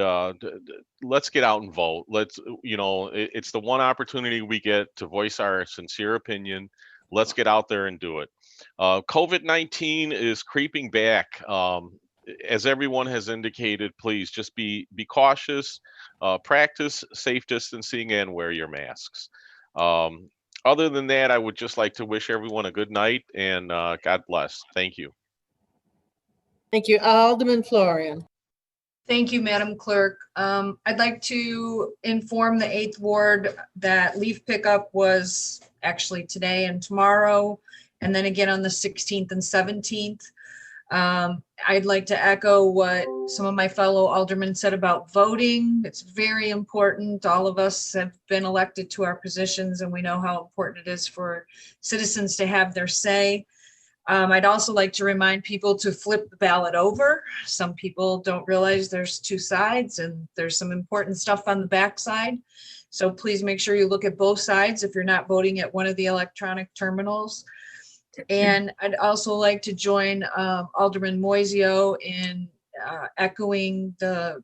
let's get out and vote. Let's, you know, it's the one opportunity we get to voice our sincere opinion. Let's get out there and do it. COVID-19 is creeping back. As everyone has indicated, please just be cautious, practice safe distancing, and wear your masks. Other than that, I would just like to wish everyone a good night, and God bless. Thank you. Thank you. Alderman Florian. Thank you, Madam Clerk. I'd like to inform the 8th Ward that leaf pickup was actually today and tomorrow, and then again on the 16th and 17th. I'd like to echo what some of my fellow aldermen said about voting. It's very important. All of us have been elected to our positions, and we know how important it is for citizens to have their say. I'd also like to remind people to flip the ballot over. Some people don't realize there's two sides, and there's some important stuff on the back side. So please make sure you look at both sides if you're not voting at one of the electronic terminals. And I'd also like to join Alderman Moiseo in echoing the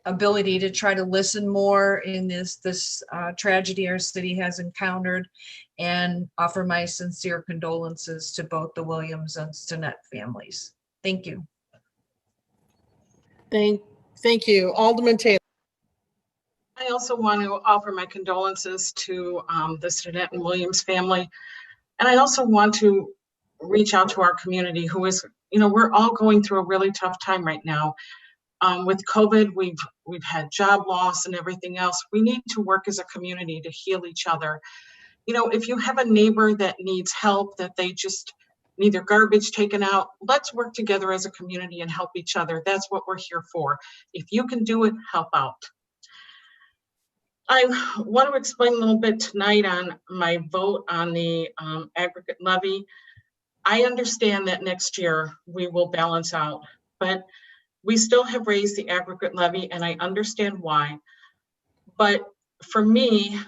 ability to try to listen more in this tragedy our city has encountered, and offer my sincere condolences to both the Williams and Stinnett families. Thank you. Thank you. Alderman Taylor. I also want to offer my condolences to the Stinnett and Williams family. And I also want to reach out to our community who is, you know, we're all going through a really tough time right now. With COVID, we've had job loss and everything else. We need to work as a community to heal each other. You know, if you have a neighbor that needs help, that they just need their garbage taken out, let's work together as a community and help each other. That's what we're here for. If you can do it, help out. I want to explain a little bit tonight on my vote on the aggregate levy. I understand that next year we will balance out, but we still have raised the aggregate levy, and I understand why. But for me,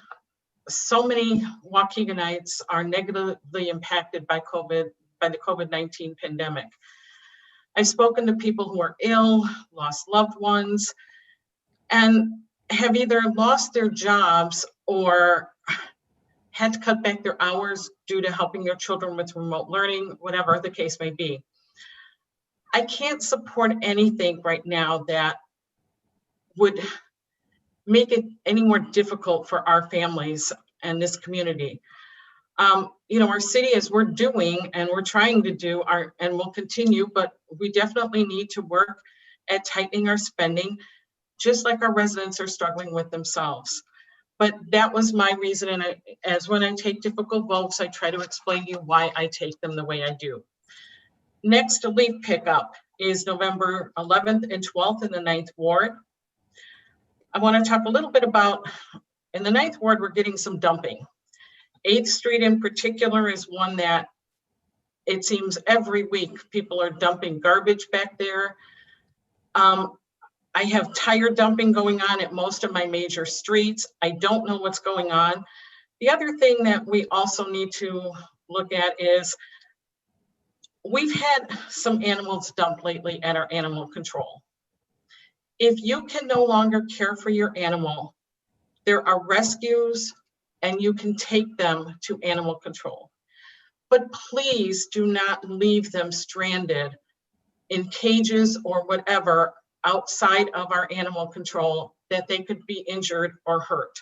so many Waukeganites are negatively impacted by the COVID-19 pandemic. I've spoken to people who are ill, lost loved ones, and have either lost their jobs or had to cut back their hours due to helping their children with remote learning, whatever the case may be. I can't support anything right now that would make it any more difficult for our families and this community. You know, our city, as we're doing and we're trying to do and we'll continue, but we definitely need to work at tightening our spending, just like our residents are struggling with themselves. But that was my reason, and as when I take difficult votes, I try to explain to you why I take them the way I do. Next leaf pickup is November 11th and 12th in the 9th Ward. I want to talk a little bit about, in the 9th Ward, we're getting some dumping. 8th Street in particular is one that it seems every week people are dumping garbage back there. I have tire dumping going on at most of my major streets. I don't know what's going on. The other thing that we also need to look at is we've had some animals dumped lately at our animal control. If you can no longer care for your animal, there are rescues and you can take them to animal control. But please do not leave them stranded in cages or whatever outside of our animal control, that they could be injured or hurt.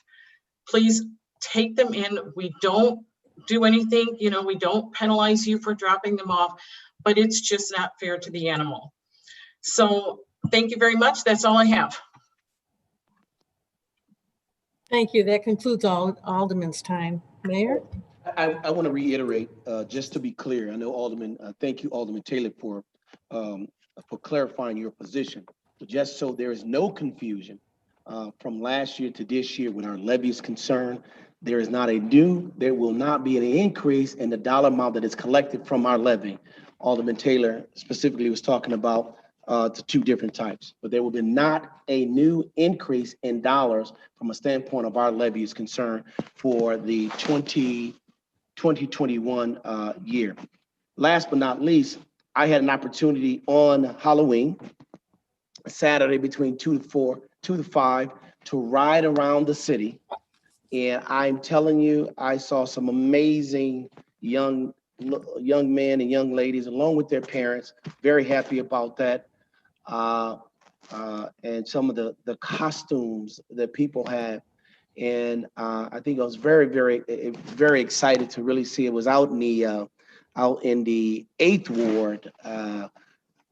Please take them in. We don't do anything, you know, we don't penalize you for dropping them off, but it's just not fair to the animal. So thank you very much. That's all I have. Thank you. That concludes Alderman's time. Mayor? I want to reiterate, just to be clear, I know Alderman, thank you, Alderman Taylor, for clarifying your position. But just so there is no confusion, from last year to this year when our levy is concerned, there will not be any increase in the dollar amount that is collected from our levy. Alderman Taylor specifically was talking about the two different types, but there will be not a new increase in dollars from a standpoint of our levy is concerned for the 2021 year. Last but not least, I had an opportunity on Halloween, Saturday between 2 to 5, to ride around the city. And I'm telling you, I saw some amazing young men and young ladies along with their parents, very happy about that. And some of the costumes that people had. And I think I was very, very excited to really see it. Was out in the 8th Ward,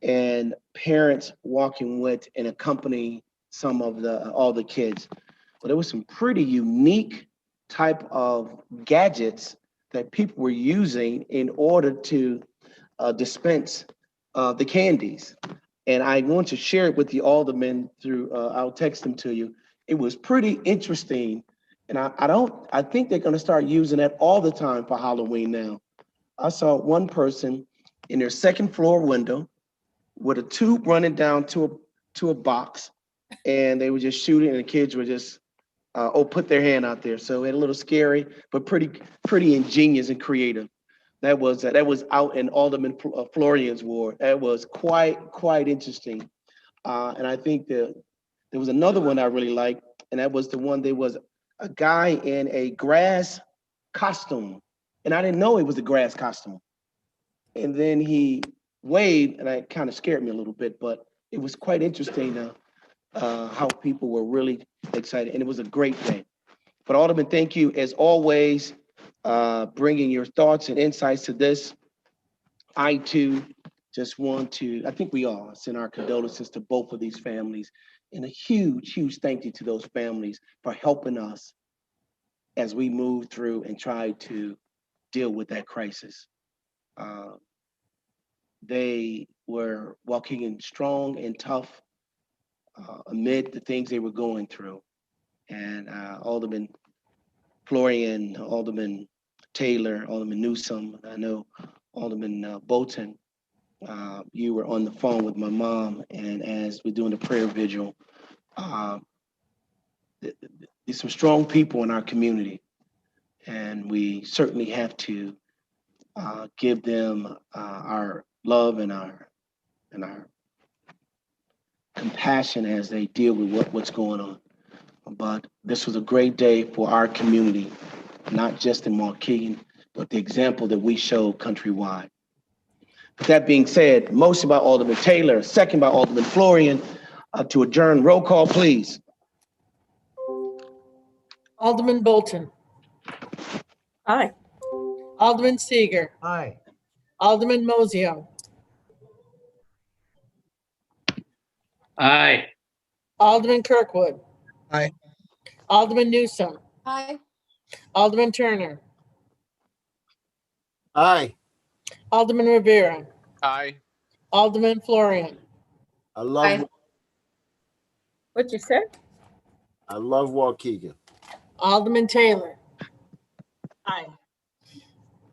and parents walking with and accompanying some of all the kids. Well, there was some pretty unique type of gadgets that people were using in order to dispense the candies. And I want to share it with the aldermen through, I'll text them to you. It was pretty interesting. And I think they're going to start using that all the time for Halloween now. I saw one person in their second floor window with a tube running down to a box, and they were just shooting, and the kids were just, put their hand out there. So it a little scary, but pretty ingenious and creative. That was out in Alderman Florian's ward. That was quite interesting. And I think there was another one I really liked, and that was the one, there was a guy in a grass costume, and I didn't know it was a grass costume. And then he waved, and it kind of scared me a little bit, but it was quite interesting how people were really excited, and it was a great day. But Alderman, thank you as always, bringing your thoughts and insights to this. I too just want to, I think we all send our condolences to both of these families, and a huge thank you to those families for helping us as we move through and try to deal with that crisis. They were walking strong and tough amid the things they were going through. And Alderman Florian, Alderman Taylor, Alderman Newsom, I know Alderman Bolton, you were on the phone with my mom, and as we're doing the prayer vigil, there's some strong people in our community, and we certainly have to give them our love and our compassion as they deal with what's going on. But this was a great day for our community, not just in Waukegan, but the example that we showed countrywide. With that being said, motion by Alderman Taylor, second by Alderman Florian, to adjourn. Roll call, please. Alderman Bolton. Aye. Alderman Seager. Aye. Alderman Mozio. Aye. Alderman Kirkwood. Aye. Alderman Newsom. Aye. Alderman Turner. Aye. Alderman Rivera. Aye. Alderman Florian. I love What you said? Waukegan. Alderman Taylor. Aye.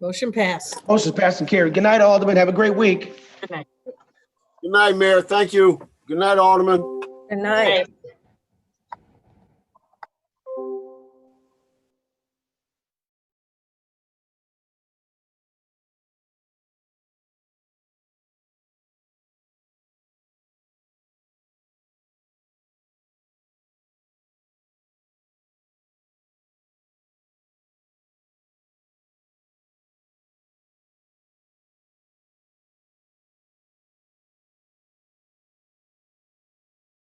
Motion passed. Motion passed and carried. Good night, Alderman. Have a great week. Good night. Good night, Mayor. Thank you. Good night, Alderman. Good night. Aye.